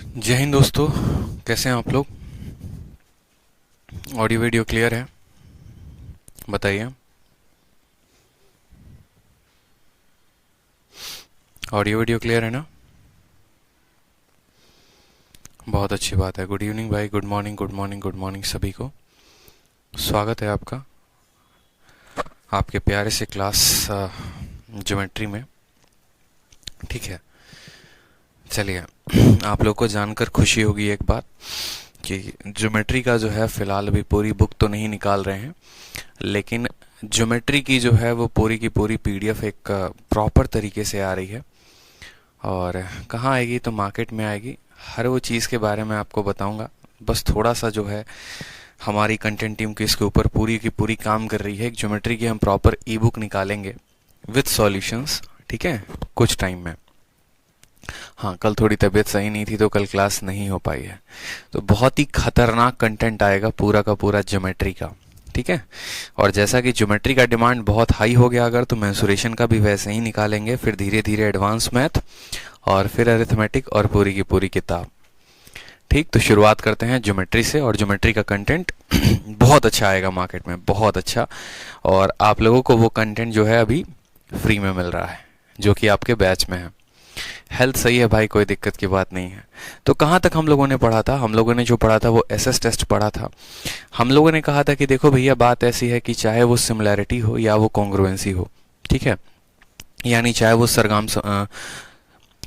जय हिंद दोस्तों, कैसे हैं आप लोग। ऑडियो वीडियो क्लियर है? बताइए। ऑडियो वीडियो क्लियर है ना? बहुत अच्छी बात है। गुड इवनिंग भाई, good morning, good morning, good morning सभी को। स्वागत है आपका आपके प्यारे से क्लास ज्योमेट्री में। ठीक है, चलिए। आप लोग को जानकर खुशी होगी एक बात कि ज्योमेट्री का जो है फिलहाल अभी पूरी बुक तो नहीं निकाल रहे हैं, लेकिन ज्योमेट्री की जो है वो पूरी की पूरी पीडीएफ एक प्रॉपर तरीके से आ रही है। और कहाँ आएगी? तो मार्केट में आएगी। हर वो चीज़ के बारे में आपको बताऊंगा। बस थोड़ा सा जो है हमारी कंटेंट टीम की इसके ऊपर पूरी की पूरी काम कर रही है। एक ज्योमेट्री की हम प्रॉपर ई बुक निकालेंगे विथ सॉल्यूशंस, ठीक है, कुछ टाइम में। हाँ, कल थोड़ी तबीयत सही नहीं थी तो कल क्लास नहीं हो पाई है। तो बहुत ही खतरनाक कंटेंट आएगा पूरा का पूरा ज्योमेट्री का, ठीक है। और जैसा कि ज्योमेट्री का डिमांड बहुत हाई हो गया अगर, तो मेंसुरेशन का भी वैसे ही निकालेंगे, फिर धीरे धीरे एडवांस मैथ और फिर अरिथमेटिक और पूरी की पूरी किताब। ठीक, तो शुरुआत करते हैं ज्योमेट्री से। और ज्योमेट्री का कंटेंट बहुत अच्छा आएगा मार्केट में, बहुत अच्छा। और आप लोगों को वो कंटेंट जो है अभी फ्री में मिल रहा है, जो कि आपके बैच में है। हेल्थ सही है भाई, कोई दिक्कत की बात नहीं है। तो कहाँ तक हम लोगों ने पढ़ा था? हम लोगों ने जो पढ़ा था वो एसएस टेस्ट पढ़ा था। हम लोगों ने कहा था कि देखो भैया, बात ऐसी है कि चाहे वो सिमिलैरिटी हो या वो कॉन्ग्रुएंसी हो, ठीक है, यानी चाहे वो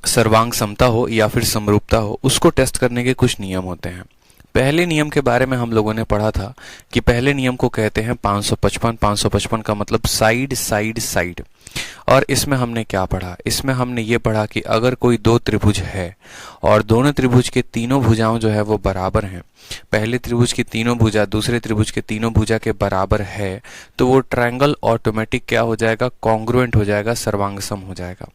सर्वांग समता हो या फिर समरूपता हो, उसको टेस्ट करने के कुछ नियम होते हैं। पहले नियम के बारे में हम लोगों ने पढ़ा था कि पहले नियम को कहते हैं 555। 555 का मतलब साइड साइड साइड। और इसमें हमने क्या पढ़ा? इसमें हमने ये पढ़ा कि अगर कोई दो त्रिभुज है और दोनों त्रिभुज के तीनों भुजाओं जो है वो बराबर हैं, पहले त्रिभुज की तीनों भुजा दूसरे त्रिभुज के तीनों भुजा के बराबर है, तो वो ट्रायंगल ऑटोमेटिक क्या हो जाएगा? कॉन्ग्रुएंट हो जाएगा, सर्वांगसम हो जाएगा।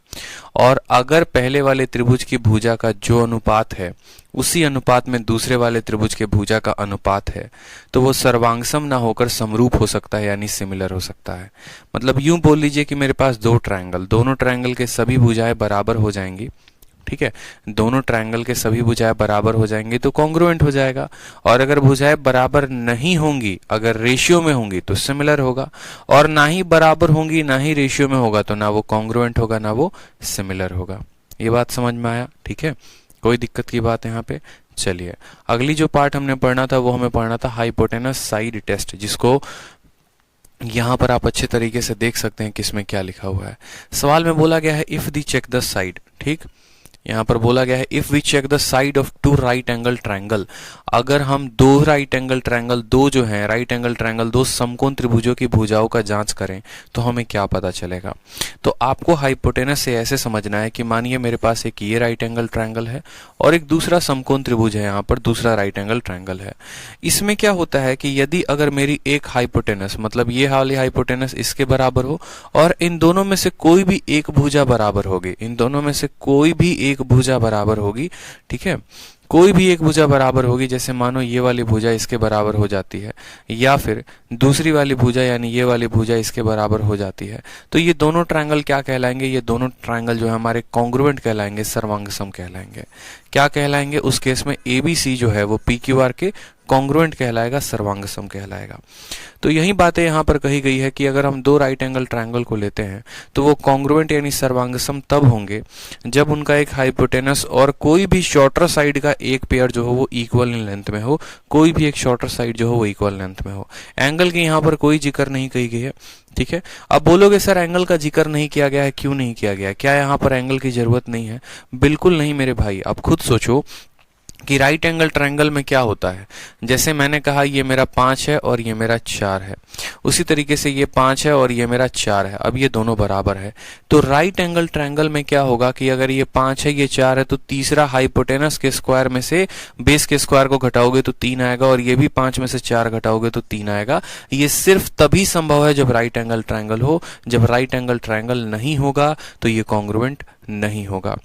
और अगर पहले वाले त्रिभुज की भुजा का जो अनुपात है उसी अनुपात में दूसरे वाले त्रिभुज के भुजा का अनुपात है, तो वो सर्वांगसम ना होकर समरूप हो सकता है, यानी सिमिलर हो सकता है। मतलब यूं बोल लीजिए कि मेरे पास दो ट्रायंगल, दोनों ट्रायंगल के सभी भुजाएं बराबर हो जाएंगी, ठीक है, दोनों ट्रायंगल के सभी भुजाएं बराबर हो जाएंगी तो कॉन्ग्रुएंट हो जाएगा। और अगर भुजाएं बराबर नहीं होंगी, अगर रेशियो में होंगी तो सिमिलर होगा, और ना ही बराबर होंगी ना ही रेशियो में होगा तो ना वो कॉन्ग्रुएंट होगा ना वो सिमिलर होगा। ये बात समझ में आया? ठीक है, कोई दिक्कत की बात है यहाँ पे? चलिए, अगली जो पार्ट हमने पढ़ना था वो हमें पढ़ना था हाइपोटेनस साइड टेस्ट, जिसको यहाँ पर आप अच्छे तरीके से देख सकते हैं किसमें क्या लिखा हुआ है। सवाल में बोला गया है if the check the side, ठीक, यहाँ पर बोला गया है if we check the side of two right angle triangle. अगर हम दो राइट एंगल ट्रायंगल, दो जो है राइट एंगल ट्रायंगल, दो समकोण त्रिभुजों की भुजाओं का जांच करें तो हमें क्या पता चलेगा? तो आपको हाइपोटेनस से ऐसे समझना है कि मानिए मेरे पास एक ये राइट एंगल ट्रायंगल है और एक दूसरा समकोण त्रिभुज है, यहाँ पर दूसरा राइट एंगल ट्रायंगल है। इसमें क्या होता है कि यदि अगर मेरी एक हाइपोटेनस, मतलब ये वाली हाइपोटेनस इसके बराबर हो और इन दोनों में से कोई भी एक भुजा बराबर होगी, इन दोनों में से कोई भी एक भुजा बराबर होगी, ठीक है, कोई भी एक भुजा बराबर होगी, जैसे मानो ये वाली भुजा इसके बराबर हो जाती है या फिर दूसरी वाली भुजा यानी ये वाली भुजा इसके बराबर हो जाती है, तो ये दोनों ट्रायंगल क्या कहलाएंगे? ये दोनों ट्रायंगल जो है हमारे कॉन्ग्रुएंट कहलाएंगे, सर्वांगसम कहलाएंगे। क्या कहलाएंगे? उस केस में एबीसी जो है वो पीक्यूआर के कॉन्ग्रुएंट कहलाएगा, सर्वांगसम कहलाएगा। तो यही बातें यहाँ पर कही गई है कि अगर हम दो राइट एंगल ट्रायंगल को लेते हैं तो वो कॉन्ग्रुएंट यानी सर्वांगसम तब होंगे जब उनका एक हाइपोटेनस और कोई भी शॉर्टर साइड का एक पेयर जो हो वो इक्वल इन लेंथ में हो, कोई भी एक शॉर्टर साइड जो हो वो इक्वल लेंथ में हो। एंगल की यहाँ पर कोई जिक्र नहीं कही गई है, ठीक है। अब बोलोगे सर एंगल का जिक्र नहीं किया गया है, क्यों नहीं किया गया? क्या यहाँ पर एंगल की जरूरत नहीं है? बिल्कुल नहीं मेरे भाई। अब खुद सोचो कि राइट एंगल ट्रायंगल में क्या होता है। जैसे मैंने कहा ये मेरा 5 है और ये मेरा 4 है, उसी तरीके से ये 5 है और ये मेरा 4 है। अब ये दोनों बराबर है तो राइट एंगल ट्रायंगल में क्या होगा कि अगर ये 5 है ये 4 है तो तीसरा हाइपोटेनस के स्क्वायर में से बेस के स्क्वायर को घटाओगे तो 3 आएगा, और ये भी 5 में से 4 घटाओगे तो 3 आएगा। ये सिर्फ तभी संभव है जब राइट एंगल ट्रायंगल हो। जब राइट एंगल ट्रायंगल नहीं होगा तो ये कॉन्ग्रुएंट नहीं होगा।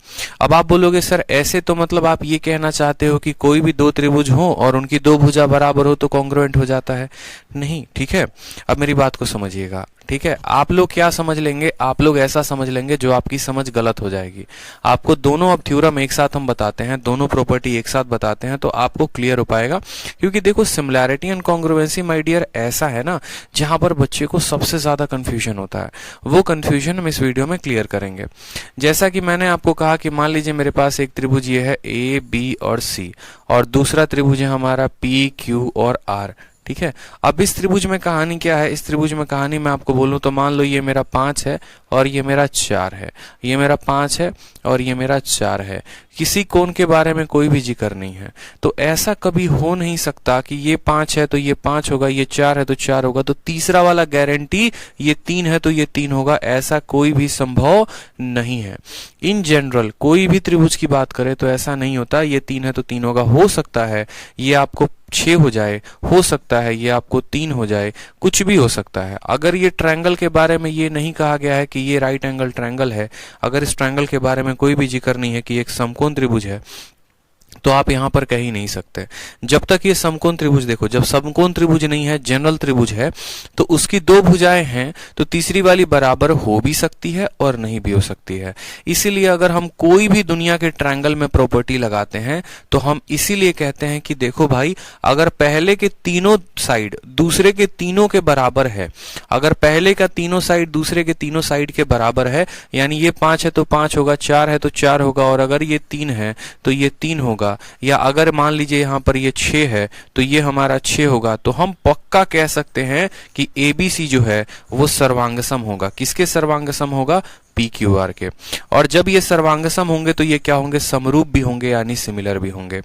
अब आप बोलोगे सर ऐसे तो मतलब आप ये कहना चाहते हो कि कोई भी दो त्रिभुज हो और उनकी दो भुजा बराबर हो तो कॉन्ग्रुएंट हो जाता है? नहीं, ठीक है। अब मेरी बात को समझिएगा, ठीक है, आप लोग क्या समझ लेंगे, आप लोग ऐसा समझ लेंगे जो आपकी समझ गलत हो जाएगी। आपको दोनों अब थ्योरम एक साथ हम बताते हैं, दोनों प्रॉपर्टी एक साथ बताते हैं तो आपको क्लियर हो पाएगा। क्योंकि देखो similarity and congruency my dear ऐसा है ना जहां पर बच्चे को सबसे ज्यादा कंफ्यूजन होता है, वो कंफ्यूजन हम इस वीडियो में क्लियर करेंगे। जैसा कि मैंने आपको कहा कि मान लीजिए मेरे पास एक त्रिभुज ये है ए बी और सी, और दूसरा त्रिभुज है हमारा पी क्यू और आर। ठीक है, अब इस त्रिभुज में कहानी क्या है, इस त्रिभुज में कहानी मैं आपको बोलूं तो मान लो ये मेरा 5 है और ये मेरा 4 है, ये मेरा 5 है और ये मेरा 4 है। किसी कोण के बारे में कोई भी जिक्र नहीं है। तो ऐसा कभी हो नहीं सकता कि ये 5 है तो ये 5 होगा, ये 4 है तो 4 होगा, तो तीसरा वाला गारंटी ये 3 है तो ये 3 होगा, ऐसा कोई भी संभव नहीं है। इन जनरल कोई भी त्रिभुज की बात करें तो ऐसा नहीं होता ये 3 है तो 3 होगा। हो सकता है ये आपको 6 हो जाए, हो सकता है ये आपको 3 हो जाए, कुछ भी हो सकता है। अगर ये ट्रायंगल के बारे में ये नहीं कहा गया है कि ये राइट एंगल ट्रायंगल है, अगर इस ट्रायंगल के बारे में कोई भी जिक्र नहीं है कि एक समकोण त्रिभुज है, तो आप यहां पर कह ही नहीं सकते। जब तक ये समकोण त्रिभुज, देखो जब समकोण त्रिभुज नहीं है, जनरल त्रिभुज है, तो उसकी दो भुजाएं हैं तो तीसरी वाली बराबर हो भी सकती है और नहीं भी हो सकती है। इसीलिए अगर हम कोई भी दुनिया के ट्रायंगल में प्रॉपर्टी लगाते हैं तो हम इसीलिए कहते हैं कि देखो भाई, अगर पहले के तीनों साइड दूसरे के तीनों के बराबर है, अगर पहले का तीनों साइड दूसरे के तीनों साइड के बराबर है, यानी ये 5 है तो 5 होगा, 4 है तो 4 होगा, और अगर ये 3 है तो ये 3 होगा, या अगर मान लीजिए यहां पर ये 6 है तो ये हमारा 6 होगा, तो हम पक्का कह सकते हैं कि एबीसी जो है वो सर्वांगसम होगा। किसके सर्वांगसम होगा? पी क्यू आर के। और जब ये सर्वांगसम होंगे तो ये क्या होंगे? समरूप भी होंगे, यानी सिमिलर भी होंगे।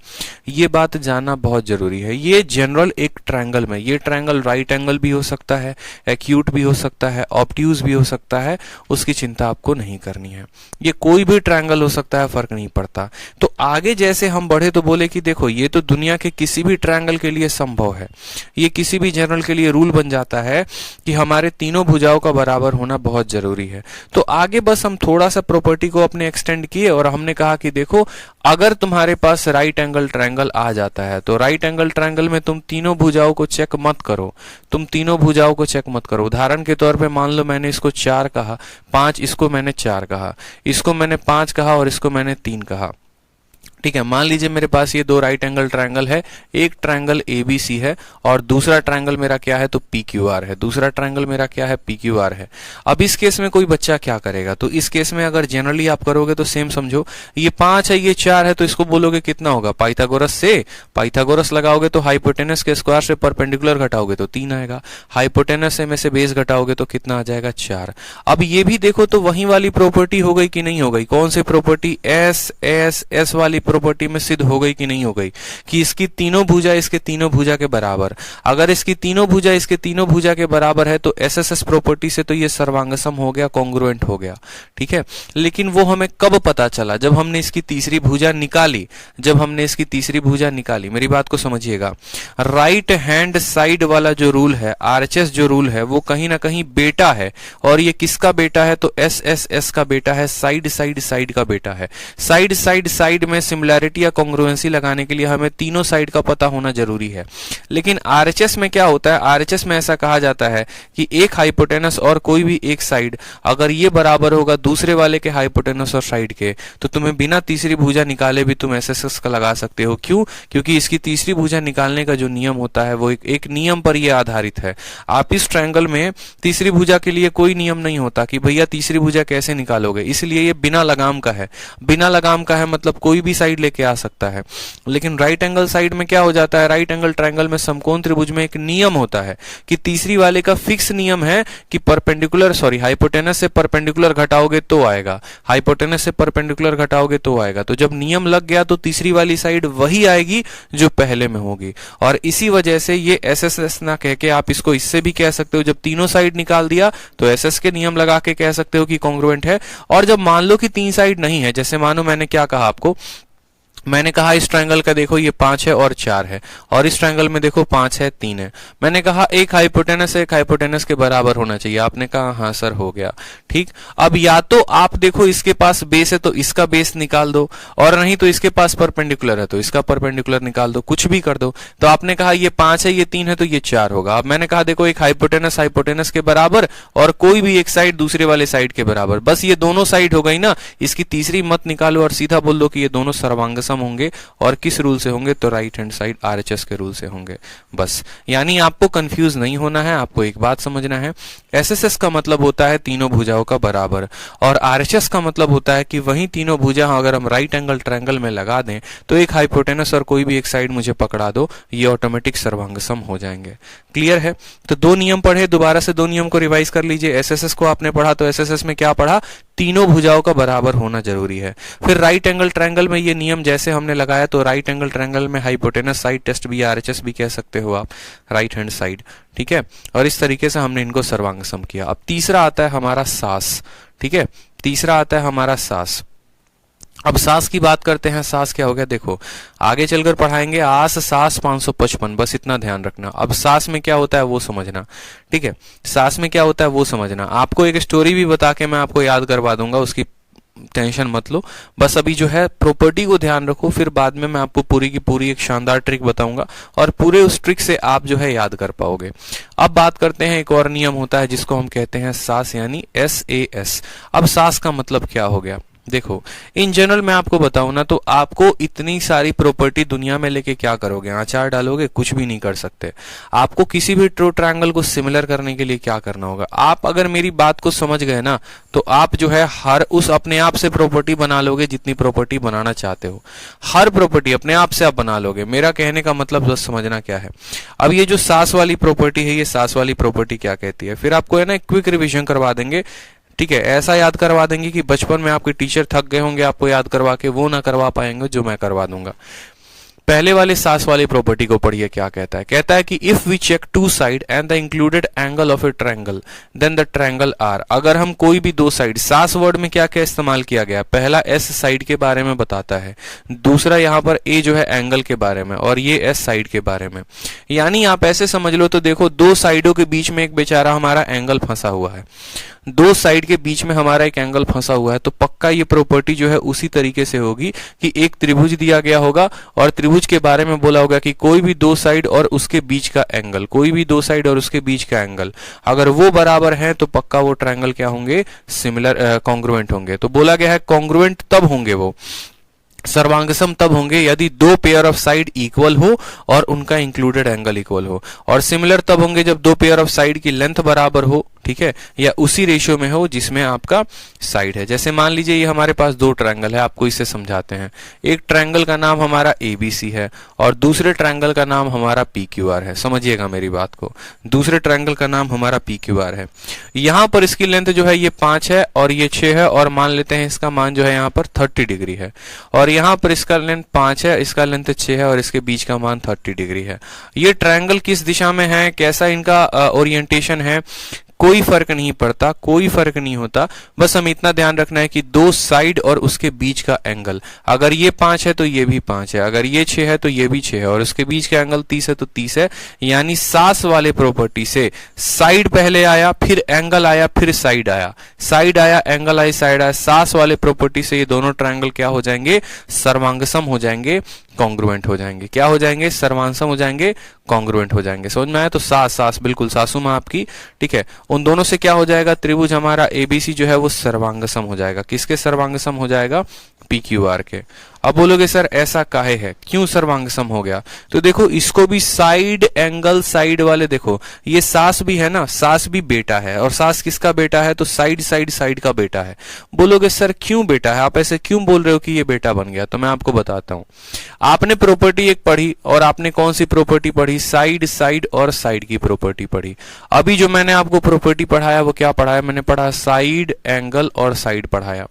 ये बात जानना बहुत जरूरी है। ये जनरल एक ट्रायंगल में, ये ट्रायंगल राइट एंगल भी हो सकता है, एक्यूट भी हो सकता है, ऑब्ट्यूज भी हो सकता है, उसकी चिंता आपको नहीं करनी है। ये कोई भी ट्रायंगल हो सकता है, फर्क नहीं पड़ता। तो आगे जैसे हम बढ़े तो बोले कि देखो ये तो दुनिया के किसी भी ट्रायंगल के लिए संभव है, ये किसी भी जनरल के लिए रूल बन जाता है कि हमारे तीनों भुजाओं का बराबर होना बहुत जरूरी है। तो आगे बस हम थोड़ा सा प्रॉपर्टी को अपने एक्सटेंड किए और हमने कहा कि देखो अगर तुम्हारे पास राइट एंगल ट्रायंगल आ जाता है तो राइट एंगल ट्रायंगल में तुम तीनों भुजाओं को चेक मत करो, तुम तीनों भुजाओं को चेक मत करो। उदाहरण के तौर पे मान लो मैंने इसको 4 कहा, 5, इसको मैंने 4 कहा, इसको मैंने 5 कहा और इसको मैंने 3 कहा। ठीक है, मान लीजिए मेरे पास ये दो राइट एंगल ट्रायंगल है, एक ट्रायंगल एबीसी है और दूसरा ट्रायंगल मेरा क्या है? तो पीक्यूआर है। दूसरा ट्रायंगल मेरा क्या है? पीक्यूआर है। अब इस केस में कोई बच्चा क्या करेगा? तो इस केस में अगर जनरली आप करोगे तो सेम समझो, ये 5 है, ये 4 है, तो इसको बोलोगे कितना होगा? पाइथागोरस से पाइथागोरस लगाओगे तो हाइपोटेनस के स्क्वायर से परपेंडिकुलर घटाओगे तो 3 आएगा, हाइपोटेनस से में से बेस घटाओगे तो कितना आ जाएगा? 4। अब ये भी देखो तो वही वाली प्रॉपर्टी हो गई कि नहीं हो गई? कौन सी प्रॉपर्टी? एस एस एस वाली प्रॉपर्टी में सिद्ध हो गई कि नहीं हो गई कि इसकी तीनों भुजा इसके तीनों भुजा के बराबर। अगर इसकी तीनों भुजा इसके तीनों भुजा के बराबर है तो एसएसएस प्रॉपर्टी से तो ये सर्वांगसम हो गया, कॉन्ग्रुएंट हो गया। ठीक है, लेकिन वो हमें कब पता चला? जब हमने इसकी तीसरी भुजा निकाली, जब हमने इसकी तीसरी भुजा निकाली। मेरी बात को समझिएगा, राइट हैंड साइड वाला जो रूल है, आरएचएस जो रूल है, वो कहीं ना कहीं बेटा है। और ये किसका बेटा है? तो एस एस एस का बेटा है, साइड साइड साइड का बेटा है। साइड साइड साइड में सिमिलैरिटी या कॉन्ग्रुएंसी लगाने के लिए हमें तीनों साइड का पता होना जरूरी है। लेकिन आरएचएस में क्या होता है? आरएचएस में ऐसा कहा जाता है कि एक हाइपोटेनस और कोई भी एक साइड अगर ये बराबर होगा दूसरे वाले के हाइपोटेनस और साइड के, तो तुम्हें बिना तीसरी भुजा निकाले भी तुम एसएसएस का लगा सकते हो। क्यों? क्योंकि इसकी तीसरी भुजा निकालने का जो नियम होता है वो एक नियम पर यह आधारित है। आप इस ट्रायंगल में तीसरी भुजा के लिए कोई नियम नहीं होता कि भैया तीसरी भुजा कैसे निकालोगे, इसलिए ये बिना लगाम का है। बिना लगाम का है मतलब कोई भी साइड लेके आ सकता है। लेकिन राइट एंगल साइड में क्या हो जाता है? राइट एंगल ट्रायंगल में समकोण त्रिभुज में एक नियम होता है कि तीसरी वाले का फिक्स नियम है कि हाइपोटेनस से परपेंडिकुलर घटाओगे तो आएगा, हाइपोटेनस से परपेंडिकुलर घटाओगे तो आएगा। तो जब नियम लग गया तो तीसरी वाली साइड वही आएगी जो पहले में होगी। और इसी वजह से ये एसएसएस ना कह के आप इसको इससे भी कह सकते हो, जब तीनों साइड निकाल दिया तो एसएस के नियम लगा के कह सकते हो कि कॉन्ग्रुएंट है। और जब मान लो कि तीन साइड नहीं है, जैसे मानो मैंने क्या कहा आपको मैंने कहा इस ट्रायंगल का देखो ये 5 है और 4 है, और इस ट्रायंगल में देखो 5 है 3 है। मैंने कहा एक हाइपोटेनस एक हाइपोटेनस के बराबर होना चाहिए। आपने कहा हाँ सर हो गया, ठीक। अब या तो आप देखो इसके पास बेस है तो इसका बेस निकाल दो, और नहीं तो इसके पास परपेंडिकुलर है तो इसका परपेंडिकुलर निकाल दो, कुछ भी कर दो। तो आपने कहा ये 5 है ये 3 है तो ये 4 होगा। अब मैंने कहा देखो एक हाइपोटेनस हाइपोटेनस के बराबर और कोई भी एक साइड दूसरे वाले साइड के बराबर, बस ये दोनों साइड हो गई ना, इसकी तीसरी मत निकालो और सीधा बोल दो कि ये दोनों सर्वांगसम होंगे। और किस रूल से होंगे? तो राइट हैंड साइड आरएचएस के रूल से होंगे। बस, यानी आपको कंफ्यूज नहीं होना है, आपको एक बात समझना है, एसएसएस का मतलब होता है तीनों भुजाओं का बराबर, और आरएचएस का मतलब होता है कि वही तीनों भुजा अगर हम राइट एंगल ट्रायंगल में लगा दें तो एक हाइपोटेनस और कोई भी एक साइड मुझे पकड़ा दो, ये ऑटोमेटिक सर्वांगसम हो जाएंगे। क्लियर है? तो दो नियम पढ़े, दोबारा से दो नियम को रिवाइज कर लीजिए। एसएसएस को आपने पढ़ा तो एसएसएस में क्या पढ़ा? तीनों भुजाओं का बराबर होना जरूरी है। फिर राइट एंगल ट्रायंगल में ये नियम जैसे हमने लगाया, तो राइट एंगल ट्रायंगल में हाइपोटेनस साइड टेस्ट भी, आरएचएस भी कह सकते हो आप, राइट हैंड साइड, ठीक है। और इस तरीके से हमने इनको सर्वांगसम किया। अब तीसरा आता है हमारा सास, ठीक है, तीसरा आता है हमारा सास। अब सास की बात करते हैं। सास क्या हो गया? देखो आगे चलकर पढ़ाएंगे, आस सास 555, बस इतना ध्यान रखना। अब सास में क्या होता है वो समझना, ठीक है, सास में क्या होता है वो समझना। आपको एक स्टोरी भी बता के मैं आपको याद करवा दूंगा, उसकी टेंशन मत लो। बस अभी जो है प्रॉपर्टी को ध्यान रखो, फिर बाद में मैं आपको पूरी की पूरी एक शानदार ट्रिक बताऊंगा और पूरे उस ट्रिक से आप जो है याद कर पाओगे। अब बात करते हैं, एक और नियम होता है जिसको हम कहते हैं सास, यानी SAS। अब सास का मतलब क्या हो गया? देखो इन जनरल मैं आपको बताऊं ना, तो आपको इतनी सारी प्रॉपर्टी दुनिया में लेके क्या करोगे? अचार डालोगे? कुछ भी नहीं कर सकते। आपको किसी भी ट्रू ट्रायंगल को सिमिलर करने के लिए क्या करना होगा? आप अगर मेरी बात को समझ गए ना, तो आप जो है हर उस अपने आप से प्रॉपर्टी बना लोगे जितनी प्रॉपर्टी बनाना चाहते हो। हर प्रॉपर्टी अपने आप से आप बना लोगे। मेरा कहने का मतलब बस समझना क्या है। अब ये जो सास वाली प्रॉपर्टी है, ये सास वाली प्रॉपर्टी क्या कहती है? फिर आपको है ना क्विक रिविजन करवा देंगे, ठीक है, ऐसा याद करवा देंगे कि बचपन में आपके टीचर थक गए होंगे आपको याद करवा के, वो ना करवा पाएंगे जो मैं करवा दूंगा। पहले वाले सास वाली प्रॉपर्टी को पढ़िए, क्या कहता है? कहता है कि if we check two side and the included angle of a triangle then the triangle are. अगर हम कोई भी दो साइड, सास वर्ड में क्या क्या इस्तेमाल किया गया? पहला एस साइड के बारे में बताता है, दूसरा यहाँ पर ए जो है एंगल के बारे में, और ये एस साइड के बारे में। यानी आप ऐसे समझ लो, तो देखो दो साइडों के बीच में एक बेचारा हमारा एंगल फंसा हुआ है, दो साइड के बीच में हमारा एक एंगल फंसा हुआ है, तो पक्का ये प्रॉपर्टी जो है उसी तरीके से होगी कि एक त्रिभुज दिया गया होगा और त्रिभुज के बारे में बोला होगा कि कोई भी दो साइड और उसके बीच का एंगल, कोई भी दो साइड और उसके बीच का एंगल अगर वो बराबर है तो पक्का वो ट्रायंगल क्या होंगे? सिमिलर, कॉन्ग्रुएंट होंगे। तो बोला गया है कॉन्ग्रुएंट तब होंगे, वो सर्वांगसम तब होंगे यदि दो पेयर ऑफ साइड इक्वल हो और उनका इंक्लूडेड एंगल इक्वल हो, और सिमिलर तब होंगे जब दो पेयर ऑफ साइड की लेंथ बराबर हो, ठीक है, या उसी रेशियो में हो जिसमें आपका साइड है। जैसे मान लीजिए ये हमारे पास दो ट्रायंगल है, आपको इसे समझाते हैं। एक ट्रायंगल का नाम हमारा ABC है और दूसरे ट्रायंगल का नाम हमारा PQR है। समझिएगा मेरी बात को, दूसरे ट्रायंगल का नाम हमारा PQR है। यहां पर इसकी लेंथ जो है ये 5 है और ये 6 है, और मान लेते हैं इसका मान जो है यहाँ पर 30 डिग्री है, और यहाँ पर इसका लेंथ 5 है, इसका लेंथ 6 है और इसके बीच का मान 30 डिग्री है। ये ट्रायंगल किस दिशा में है, कैसा इनका ओरिएंटेशन है, कोई फर्क नहीं पड़ता, कोई फर्क नहीं होता। बस हमें इतना ध्यान रखना है कि दो साइड और उसके बीच का एंगल, अगर ये 5 है तो ये भी 5 है, अगर ये 6 है तो ये भी 6 है, और उसके बीच का एंगल 30 है तो 30 है। यानी सास वाले प्रॉपर्टी से साइड पहले आया, फिर एंगल आया, फिर साइड आया, साइड आया, एंगल आया, साइड आया। सास वाले प्रॉपर्टी से ये दोनों ट्रायंगल क्या हो जाएंगे? सर्वांगसम हो जाएंगे, कॉन्ग्रुएंट हो जाएंगे। क्या हो जाएंगे? सर्वांगसम हो जाएंगे, कॉन्ग्रुएंट हो जाएंगे। समझ में आया? तो सास, सास बिल्कुल सासू माँ आपकी, ठीक है। उन दोनों से क्या हो जाएगा? त्रिभुज हमारा ABC जो है वो सर्वांगसम हो जाएगा। किसके सर्वांगसम हो जाएगा? PQR के। अब बोलोगे सर ऐसा काहे है, क्यों सर्वांगसम हो गया? तो देखो इसको भी साइड एंगल साइड वाले, देखो ये सास भी है ना, सास भी बेटा है, और सास किसका बेटा है? तो साइड साइड साइड का बेटा है। बोलोगे सर क्यों बेटा है, आप ऐसे क्यों बोल रहे हो कि ये बेटा बन गया? तो मैं आपको बताता हूं। आपने प्रॉपर्टी एक पढ़ी, और आपने कौन सी प्रॉपर्टी पढ़ी? साइड साइड और साइड की प्रॉपर्टी पढ़ी। अभी जो मैंने आपको प्रॉपर्टी पढ़ाया वो क्या पढ़ाया? मैंने पढ़ा साइड, एंगल और साइड पढ़ाया।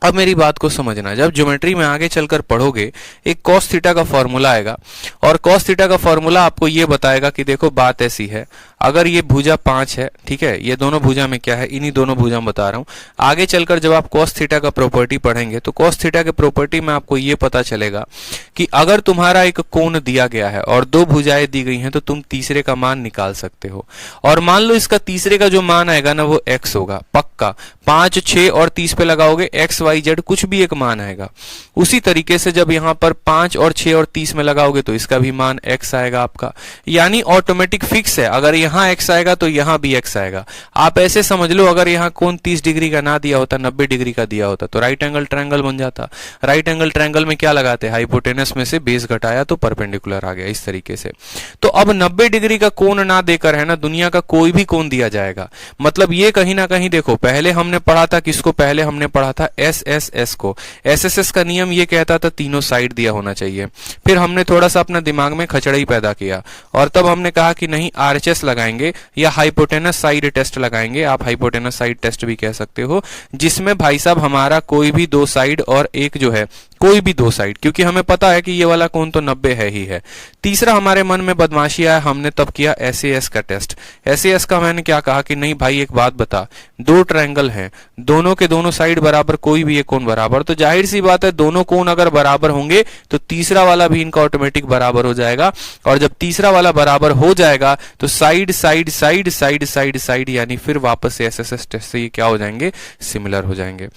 अब मेरी बात को समझना, जब ज्योमेट्री में आगे चलकर पढ़ोगे एक cos थीटा का फॉर्मूला आएगा और cos थीटा का फॉर्मूला आपको ये बताएगा कि देखो बात ऐसी है, अगर ये भुजा 5 है, ठीक है, ये दोनों भुजा में क्या है, इन्हीं दोनों भुजा में बता रहा हूं। आगे चलकर जब आप cos थीटा का प्रॉपर्टी पढ़ेंगे तो cos थीटा के प्रॉपर्टी में आपको ये पता चलेगा कि अगर तुम्हारा एक कोण दिया गया है और दो भुजाएं दी गई हैं तो तुम तीसरे का मान निकाल सकते हो। और मान लो इसका तीसरे का जो मान आएगा ना वो x होगा, पक्का 5, 6 और 30 पे लगाओगे x y z कुछ भी एक मान आएगा। उसी तरीके से जब यहां पर 5 और 6 और 30 में लगाओगे तो इसका भी मान x आएगा आपका, यानी ऑटोमेटिक फिक्स है। अगर यहां x आएगा तो यहां भी x आएगा। आप ऐसे समझ लो, अगर यहां कोण 30 डिग्री का ना दिया होता, 90 डिग्री का दिया होता तो राइट एंगल ट्रायंगल बन जाता। राइट एंगल ट्रायंगल में क्या लगाते, हाइपोटेनस में से बेस घटाया तो परपेंडिकुलर आ गया, इस तरीके से। तो अब 90 डिग्री का कोण ना देकर है ना, दुनिया का कोई भी कोण दिया जाएगा। मतलब ये कहीं ना कहीं देखो, पहले हमने पढ़ा था किसको, पहले हमने पढ़ा था एस को। एस का नियम ये कहता था तीनों साइड दिया होना चाहिए। फिर हमने थोड़ा सा अपना दिमाग में खचड़ई पैदा किया और तब हमने कहा कि नहीं, आरएचएस लगाएंगे या हाइपोटेनस साइड टेस्ट लगाएंगे। आप हाइपोटेनस साइड टेस्ट भी कह सकते हो, जिसमें भाई साहब हमारा कोई भी दो साइड और एक जो है कोई भी दो साइड, क्योंकि हमें पता है कि ये वाला कोण तो 90 है ही है। तीसरा हमारे मन में बदमाशी आया, हमने तब किया एसएएस का टेस्ट। एसएएस का मैंने क्या कहा कि नहीं भाई एक बात बता, दो ट्रायंगल हैं, दोनों के दोनों साइड बराबर, कोई भी एक कोण बराबर, तो जाहिर सी बात है दोनों कोण अगर बराबर होंगे तो तीसरा वाला भी इनका ऑटोमेटिक बराबर हो जाएगा। और जब तीसरा वाला बराबर हो जाएगा तो side side side side side side यानी फिर वापस से एसएस टेस्ट से ये क्या हो जाएंगे, सिमिलर हो जाएंगे।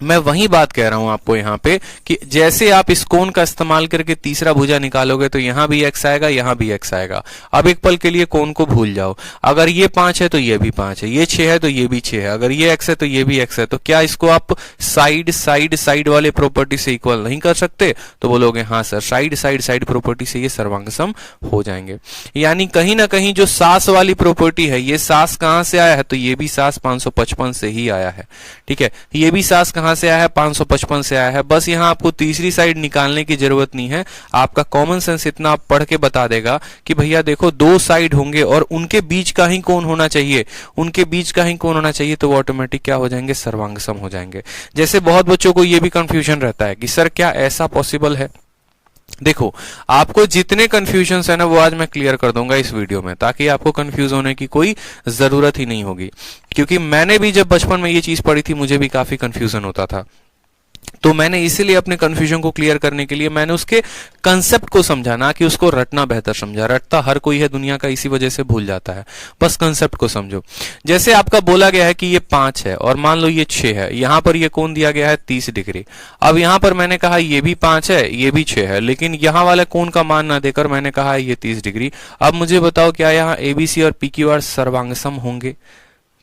मैं वही बात कह रहा हूं आपको यहां पे कि जैसे आप इस कोण का इस्तेमाल करके तीसरा भुजा निकालोगे तो यहां भी x आएगा, यहां भी x आएगा। अब एक पल के लिए कोण को भूल जाओ, अगर ये 5 है तो ये भी 5 है, ये 6 है तो ये भी 6 है, अगर ये x है तो ये भी x है, तो क्या इसको आप साइड साइड साइड वाले प्रॉपर्टी से इक्वल नहीं कर सकते? तो बोलोगे हाँ sir, side side side property से ये सर्वांग सम हो जाएंगे। यानी कहीं ना कहीं जो सास वाली प्रॉपर्टी है, ये सास कहां से आया है, तो ये भी सास 555 से ही आया है, ठीक है। ये भी सास कहां से आया है, 555 से आया है। बस यहां आपको तीसरी साइड निकालने की जरूरत नहीं है, आपका कॉमन सेंस इतना आप पढ़ के बता देगा कि भैया देखो दो साइड होंगे और उनके बीच का ही कोण होना चाहिए, उनके बीच का ही कोण होना चाहिए, तो वो ऑटोमेटिक क्या हो जाएंगे, सर्वांग सम हो जाएंगे। जैसे बहुत बच्चों को ये भी कंफ्यूजन रहता है कि सर क्या ऐसा पॉसिबल है? देखो, आपको जितने कंफ्यूजन्स है ना वो आज मैं क्लियर कर दूंगा इस वीडियो में, ताकि आपको कंफ्यूज होने की कोई जरूरत ही नहीं होगी। क्योंकि मैंने भी जब बचपन में ये चीज पढ़ी थी मुझे भी काफी कंफ्यूजन होता था, तो मैंने इसीलिए अपने कंफ्यूजन को क्लियर करने के लिए मैंने उसके कंसेप्ट को समझा, ना कि उसको रटना बेहतर समझा। रटता हर कोई है दुनिया का, इसी वजह से भूल जाता है। बस कंसेप्ट को समझो। जैसे आपका बोला गया है कि ये 5 है और मान लो ये 6 है, यहां पर ये कोण दिया गया है 30 डिग्री। अब यहां पर मैंने कहा ये भी 5 है, ये भी 6 है, लेकिन यहां वाले कोण का मान ना देकर मैंने कहा है ये 30 डिग्री। अब मुझे बताओ क्या यहां एबीसी और पीक्यूआर सर्वांग सम होंगे?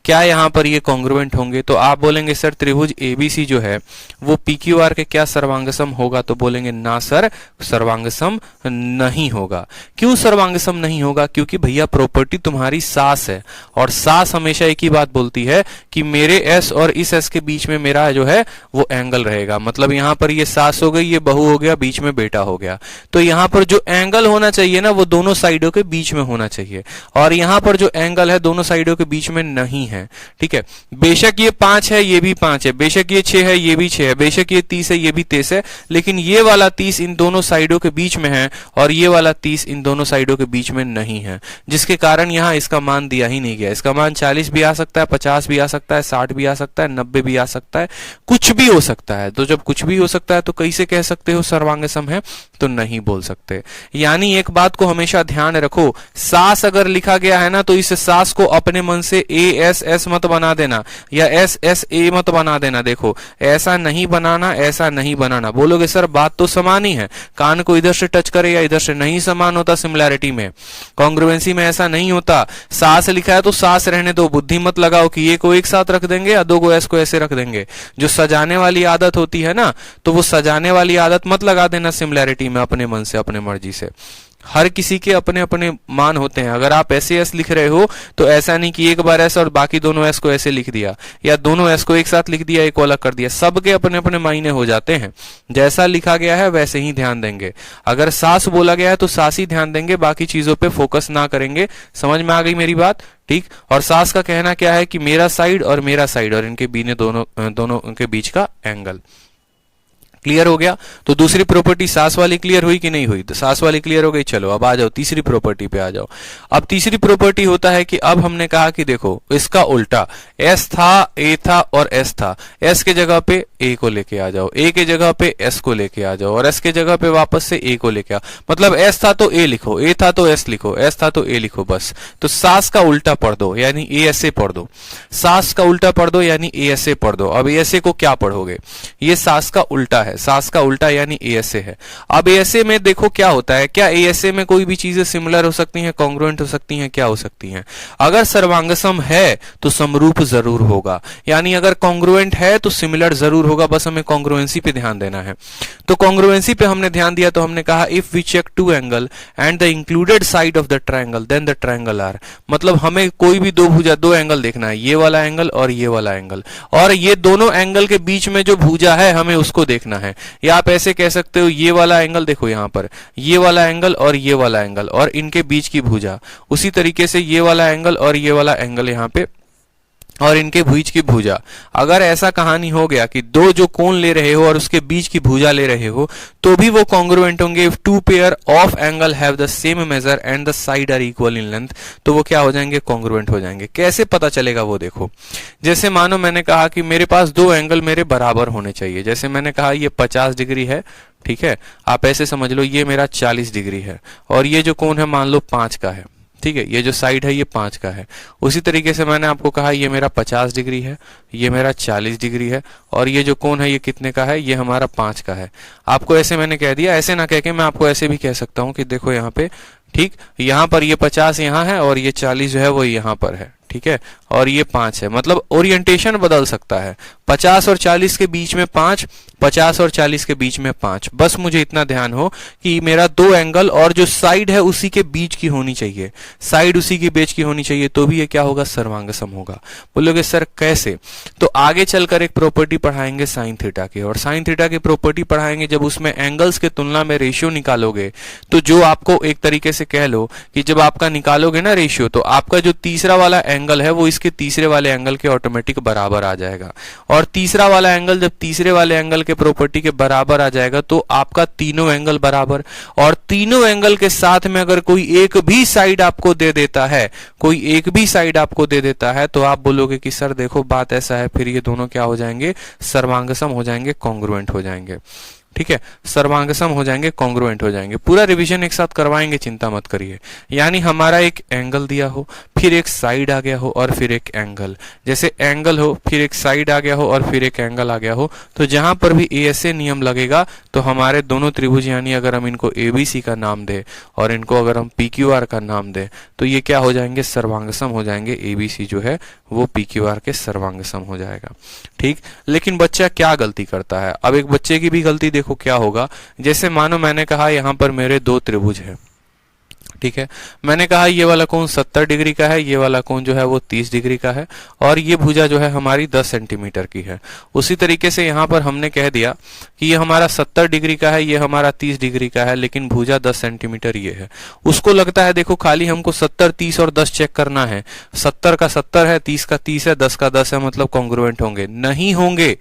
क्या यहां पर ये कॉन्ग्रुएंट होंगे? तो आप बोलेंगे सर त्रिभुज एबीसी जो है वो पीक्यूआर के क्या सर्वांगसम होगा? तो बोलेंगे ना सर, सर्वांगसम नहीं होगा। क्यों सर्वांगसम नहीं होगा? क्योंकि भैया प्रॉपर्टी तुम्हारी सास है और सास हमेशा एक ही बात बोलती है कि मेरे एस और इस एस के बीच में मेरा जो है वो एंगल रहेगा। मतलब यहां पर ये सास हो गई, ये बहू हो गया, बीच में बेटा हो गया, तो यहां पर जो एंगल होना चाहिए ना वो दोनों साइडों के बीच में होना चाहिए, और यहां पर जो एंगल है दोनों साइडों के बीच में नहीं है। ठीक है, बेशक ये 5 है, ये भी 5 है, बेशक ये 6 है, ये भी 6 है, बेशक ये 30 है, ये भी 30 है, लेकिन ये वाला 30 इन दोनों साइडों के बीच में है और ये वाला 30 इन दोनों साइडों के बीच में नहीं है, जिसके कारण यहां इसका मान दिया ही नहीं गया। इसका मान 40 भी आ सकता है, 50 भी आ सकता है, 60 भी आ सकता है, 90 भी आ सकता है, कुछ भी हो सकता है। तो जब कुछ भी हो सकता है तो कैसे कह सकते हो सर्वांगसम है? तो नहीं बोल सकते। यानी एक बात को हमेशा ध्यान रखो, सास अगर लिखा गया है ना तो इस सास को अपने मन से एस मत बना देना या एस ए मत बना देना। देखो, ऐसा नहीं बनाना, ऐसा नहीं बनाना। बोलोगे सर बात तो समान ही है, कान को इधर से टच करे या इधर से, नहीं समान होता। सिमिलैरिटी में, कॉन्ग्रुएंसी में ऐसा नहीं होता। सास लिखा है तो सास रहने दो, बुद्धि मत लगाओ कि ये को एक साथ रख देंगे या दो को एस को ऐसे रख देंगे। जो सजाने वाली आदत होती है ना, तो वो सजाने वाली आदत मत लगा देना सिमिलैरिटी में अपने मन से, अपने मर्जी से। हर किसी के अपने अपने मान होते हैं। अगर आप ऐसे एस लिख रहे हो तो ऐसा नहीं कि एक बार एस और बाकी दोनों एस को ऐसे लिख दिया, या दोनों एस को एक साथ लिख दिया, एक को अलग कर दिया। सबके अपने अपने मायने हो जाते हैं। जैसा लिखा गया है वैसे ही ध्यान देंगे। अगर सास बोला गया है तो सास ही ध्यान देंगे, बाकी चीजों पे फोकस ना करेंगे। समझ में आ गई मेरी बात? ठीक। और सास का कहना क्या है कि मेरा साइड और मेरा साइड और इनके बीच दोनों के बीच का एंगल। क्लियर हो गया। तो दूसरी प्रॉपर्टी सास वाली क्लियर हुई कि नहीं हुई? तो सास वाली क्लियर हो गई। चलो अब आ जाओ तीसरी प्रॉपर्टी पे आ जाओ। अब तीसरी प्रॉपर्टी होता है कि अब हमने कहा कि देखो इसका उल्टा, एस था, ए था और एस था, एस के जगह पे ए को लेके आ जाओ, ए के जगह पे एस को लेके आ जाओ और एस के जगह पे वापस से ए को लेके आओ। मतलब एस था तो ए लिखो, ए था तो एस लिखो, एस था तो ए लिखो, बस। तो सास का उल्टा पढ़ दो यानी ए एस ए पढ़ दो, सास का उल्टा पढ़ दो यानी ए एस ए पढ़ दो। अब ए एस ए को क्या पढ़ोगे? ये सास का उल्टा है, सास का उल्टा यानी एएसए है। अब एएसए में देखो क्या होता है, क्या एएसए में कोई भी चीजें सिमिलर हो सकती हैं, कॉन्ग्रुएंट हो सकती हैं, क्या हो सकती हैं? अगर सर्वांगसम है तो समरूप जरूर होगा, यानी अगर कॉन्ग्रुएंट है तो सिमिलर जरूर होगा, बस हमें कॉन्ग्रुएंसी पे ध्यान देना है। तो कॉन्ग्रुएंसी पे हमने ध्यान दिया तो हमने कहा if we check two angle and the included side of the triangle then the triangle are, मतलब हमें कोई भी दो भुजा, दो एंगल देखना है, ये वाला एंगल और ये वाला एंगल, और ये दोनों एंगल के बीच में जो भुजा है हमें उसको देखना है। या आप ऐसे कह सकते हो ये वाला एंगल देखो यहां पर, ये वाला एंगल और ये वाला एंगल और इनके बीच की भुजा, उसी तरीके से ये वाला एंगल और ये वाला एंगल यहां पे और इनके बीच की भुजा। अगर ऐसा कहानी हो गया कि दो जो कोण ले रहे हो और उसके बीच की भुजा ले रहे हो तो भी वो कॉन्ग्रुएंट होंगे। If two pair of angle have the same measure and the side are equal in length, तो वो क्या हो जाएंगे? कॉन्ग्रुएंट हो जाएंगे। कैसे पता चलेगा वो देखो, जैसे मानो मैंने कहा कि मेरे पास दो एंगल मेरे बराबर होने चाहिए। जैसे मैंने कहा ये 50 डिग्री है, ठीक है, आप ऐसे समझ लो ये मेरा 40 डिग्री है और ये जो कोण है मान लो 5 का है, ठीक है, ये जो साइड है ये 5 का है। उसी तरीके से मैंने आपको कहा ये मेरा 50 डिग्री है, ये मेरा 40 डिग्री है और ये जो कोण है ये कितने का है? ये हमारा 5 का है। आपको ऐसे मैंने कह दिया, ऐसे ना कह के मैं आपको ऐसे भी कह सकता हूं कि देखो यहाँ पे, ठीक, यहाँ पर ये 50 यहाँ है और ये 40 जो है वो यहाँ पर है, ठीक है, और ये 5 है। मतलब ओरिएंटेशन बदल सकता है, 50 और 40 के बीच में 5, 50 और 40 के बीच में 5। बस मुझे इतना ध्यान हो कि मेरा दो एंगल और जो साइड है उसी के बीच की होनी चाहिए, साइड उसी के बीच की होनी चाहिए, तो भी ये क्या होगा? सर्वांगसम होगा। बोलोगे सर कैसे? तो आगे चलकर एक प्रॉपर्टी पढ़ाएंगे साइन थीटा की, और साइन थीटा की प्रॉपर्टी पढ़ाएंगे जब उसमें एंगल्स के तुलना में रेशियो निकालोगे तो जो आपको एक तरीके से कह लो कि जब आपका निकालोगे ना रेशियो, तो आपका जो तीसरा वाला एंगल है वो इसके तीसरे वाले एंगल के ऑटोमेटिक बराबर आ जाएगा, और तीसरा वाला एंगल जब तीसरे वाले एंगल के प्रॉपर्टी के बराबर आ जाएगा तो आपका तीनों एंगल बराबर, और तीनों एंगल के साथ में अगर कोई एक भी साइड आपको दे देता है, कोई एक भी साइड आपको दे देता है, तो आप बोलोगे कि सर देखो बात ऐसा है, फिर ये दोनों क्या हो जाएंगे? सर्वांगसम हो जाएंगे, कॉन्ग्रुएंट हो जाएंगे, ठीक है, सर्वांगसम हो जाएंगे, कॉन्ग्रुएंट हो जाएंगे। पूरा रिवीजन एक साथ करवाएंगे, चिंता मत करिए। यानी हमारा एक एंगल दिया हो, फिर एक साइड आ गया हो और फिर एक एंगल, जैसे एंगल हो फिर एक साइड आ गया हो और फिर एक एंगल आ गया हो, तो जहां पर भी एएसए नियम लगेगा तो हमारे दोनों त्रिभुज, यानी अगर हम इनको एबीसी का नाम दे और इनको अगर हम पीक्यूआर का नाम दे तो ये क्या हो जाएंगे? सर्वांगसम हो जाएंगे। एबीसी जो है वो पीक्यूआर के सर्वांगसम हो जाएगा, ठीक। लेकिन बच्चा क्या गलती करता है? अब एक बच्चे की भी गलती देखो क्या होगा। जैसे मानो मैंने कहा यहां पर मेरे दो त्रिभुज है, ठीक है, मैंने कहा ये वाला कोण 70 डिग्री का है, ये वाला कोण जो है वो 30 डिग्री का है और ये भुजा जो है हमारी 10 सेंटीमीटर की है। उसी तरीके से यहाँ पर हमने कह दिया कि ये हमारा 70 डिग्री का है, ये हमारा 30 डिग्री का है, लेकिन भुजा 10 सेंटीमीटर ये है। उसको लगता है देखो खाली हमको 70, 30 और 10 चेक करना है, 70 का 70 है, 30 का 30 है, 10 का 10 है, मतलब कॉन्ग्रुएंट होंगे। नहीं होंगे,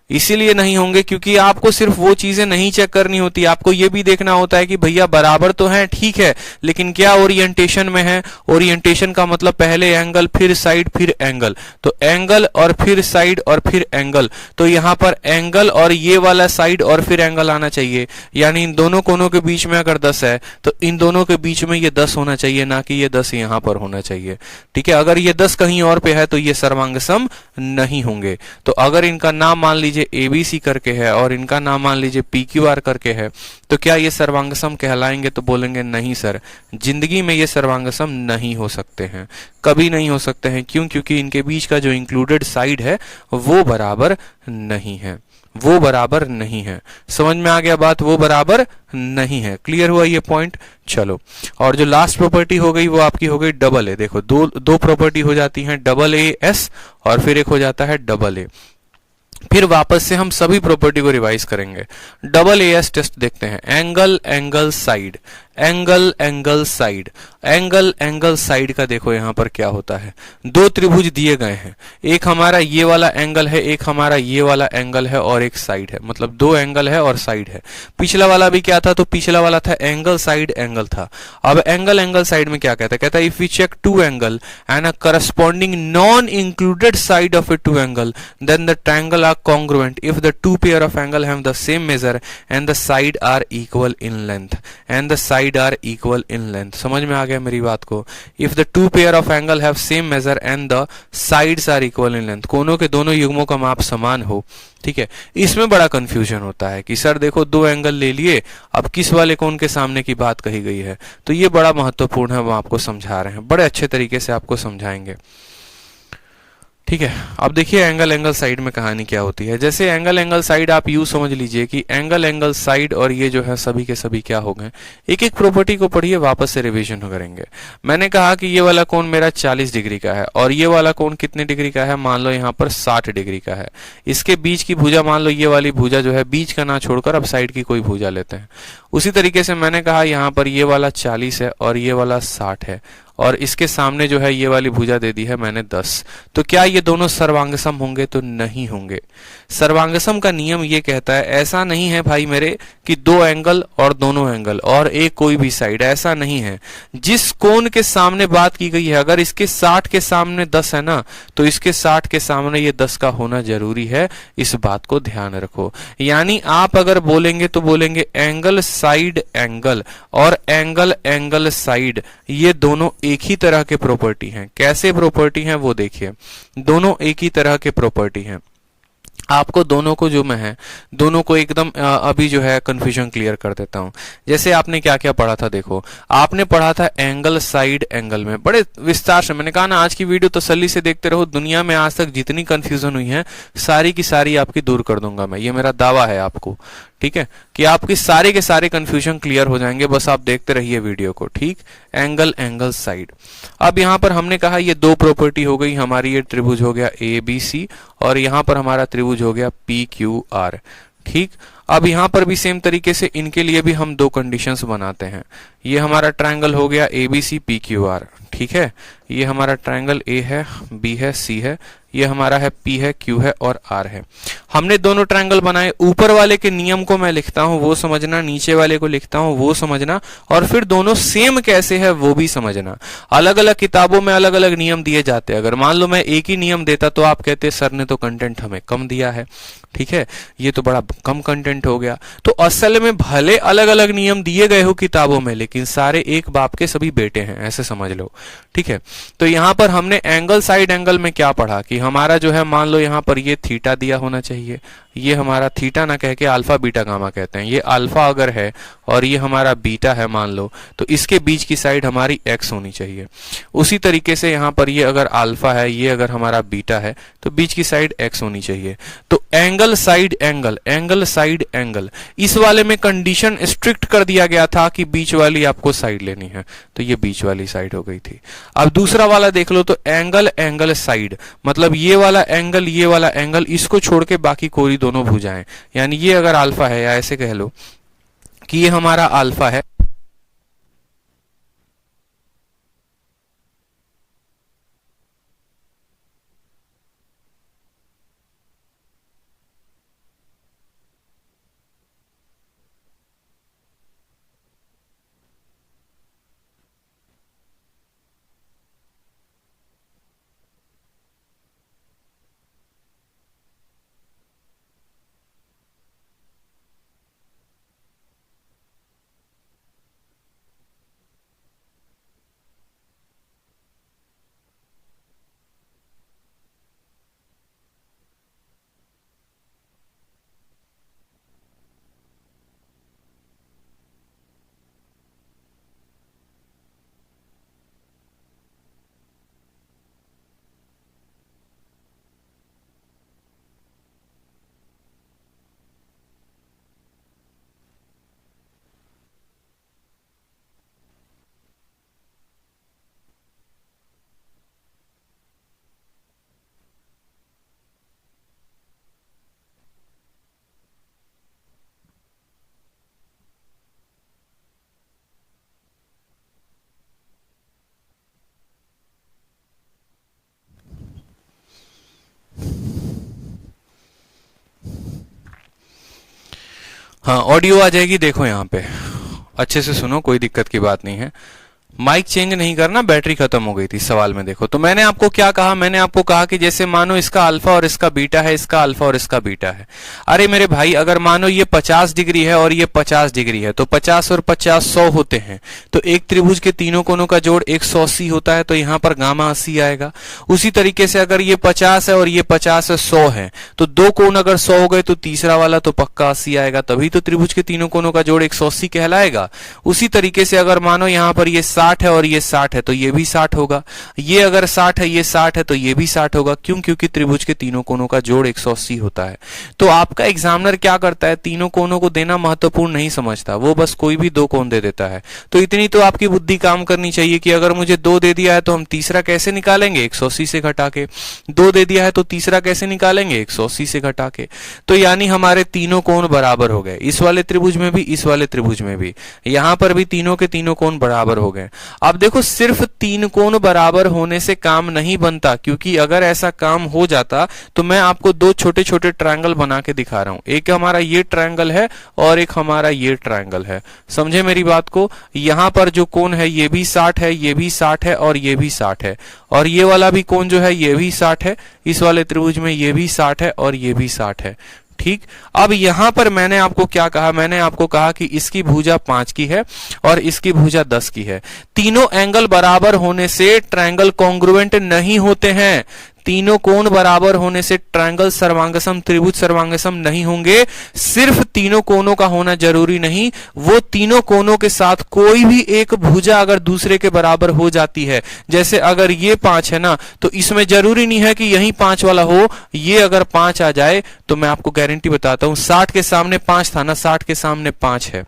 इसीलिए नहीं होंगे क्योंकि आपको सिर्फ वो चीजें नहीं चेक करनी होती, आपको ये भी देखना होता है कि भैया बराबर तो है, ठीक है, लेकिन क्या ओरिएंटेशन में है? ओरिएंटेशन का मतलब पहले एंगल फिर साइड फिर एंगल, तो एंगल और फिर साइड और फिर एंगल, तो यहाँ पर एंगल और ये वाला साइड और फिर एंगल आना चाहिए। यानी इन दोनों कोनों के बीच में अगर 10 है तो इन दोनों के बीच में ये 10 होना चाहिए, ना कि ये 10 यहाँ पर होना चाहिए, ठीक है। अगर ये 10 कहीं और पे है तो ये सर्वांगसम नहीं होंगे। तो अगर इनका नाम मान लीजिए एबीसी करके है और इनका नाम मान लीजिए पीक्यूआर करके है, तो क्या ये सर्वांगसम कहलाएंगे? तो बोलेंगे नहीं सर, जिंदगी में ये सर्वांगसम नहीं हो सकते हैं, कभी नहीं हो सकते हैं। क्यों? क्योंकि इनके बीच का जो इंक्लूडेड साइड है वो बराबर नहीं है, वो बराबर नहीं है। समझ में आ गया बात? वो बराबर नहीं है। क्लियर हुआ ये पॉइंट? चलो, और जो लास्ट प्रॉपर्टी हो गई वो आपकी हो गई डबल ए। देखो दो प्रॉपर्टी हो जाती हैं, डबल ए एस और फिर एक हो जाता है डबल ए। फिर वापस से हम सभी प्रॉपर्टी को रिवाइज करेंगे। डबल एएस टेस्ट देखते हैं। Angle, angle, side, angle angle side. Angle angle side का देखो यहां पर क्या होता है, दो त्रिभुज दिए गए हैं, एक हमारा ये वाला एंगल है, एक हमारा ये वाला एंगल है और एक साइड है, मतलब दो एंगल है और साइड है। पिछला वाला भी क्या था, तो पिछला वाला था एंगल साइड एंगल था। अब एंगल एंगल साइड में क्या कहता है, कहता है if we check two angle and a corresponding non included side of a two angle then the triangle are congruent if the two pair of angle have the same measure and the side are equal in length. And the side are equal in length, समझ में आ गया मेरी बात को। If the two pair of angle have same measure and the sides are equal in length, कोनों के दोनों युग्मों का माप समान हो, ठीक है। इसमें बड़ा कंफ्यूजन होता है कि सर देखो दो एंगल ले लिए, अब किस वाले कोण के सामने की बात कही गई है, तो ये बड़ा महत्वपूर्ण है, वो आपको समझा रहे हैं, बड़े अच्छे तरीके से आपको समझाएंगे, ठीक है। अब देखिए एंगल एंगल साइड में कहानी क्या होती है। जैसे एंगल एंगल साइड आप यूं समझ लीजिए कि एंगल एंगल साइड और ये जो है सभी के सभी क्या हो गए, एक एक प्रॉपर्टी को पढ़िए, वापस से रिवीजन करेंगे। मैंने कहा कि ये वाला कोण मेरा 40 डिग्री का है और ये वाला कोण कितने डिग्री का है, मान लो यहाँ पर 60 डिग्री का है। इसके बीच की भुजा मान लो ये वाली भुजा जो है, बीच का ना छोड़कर अब साइड की कोई भुजा लेते हैं। उसी तरीके से मैंने कहा यहाँ पर ये वाला 40 है और ये वाला 60 है और इसके सामने जो है ये वाली भुजा दे दी है मैंने 10। तो क्या ये दोनों सर्वांगसम होंगे, तो नहीं होंगे। सर्वांगसम का नियम ये कहता है, ऐसा नहीं है भाई मेरे कि दो एंगल और दोनों एंगल और एक कोई भी साइड, ऐसा नहीं है। जिस कोण के सामने बात की गई है, अगर इसके 60 के सामने 10 है ना, तो इसके 60 के सामने ये 10 का होना जरूरी है, इस बात को ध्यान रखो। यानी आप अगर बोलेंगे तो बोलेंगे एंगल साइड एंगल और एंगल एंगल साइड, ये दोनों एक ही तरह के प्रॉपर्टी हैं। कैसे प्रॉपर्टी हैं वो देखिए, दोनों एक ही तरह के प्रॉपर्टी हैं। आपको दोनों को जो मैं है, दोनों को एकदम अभी जो है कंफ्यूजन क्लियर कर देता हूं। जैसे आपने क्या क्या पढ़ा था, देखो आपने पढ़ा था एंगल साइड एंगल में बड़े विस्तार से। मैंने कहा ना आज की वीडियो तसल्ली से देखते रहो, दुनिया में आज तक जितनी कंफ्यूजन हुई है सारी की सारी आपकी दूर कर दूंगा मैं, ये मेरा दावा है आपको, ठीक है, कि आपकी सारे के सारे कंफ्यूजन क्लियर हो जाएंगे, बस आप देखते रहिए वीडियो को, ठीक। एंगल एंगल साइड, अब यहां पर हमने कहा ये दो प्रॉपर्टी हो गई हमारी, ये त्रिभुज हो गया ए बी सी और यहां पर हमारा त्रिभुज हो गया पी क्यू आर, ठीक। अब यहां पर भी सेम तरीके से इनके लिए भी हम दो कंडीशंस बनाते हैं। ये हमारा ट्रायंगल हो गया A B C P Q R, ठीक है। ये हमारा ट्रायंगल ए है, बी है, सी है, ये हमारा है पी है, क्यू है और आर है। हमने दोनों ट्रायंगल बनाए, ऊपर वाले के नियम को मैं लिखता हूं वो समझना, नीचे वाले को लिखता हूं वो समझना, और फिर दोनों सेम कैसे है वो भी समझना। अलग अलग किताबों में अलग अलग नियम दिए जाते हैं, अगर मान लो मैं एक ही नियम देता तो आप कहते सर ने तो कंटेंट हमें कम दिया है, ठीक है, ये तो बड़ा कम कंटेंट हो गया। तो असल में भले अलग अलग नियम दिए गए हो किताबों में, लेकिन सारे एक बाप के सभी बेटे हैं, ऐसे समझ लो, ठीक है। तो यहां पर हमने एंगल साइड एंगल में क्या पढ़ा कि हमारा जो है मान लो यहां पर ये थीटा दिया होना चाहिए, ये हमारा थीटा ना कह के अल्फा बीटा गामा कहते हैं, ये अल्फा अगर है और ये हमारा बीटा है मान लो, तो इसके बीच की साइड हमारी एक्स होनी चाहिए। उसी तरीके से यहां पर ये अगर अल्फा है, ये अगर हमारा बीटा है, तो बीच की साइड एक्स होनी चाहिए। तो angle side angle, angle side angle, इस वाले में कंडीशन स्ट्रिक्ट कर दिया गया था कि बीच वाली आपको साइड लेनी है, तो ये बीच वाली साइड हो गई थी। अब दूसरा वाला देख लो, तो एंगल एंगल साइड मतलब ये वाला एंगल, ये वाला एंगल, इसको छोड़ के बाकी कोई दोनों भुजाएं, यानी ये अगर अल्फा है, या ऐसे कह लो कि ये हमारा अल्फा है, हाँ, ऑडियो आ जाएगी, देखो यहाँ पे अच्छे से सुनो, कोई दिक्कत की बात नहीं है। माइक चेंज नहीं करना, बैटरी खत्म हो गई थी सवाल में। देखो तो मैंने आपको क्या कहा, मैंने आपको कहा कि जैसे मानो इसका अल्फा और इसका बीटा है, इसका अल्फा और इसका बीटा है। अरे मेरे भाई, अगर मानो ये 50 डिग्री है और ये 50 डिग्री है, तो 50 और 50 100 होते हैं। तो एक त्रिभुज के तीनों कोनों का जोड़ 180 होता है, तो यहां पर गामा 80 आएगा। उसी तरीके से अगर ये 50 है और ये 50 है, 100 है, तो दो कोण अगर 100 हो गए तो तीसरा वाला तो पक्का 80 आएगा, तभी तो त्रिभुज के तीनों कोनों का जोड़ 180 कहलाएगा। उसी तरीके से अगर मानो यहां पर ये 60 है और ये 60 है, तो ये भी 60 होगा। ये अगर 60 है, ये 60 है, तो ये भी 60 होगा। क्यों? क्योंकि त्रिभुज के तीनों कोनों का जोड़ 180 होता है। तो आपका एग्जामिनर क्या करता है, तीनों कोनों को देना महत्वपूर्ण नहीं समझता, वो बस कोई भी दो कोण दे देता है। तो इतनी तो आपकी बुद्धि काम करनी चाहिए कि अगर मुझे 2 दे दिया है तो हम तीसरा कैसे निकालेंगे, 180 से घटा के। 2 दे दिया है तो तीसरा कैसे निकालेंगे, 180 से घटा के। तो यानी हमारे तीनों कोण बराबर हो गए, इस वाले त्रिभुज में भी, इस वाले त्रिभुज में भी, यहां पर भी तीनों के तीनों कोण बराबर हो गए। अब देखो, सिर्फ 3 कोण बराबर होने से काम नहीं बनता, क्योंकि अगर ऐसा काम हो जाता तो मैं आपको 2 छोटे छोटे ट्रायंगल बना के दिखा रहा हूं। एक हमारा ये ट्रायंगल है और एक हमारा ये ट्रायंगल है। समझे मेरी बात को? यहां पर जो कोण है ये भी 60 है, ये भी 60 है और ये भी 60 है, और ये वाला भी कोण जो है ये भी 60 है। इस वाले त्रिभुज में ये भी 60 है और ये भी 60 है। ठीक, अब यहां पर मैंने आपको क्या कहा, मैंने आपको कहा कि इसकी भुजा 5 की है और इसकी भुजा 10 की है। तीनों एंगल बराबर होने से ट्रायंगल कॉन्ग्रुएंट नहीं होते हैं। तीनों कोण बराबर होने से ट्रायंगल सर्वांगसम, त्रिभुज सर्वांगसम नहीं होंगे। सिर्फ तीनों कोणों का होना जरूरी नहीं, वो तीनों कोणों के साथ कोई भी एक भुजा अगर दूसरे के बराबर हो जाती है, जैसे अगर ये 5 है ना, तो इसमें जरूरी नहीं है कि यही 5 वाला हो। ये अगर 5 आ जाए तो मैं आपको गारंटी बताता हूं, 60 के सामने 5 था ना, 60 के सामने 5 है,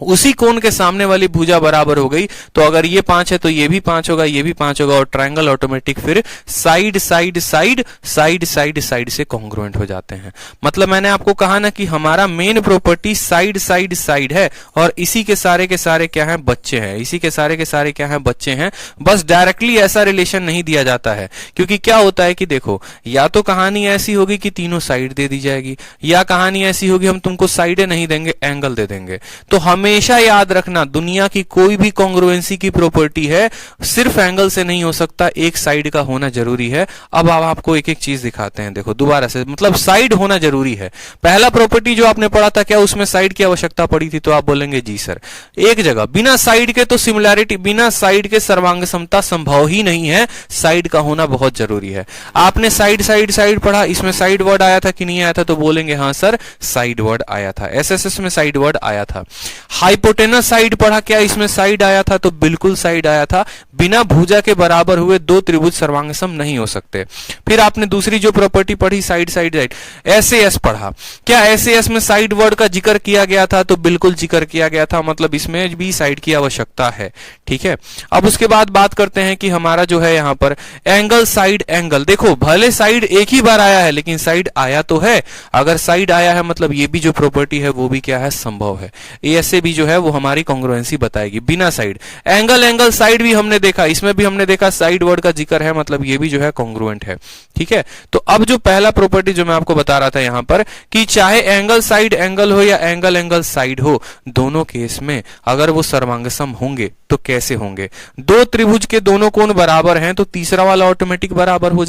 उसी कोण के सामने वाली भुजा बराबर हो गई। तो अगर ये 5 है तो ये भी 5 होगा, ये भी 5 होगा, और ट्रायंगल ऑटोमेटिक फिर side side side side side side से कॉन्ग्रुएंट हो जाते हैं। मतलब मैंने आपको कहा ना कि हमारा main property side side side है, और इसी के सारे क्या हैं, बच्चे हैं। इसी के सारे क्या हैं, बच्चे हैं। बस डायरेक्टली ऐसा रिलेशन नहीं दिया जाता है, क्योंकि क्या होता है कि देखो, या तो कहानी ऐसी होगी कि तीनों साइड दे दी जाएगी, या कहानी ऐसी होगी हम तुमको साइडें नहीं देंगे, एंगल दे देंगे। तो हमेशा याद रखना, दुनिया की कोई भी कॉन्ग्रुएंसी की प्रॉपर्टी है सिर्फ एंगल से नहीं हो सकता, एक साइड का होना जरूरी है। अब आपको एक एक चीज दिखाते हैं, देखो दोबारा से, मतलब साइड होना जरूरी है। पहला प्रॉपर्टी जो आपने पढ़ा था, क्या उसमें साइड की आवश्यकता पड़ी थी? तो आप बोलेंगे जी सर। एक जगह बिना साइड के तो सिमिलैरिटी, बिना साइड के सर्वांग समता संभव ही नहीं है, साइड का होना बहुत जरूरी है। आपने साइड साइड साइड पढ़ा, इसमें साइड वर्ड आया था कि नहीं आया था? तो बोलेंगे हाँ सर, साइड वर्ड आया था। एसएसएस में साइड वर्ड आया था। हाइपोटेनस साइड पढ़ा, क्या इसमें साइड आया था? तो बिल्कुल साइड आया था। बिना भुजा के बराबर हुए दो त्रिभुज सर्वांगसम नहीं हो सकते। फिर आपने दूसरी जो प्रॉपर्टी पढ़ी, साइड साइड साइड, एसएएस पढ़ा, क्या एसएएस में साइड वर्ड का जिक्र किया गया था? तो बिल्कुल जिक्र किया गया था, मतलब इसमें भी साइड की आवश्यकता है। ठीक है, अब उसके बाद बात करते हैं कि हमारा जो है यहां पर एंगल, साइड एंगल। देखो भले साइड एक ही बार आया है, लेकिन साइड आया तो है। अगर साइड आया है मतलब ये भी जो प्रॉपर्टी है वो भी क्या है, संभव है। ऐसे भी जो है वो हमारी कॉन्ग्रुएंसी बताएगी बिना साइड। एंगल एंगल साइड भी हमने देखा, इसमें भी हमने देखा साइड वर्ड का जिक्र है, मतलब ये भी जो है कॉन्ग्रुएंट है। ठीक है, तो अब जो पहला प्रॉपर्टी जो मैं आपको बता रहा था यहां पर, कि चाहे एंगल साइड एंगल हो या एंगल एंगल साइड हो, दोनों केस में अगर वो सर्वांगसम होंगे तो कैसे होंगे? दो त्रिभुज के दोनों कोण बराबर हैं तो तीसरा वाला ऑटोमेटिक बराबर हो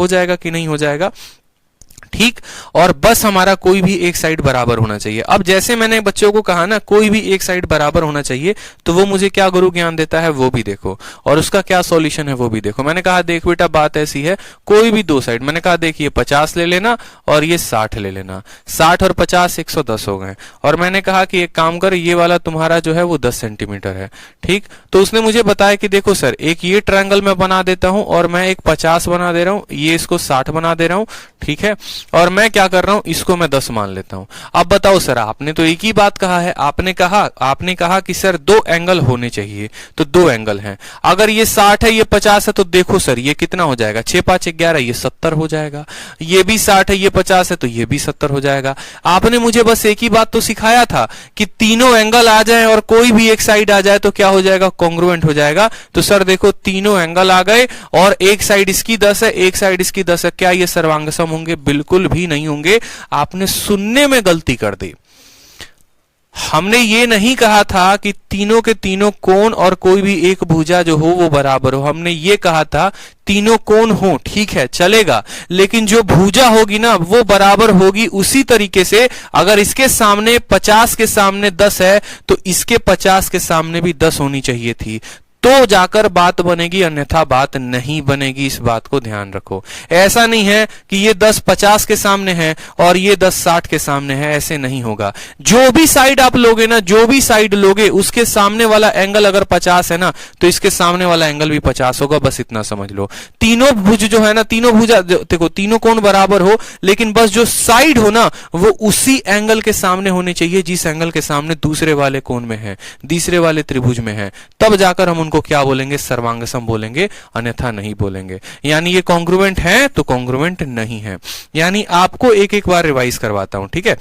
जाएगा कि नहीं हो जाएगा? ठीक, और बस हमारा कोई भी एक साइड बराबर होना चाहिए। अब जैसे मैंने बच्चों को कहा ना, कोई भी एक साइड बराबर होना चाहिए, तो वो मुझे क्या गुरु ज्ञान देता है वो भी देखो, और उसका क्या सॉल्यूशन है वो भी देखो। मैंने कहा देख बेटा बात ऐसी है, कोई भी दो साइड, मैंने कहा देखिए 50 ले लेना और ये 60 ले लेना, 60 और 50 110 हो गए, और मैंने कहा कि एक काम कर, ये वाला तुम्हारा जो है वो 10 सेंटीमीटर है। ठीक, तो उसने मुझे बताया कि देखो सर, एक ये ट्रायंगल मैं बना देता हूं और मैं एक 50 बना दे रहा हूं, ये इसको 60 बना दे रहा हूं। ठीक है, और मैं क्या कर रहा हूं, इसको मैं 10 मान लेता हूं। अब बताओ सर, आपने तो एक ही बात कहा है, आपने कहा कि सर दो एंगल होने चाहिए, तो दो एंगल हैं। अगर ये 60 है ये 50 है, तो देखो सर ये कितना हो जाएगा, 6 5 11, ये 70 हो जाएगा। ये भी 60 है ये 50 है, तो ये भी 70 हो जाएगा। आपने मुझे बस एक ही बात तो सिखाया था कि तीनों एंगल आ जाए और कोई भी एक साइड आ जाए तो क्या हो जाएगा, कॉन्ग्रुएंट हो जाएगा। तो सर देखो तीनों एंगल आ गए और एक साइड इसकी 10 है, एक साइड इसकी 10 है, क्या ये सर्वांगसम होंगे? बिल्कुल भी नहीं होंगे। आपने सुनने में गलती कर दी। हमने ये नहीं कहा था कि तीनों के तीनों कोण और कोई भी एक भुजा जो हो वो बराबर हो, हमने ये कहा था तीनों कोण हो, ठीक है चलेगा, लेकिन जो भुजा होगी ना वो बराबर होगी उसी तरीके से। अगर इसके सामने 50 के सामने 10 है तो इसके 50 के सामने भी 10 होनी चाहिए थी, तो जाकर बात बनेगी, अन्यथा बात नहीं बनेगी। इस बात को ध्यान रखो। ऐसा नहीं है कि ये 10 50 के सामने है और ये 10 60 के सामने है, ऐसे नहीं होगा। जो भी साइड आप लोगे ना, जो भी साइड लोगे उसके सामने वाला एंगल अगर 50 है ना तो इसके सामने वाला एंगल भी 50 होगा, बस इतना समझ लो। तीनों भुज जो है ना, तीनों भुजा देखो, तीनों कोण बराबर हो, लेकिन बस जो साइड हो ना वो उसी एंगल के सामने होने चाहिए जिस एंगल के सामने दूसरे वाले कोण में है, तीसरे वाले त्रिभुज में है, तब जाकर हम को क्या बोलेंगे, सर्वांगसम बोलेंगे, अन्यथा नहीं बोलेंगे। यानी ये कॉन्ग्रुएंट है तो कॉन्ग्रुएंट नहीं है। यानी आपको एक एक बार रिवाइज करवाता हूं, ठीक है।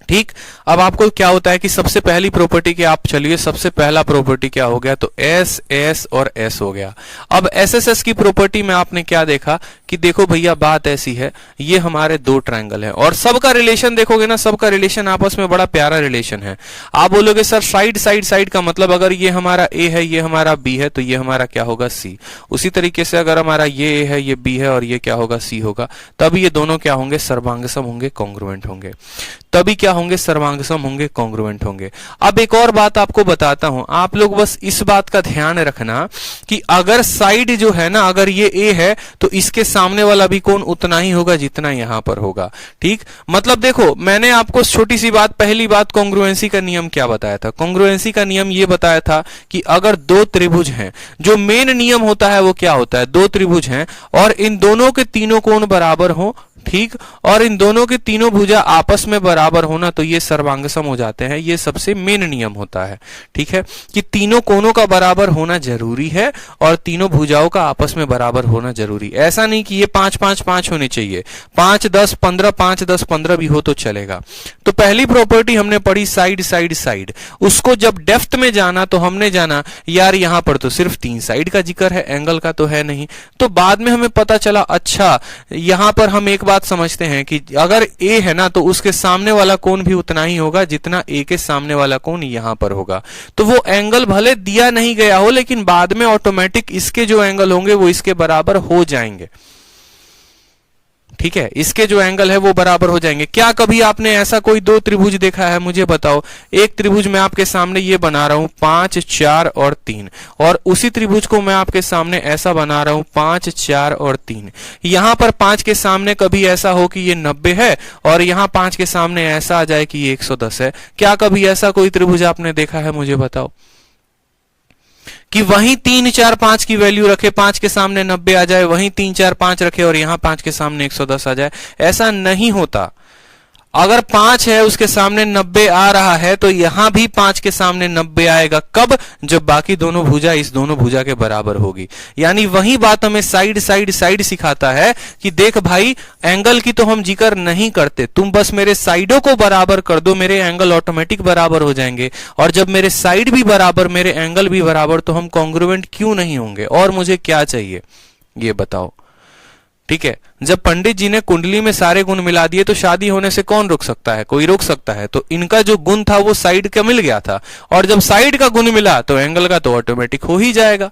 ठीक, अब आपको क्या होता है कि सबसे पहली प्रॉपर्टी के आप चलिए, सबसे पहला प्रॉपर्टी क्या हो गया, तो एस एस और एस हो गया। अब एस एस एस की प्रॉपर्टी में आपने क्या देखा कि देखो भैया बात ऐसी है, ये हमारे दो ट्रायंगल है और सबका रिलेशन देखोगे ना, सबका रिलेशन आपस में बड़ा प्यारा रिलेशन है। आप बोलोगे सर साइड साइड साइड का मतलब अगर ये हमारा ए है, ये हमारा बी है, तो ये हमारा क्या होगा, सी। उसी तरीके से अगर हमारा ये ए है, ये बी है और ये क्या होगा, सी होगा, तब ये दोनों क्या होंगे, सर्वांगसम होंगे, कॉन्ग्रुएंट होंगे। तभी क्या होंगे, सर्वांगसम होंगे, कॉन्ग्रुएंट होंगे। अब एक और बात आपको बताता हूं, आप लोग बस इस बात का ध्यान रखना कि अगर साइड जो है ना, अगर ये ए है तो इसके सामने वाला भी कोण उतना ही होगा जितना यहां पर होगा। ठीक, मतलब देखो मैंने आपको छोटी सी बात, पहली बात कॉन्ग्रुएंसी का नियम क्या बताया था। कॉन्ग्रुएंसी का नियम ये बताया था कि अगर दो त्रिभुज हैं, जो मेन नियम होता है वो क्या होता है, दो त्रिभुज हैं और इन दोनों के तीनों कोण बराबर हो, ठीक, और इन दोनों के तीनों भुजा आपस में बराबर होना, तो ये सर्वांगसम हो जाते हैं। ये सबसे मेन नियम होता है, ठीक है, कि तीनों कोणों का बराबर होना जरूरी है और तीनों भुजाओं का आपस में बराबर होना जरूरी। ऐसा नहीं कि ये 5 5 5 होने चाहिए, 5 10 15, 5 10 15 भी हो तो चलेगा। तो पहली प्रॉपर्टी हमने पढ़ी साइड साइड साइड। उसको जब डेप्थ में जाना तो हमने जाना यार यहां पर तो सिर्फ 3 साइड का जिक्र है, एंगल का तो है नहीं। तो बाद में हमें पता चला अच्छा यहां पर हम एक बात समझते हैं कि अगर ए है ना तो उसके सामने वाला कोण भी उतना ही होगा जितना ए के सामने वाला कोण यहां पर होगा। तो वो एंगल भले दिया नहीं गया हो लेकिन बाद में ऑटोमेटिक इसके जो एंगल होंगे वो इसके बराबर हो जाएंगे। ठीक है, इसके जो एंगल है वो बराबर हो जाएंगे। क्या कभी आपने ऐसा कोई दो त्रिभुज देखा है, मुझे बताओ। एक त्रिभुज मैं आपके सामने ये बना रहा हूं 5 4 और 3, और उसी त्रिभुज को मैं आपके सामने ऐसा बना रहा हूं 5 4 और 3। यहां पर 5 के सामने कभी ऐसा हो कि ये 90 है और यहां 5 के सामने ऐसा आ जाए कि ये 110 है। क्या कभी ऐसा कोई त्रिभुज आपने देखा है, मुझे बताओ। कि वहीं 3 4 5 की वैल्यू रखे, 5 के सामने 90 आ जाए, वहीं 3 4 5 रखे और यहां 5 के सामने 110 आ जाए। ऐसा नहीं होता। अगर 5 है उसके सामने 90 आ रहा है तो यहां भी 5 के सामने 90 आएगा। कब? जब बाकी दोनों भुजा इस दोनों भुजा के बराबर होगी। यानी वही बात हमें साइड साइड साइड सिखाता है कि देख भाई एंगल की तो हम जिक्र नहीं करते, तुम बस मेरे साइडों को बराबर कर दो, मेरे एंगल ऑटोमेटिक बराबर हो जाएंगे। और जब मेरे साइड भी बराबर, मेरे एंगल भी बराबर, तो हम कॉन्ग्रुएंट क्यों नहीं होंगे। और मुझे क्या चाहिए ये बताओ। ठीक है, जब पंडित जी ने कुंडली में सारे गुण मिला दिए तो शादी होने से कौन रोक सकता है, कोई रोक सकता है। तो इनका जो गुण था वो साइड का मिल गया था, और जब साइड का गुण मिला तो एंगल का तो ऑटोमेटिक हो ही जाएगा।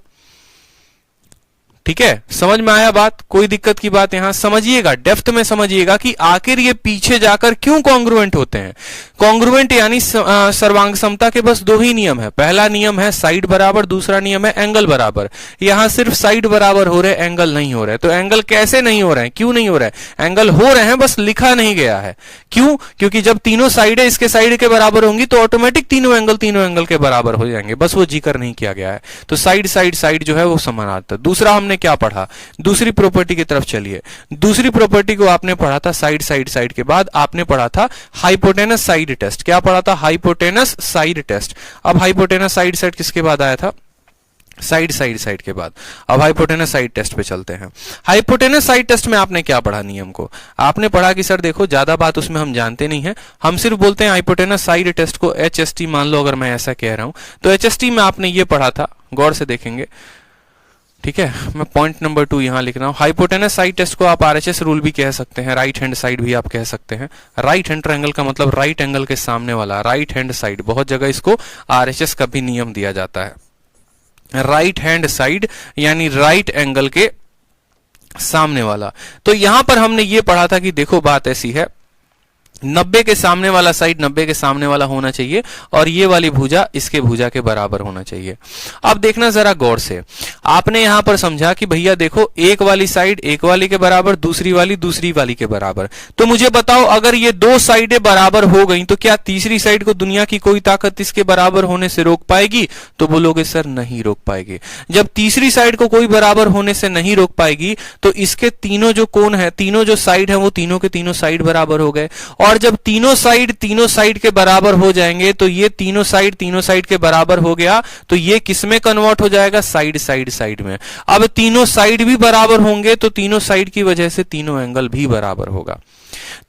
ठीक है, समझ में आया बात, कोई दिक्कत की बात यहां समझिएगा, डेप्थ में समझिएगा कि आखिर ये पीछे जाकर क्यों कॉन्ग्रुएंट होते हैं। कॉन्ग्रुएंट यानी सर्वांग समता के बस दो ही नियम है। पहला नियम है साइड बराबर, दूसरा नियम है एंगल बराबर। यहां सिर्फ साइड बराबर हो रहे, एंगल नहीं हो रहे। तो एंगल कैसे नहीं हो रहे हैं, क्यों नहीं हो रहे हैं? एंगल हो रहे हैं, बस लिखा नहीं गया है। क्यों? क्योंकि जब तीनों साइडें इसके साइड के बराबर होंगी तो ऑटोमेटिक तीनों एंगल के बराबर हो जाएंगे, बस वो जिक्र नहीं किया गया है। तो साइड साइड साइड जो है वो समानांतर। दूसरा हमने क्या पढ़ा, दूसरी प्रॉपर्टी की तरफ चलिए। दूसरी प्रॉपर्टी को आपने पढ़ा था साइड साइड साइड के बाद आपने पढ़ा था हाइपोटेनस साइड टेस्ट। क्या पढ़ा था? Hypotenuse side test. अब हाइपोटेनस साइड साइड किसके बाद आया था? साइड साइड साइड के बाद। अब हाइपोटेनस साइड टेस्ट पे चलते हैं। हाइपोटेनस साइड टेस्ट में आपने क्या पढ़ा? नियम को आपने पढ़ा कि सर देखो ज्यादा बात उसमें हम जानते नहीं है, हम सिर्फ बोलते हैं हाइपोटेनस साइड टेस्ट को HST मान लो। अगर मैं ऐसा कह रहा हूं तो HST में आपने ये पढ़ा था, गौर से देखेंगे ठीक है, मैं पॉइंट नंबर 2 यहां लिख रहा हूं। हाइपोटेनस साइड टेस्ट को आप आरएचएस रूल भी कह सकते हैं, राइट हैंड साइड भी आप कह सकते हैं। राइट हैंड ट्रायंगल का मतलब राइट एंगल के सामने वाला, राइट हैंड साइड। बहुत जगह इसको आरएचएस का भी नियम दिया जाता है। राइट हैंड साइड यानी राइट एंगल के सामने वाला। तो यहां पर हमने ये पढ़ा था कि देखो बात ऐसी है, 90 के सामने वाला साइड 90 के सामने वाला होना चाहिए और ये वाली भुजा इसके भुजा के बराबर होना चाहिए। अब देखना जरा गौर से, आपने यहां पर समझा कि भैया देखो एक वाली साइड एक वाली के बराबर, दूसरी वाली के बराबर। तो मुझे बताओ अगर ये दो साइडें बराबर हो गई तो क्या तीसरी साइड को दुनिया की कोई ताकत इसके बराबर होने से रोक पाएगी? तो बोलोगे सर नहीं रोक पाएगी। जब तीसरी साइड को कोई बराबर होने से नहीं रोक पाएगी तो इसके तीनों जो कोण है, तीनों जो साइड है, वो तीनों के तीनों साइड बराबर हो गए। और जब तीनों साइड के बराबर हो जाएंगे तो ये तीनों साइड के बराबर हो गया तो ये किस में कन्वर्ट हो जाएगा? साइड में। अब तीनों साइड भी बराबर होंगे तो तीनों साइड की वजह से तीनों एंगल भी बराबर होगा।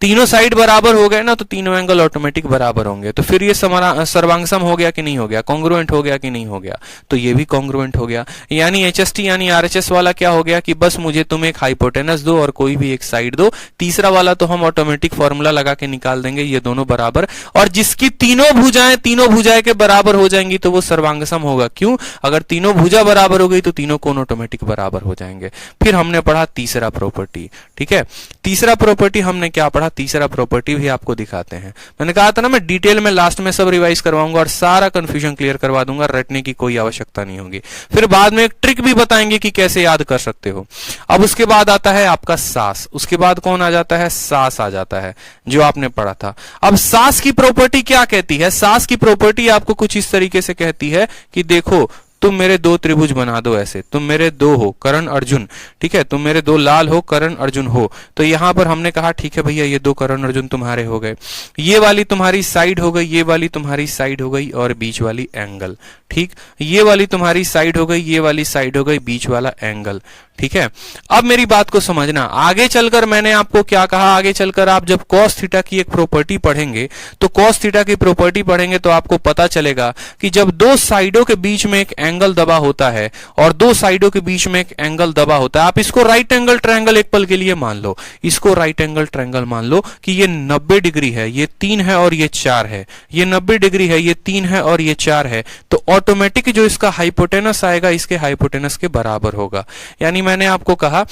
तीनों साइड बराबर हो गए ना तो तीनों एंगल ऑटोमेटिक बराबर होंगे। तो फिर ये सर्वांगसम हो गया कि नहीं हो गया? कॉन्ग्रुएंट हो गया कि नहीं हो गया? तो ये भी कॉन्ग्रुएंट हो गया। यानी एचएसटी यानी आरएचएस वाला क्या हो गया कि बस मुझे तुम एक हाइपोटेनस दो और कोई भी एक साइड दो, तीसरा वाला तो हम ऑटोमेटिक फॉर्मूला लगा के निकाल देंगे, ये दोनों बराबर। और जिसकी तीनों भुजाएं के बराबर हो जाएंगी तो वो सर्वांगसम होगा। क्यों? अगर तीनों भुजा बराबर हो गई तो तीनों कोण ऑटोमेटिक बराबर हो जाएंगे। फिर हमने पढ़ा तीसरा प्रॉपर्टी। ठीक है, तीसरा प्रॉपर्टी हमने क्या पढ़ा? तीसरा प्रॉपर्टी भी आपको दिखाते हैं। मैंने कहा था ना मैं डिटेल में लास्ट में सब रिवाइज करवाऊंगा और सारा कंफ्यूजन क्लियर करवा दूंगा, रटने की कोई आवश्यकता नहीं होगी। फिर बाद में एक ट्रिक भी बताएंगे कि कैसे याद कर सकते हो। अब उसके बाद आता है आपका सास। उसके बाद कौन आ जाता है? सास आ जाता है, जो आपने पढ़ा था। अब सास की प्रॉपर्टी क्या कहती है? सास की प्रॉपर्टी आपको कुछ इस तरीके से कहती है कि देखो तुम मेरे दो त्रिभुज बना दो ऐसे, तुम मेरे दो हो कर्ण अर्जुन, ठीक है, तुम मेरे दो लाल हो कर्ण अर्जुन हो। तो यहां पर हमने कहा ठीक है भैया ये दो कर्ण अर्जुन तुम्हारे हो गए, ये वाली तुम्हारी साइड हो गई, ये वाली तुम्हारी साइड हो गई और बीच वाली एंगल। ठीक, ये वाली तुम्हारी साइड हो गई, ये वाली साइड हो गई, बीच वाला एंगल। ठीक है, अब मेरी बात को समझना। आगे चलकर मैंने आपको क्या कहा? आगे चलकर आप जब cos थीटा की एक प्रॉपर्टी पढ़ेंगे तो cos थीटा की प्रॉपर्टी पढ़ेंगे तो आपको पता चलेगा कि जब दो साइडों के बीच में एक एंगल दबा होता है और दो साइडों के बीच में एक एंगल दबा होता है, आप इसको राइट एंगल ट्रायंगल एक पल के लिए मान लो, इसको राइट एंगल ट्रायंगल मान लो कि ये 90 डिग्री है, ये 3 है और ये 4 है, ये 90 डिग्री है, ये 3 है और ये 4 है, तो ऑटोमेटिक जो इसका हाइपोटेनस आएगा इसके हाइपोटेनस के बराबर होगा। यानी मैंने आपको कहा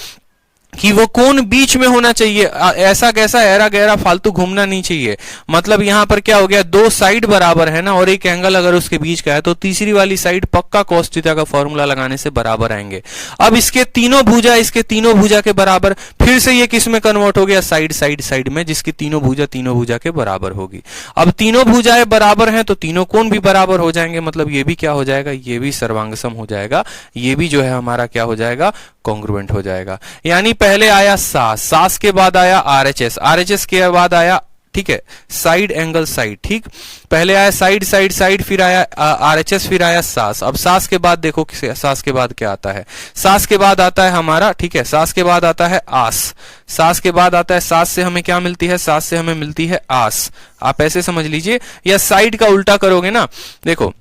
कि वो कोण बीच में होना चाहिए, ऐसा कैसा ऐरा गहरा फालतू घूमना नहीं चाहिए। मतलब यहां पर क्या हो गया, दो साइड बराबर है ना और एक एंगल अगर उसके बीच का है तो तीसरी वाली साइड पक्का cos थीटा का फॉर्मूला लगाने से बराबर आएंगे। अब इसके तीनों भुजा के बराबर, फिर से ये किस में कन्वर्ट हो गया? साइड में, जिसकी तीनों भुजा के बराबर होगी। अब तीनों भुजाएं बराबर हैं तो तीनों कोण भी बराबर हो जाएंगे, मतलब ये भी क्या हो जाएगा? ये भी सर्वांगसम हो जाएगा, ये भी जो है हमारा क्या हो जाएगा? कॉन्ग्रुएंट हो जाएगा। यानी पहले आया सास के बाद आया आरएचएस के बाद आया, ठीक है, साइड एंगल साइड। ठीक, पहले आया साइड, फिर आया आरएचएस, फिर आया सास। अब सास के बाद देखो सास के बाद क्या आता है? सास के बाद आता है हमारा, ठीक है, सास के बाद आता है आस। सास के बाद आता है, सास से हमें क्या मिलती है? सास से हमें मिलती है आस। आप ऐसे समझ लीजिए, या साइड का उल्टा करोगे ना, देखो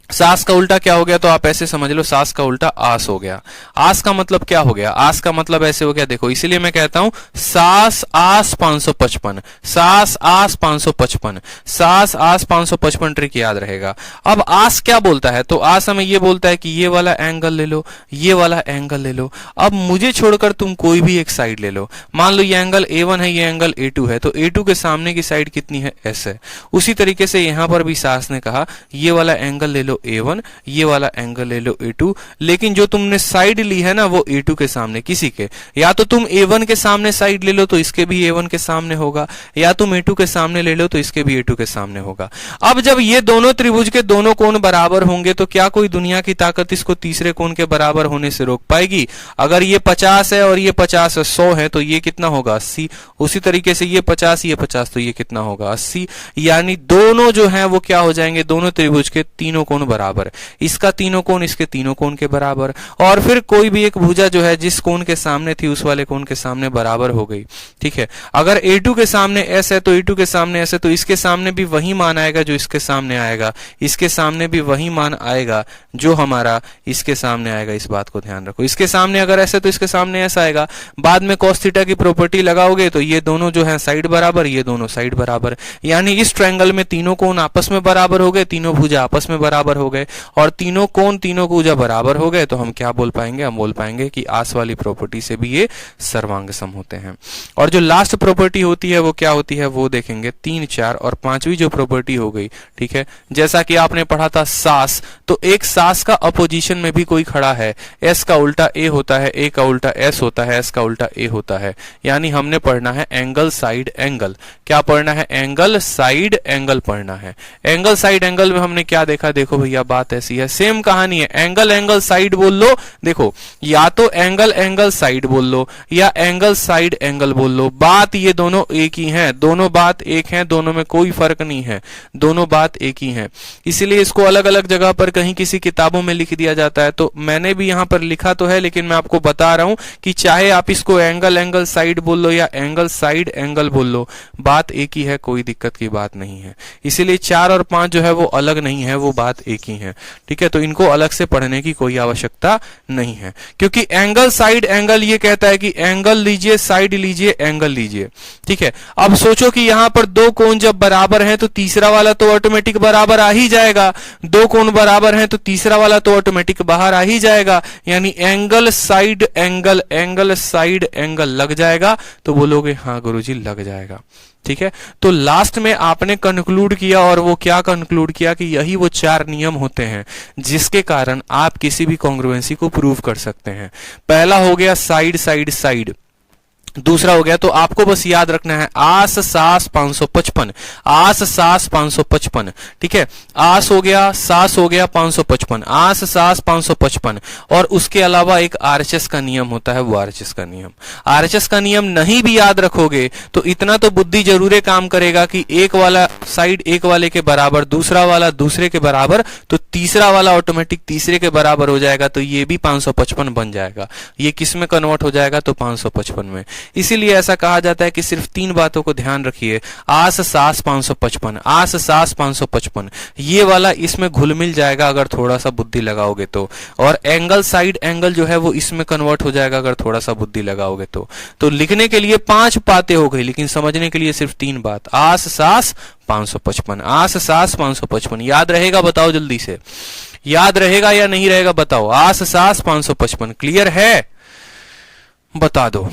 सास का उल्टा क्या हो गया? तो आप ऐसे समझ लो, सास का उल्टा आस हो गया। आस का मतलब क्या हो गया? आस का मतलब ऐसे हो गया, देखो इसीलिए मैं कहता हूं सास आस 555, सास आस 555, सास आस 555 ट्रिक याद रहेगा। अब आस क्या बोलता है? तो आस हमें ये बोलता है कि ये वाला एंगल ले लो, ये वाला एंगल ले लो। अब मुझे छोड़कर तुम कोई भी एक साइड ले लो, मान लो ये एंगल A1 है, ये एंगल A2 है, तो A2 के सामने की साइड कितनी है? S है। उसी तरीके से यहां पर भी सास ने कहा ये वाला एंगल ले लो A1, ये वाला एंगल ले लो A2, लेकिन जो तुमने साइड ली है ना वो A2 के सामने, किसी के, या तो तुम A1 के सामने साइड ले लो तो इसके भी A1 के सामने होगा, या तुम A2 के सामने ले लो तो इसके भी A2 के सामने होगा। अब जब ये दोनों त्रिभुज के दोनों कोण बराबर होंगे तो क्या कोई दुनिया की ताकत इसको तीसरे कोण के बराबर होने से रोक पाएगी? अगर ये 50 है और ये 50 है, 100 है, तो ये कितना होगा? 80। उसी तरीके से ये 50 तो ये कितना होगा? 80। यानी दोनों जो है वो क्या हो जाएंगे? दोनों त्रिभुज के तीनों कोण कोण बराबर, इसका तीनों कोण इसके तीनों कोण के बराबर, और फिर कोई भी एक भुजा जो है जिस कोण के सामने थी उस वाले कोण के सामने बराबर हो गई। ठीक है, अगर A2 के सामने S है तो A2 के सामने S है, तो इसके सामने भी वही मान आएगा जो इसके सामने आएगा, इसके सामने भी वही मान आएगा जो हमारा इसके सामने आएगा। इस बात को ध्यान रखो, इसके सामने अगर S है तो इसके सामने S आएगा। बाद में cos थीटा की प्रॉपर्टी लगाओगे तो ये दोनों जो है साइड बराबर, ये दोनों साइड बराबर, यानी इस ट्रायंगल में तीनों कोण आपस में बराबर हो गए, तीनों भुजा आपस में बराबर हो गए, और तीनों कोण तीनों भुजा बराबर हो गए, तो हम क्या बोल पाएंगे, हम बोल पाएंगे कि आस वाली प्रॉपर्टी से भी ये सर्वांग सम होते हैं। और जो लास्ट प्रॉपर्टी होती है वो क्या होती है वो देखेंगे, 3, 4 और 5वीं जो प्रॉपर्टी हो गई। ठीक है, जैसा कि आपने पढ़ा था सास, तो एक सास का अपोजिशन में भी कोई खड़ा है, S का उल्टा A होता है, A का उल्टा S होता है, S का उल्टा A होता है, यानी हमने पढ़ना है एंगल साइड एंगल। क्या पढ़ना है, एंगल साइड एंगल पढ़ना है। एंगल साइड एंगल में हमने क्या देखा, देखो भैया बात ऐसी है, सेम कहानी है, एंगल एंगल साइड बोल लो, देखो या तो एंगल एंगल साइड बोल लो या एंगल साइड एंगल बोल लो, बात ये दोनों एक ही हैं, दोनों बात एक हैं, दोनों में कोई फर्क नहीं है, दोनों बात एक ही हैं। इसीलिए इसको अलग अलग जगह पर कहीं किसी किताबों में लिख दिया जाता है, तो मैंने भी यहां पर लिखा तो है, लेकिन मैं आपको बता रहा हूं कि चाहे आप इसको एंगल एंगल साइड बोल लो या एंगल साइड एंगल बोल लो, बात एक ही है, कोई दिक्कत की बात नहीं है। इसीलिए 4 और 5 जो है वो अलग नहीं है, वो बात एक ही है। ठीक है, तो इनको अलग से पढ़ने की कोई आवश्यकता नहीं है, क्योंकि एंगल साइड एंगल ये कहता है कि एंगल लीजिए, साइड लीजिए, एंगल लीजिए। ठीक है, अब सोचो कि यहां पर दो कोण जब बराबर हैं तो तीसरा वाला तो ऑटोमेटिक बराबर आ ही जाएगा, दो कोण बराबर हैं तो तीसरा वाला तो ऑटोमेटिक बाहर आ ही जाएगा, यानी angle side angle, angle side angle लग जाएगा। तो बोलोगे हाँ गुरुजी लग जाएगा। ठीक है, तो लास्ट में आपने कंक्लूड किया, और वो क्या कंक्लूड किया कि यही वो 4 नियम होते हैं जिसके कारण आप किसी भी कॉन्ग्रुएंसी को प्रूव कर सकते हैं। पहला हो गया साइड साइड साइड, दूसरा हो गया, तो आपको बस याद रखना है आस सास 555, आस सास 555। ठीक है, आस हो गया, सास हो गया, 555, आस सास 555, और उसके अलावा एक आरएचएस का नियम होता है, वो आरएचएस का नियम। आरएचएस का नियम नहीं भी याद रखोगे तो इतना तो बुद्धि जरूर काम करेगा कि एक वाला साइड एक वाले के बराबर, दूसरा वाला दूसरे के बराबर, तो तीसरा वाला ऑटोमेटिक तीसरे के बराबर हो जाएगा, तो ये भी 555 बन जाएगा। ये किस में कन्वर्ट हो जाएगा, तो 555 में। इसीलिए ऐसा कहा जाता है कि सिर्फ 3 बातों को ध्यान रखिए, आस सास 555, आस सास 555, ये वाला इसमें घुल मिल जाएगा अगर थोड़ा सा बुद्धि लगाओगे तो, और एंगल साइड एंगल जो है वो इसमें कन्वर्ट हो जाएगा अगर थोड़ा सा बुद्धि लगाओगे तो लिखने के लिए 5 बातें हो गई, लेकिन समझने के लिए सिर्फ 3 बात, आस सास 555, आस सास 555। याद रहेगा, बताओ जल्दी से, याद रहेगा या नहीं रहेगा बताओ, आस सास 555 क्लियर है, बता दो।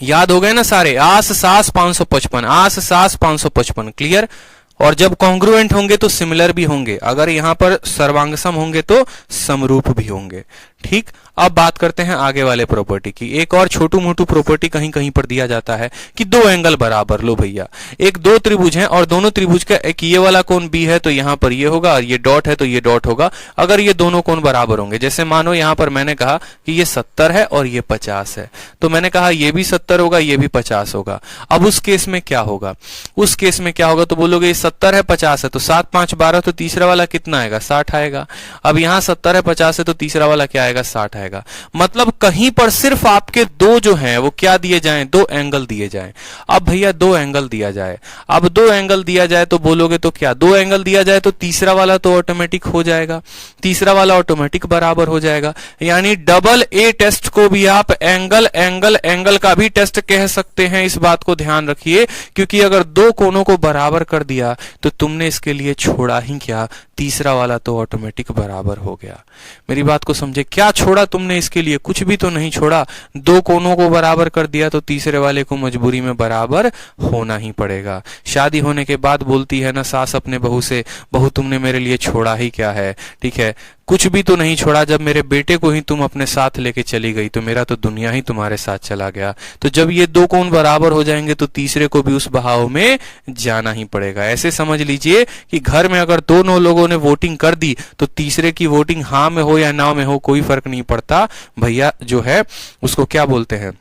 याद हो गए ना सारे, आस सास 555, आस सास 555 क्लियर। और जब कॉन्ग्रुएंट होंगे तो सिमिलर भी होंगे, अगर यहां पर सर्वांगसम होंगे तो समरूप भी होंगे। ठीक, अब बात करते हैं आगे वाले प्रॉपर्टी की। एक और छोटू मोटू प्रॉपर्टी कहीं कहीं पर दिया जाता है कि 2 एंगल बराबर, लो भैया एक 2 त्रिभुज हैं और दोनों त्रिभुज का एक ये वाला कोण B है तो यहां पर ये होगा, और ये डॉट है तो ये डॉट होगा, अगर ये दोनों कोण बराबर होंगे। जैसे मानो यहां पर मैंने कहा कि ये 70 है और ये 50 है, तो मैंने कहा ये भी 70 होगा, ये भी 50 होगा। अब उस केस में क्या होगा, उस केस में क्या होगा, तो बोलोगे ये 70 है 50 है, तो 7 5 12, तो तीसरा वाला कितना आएगा, 60 आएगा। अब यहां 70 है 50 है, तो तीसरा वाला क्या आएगा, 60 आएगा। मतलब कहीं पर सिर्फ आपके 2 जो हैं वो क्या दिए जाएं, 2 एंगल दिए जाएं। अब भैया 2 एंगल दिया जाए, अब 2 एंगल दिया जाए तो बोलोगे तो क्या, 2 एंगल दिया जाए तो तीसरा वाला तो ऑटोमेटिक हो जाएगा, तीसरा वाला ऑटोमेटिक बराबर हो जाएगा। यानी डबल ए टेस्ट को भी आप एंगल एंगल एंगल का भी टेस्ट कह सकते हैं। इस बात को ध्यान रखिए, क्योंकि अगर 2 कोनों को बराबर कर दिया तो तुमने इसके लिए छोड़ा ही क्या, तीसरा वाला तो ऑटोमेटिक बराबर हो गया। मेरी बात को समझे, क्या छोड़ा तुमने इसके लिए, कुछ भी तो नहीं छोड़ा। 2 कोनों को बराबर कर दिया तो तीसरे वाले को मजबूरी में बराबर होना ही पड़ेगा। शादी होने के बाद बोलती है ना सास अपने बहू से, बहू तुमने मेरे लिए छोड़ा ही क्या है। ठीक है, कुछ भी तो नहीं छोड़ा, जब मेरे बेटे को ही तुम अपने साथ लेके चली गई तो मेरा तो दुनिया ही तुम्हारे साथ चला गया। तो जब ये 2 कोण बराबर हो जाएंगे तो तीसरे को भी उस बहाव में जाना ही पड़ेगा। ऐसे समझ लीजिए कि घर में अगर दोनों लोगों ने वोटिंग कर दी तो तीसरे की वोटिंग हाँ में हो या ना में हो कोई फर्क नहीं पड़ता, भैया जो है उसको क्या बोलते हैं,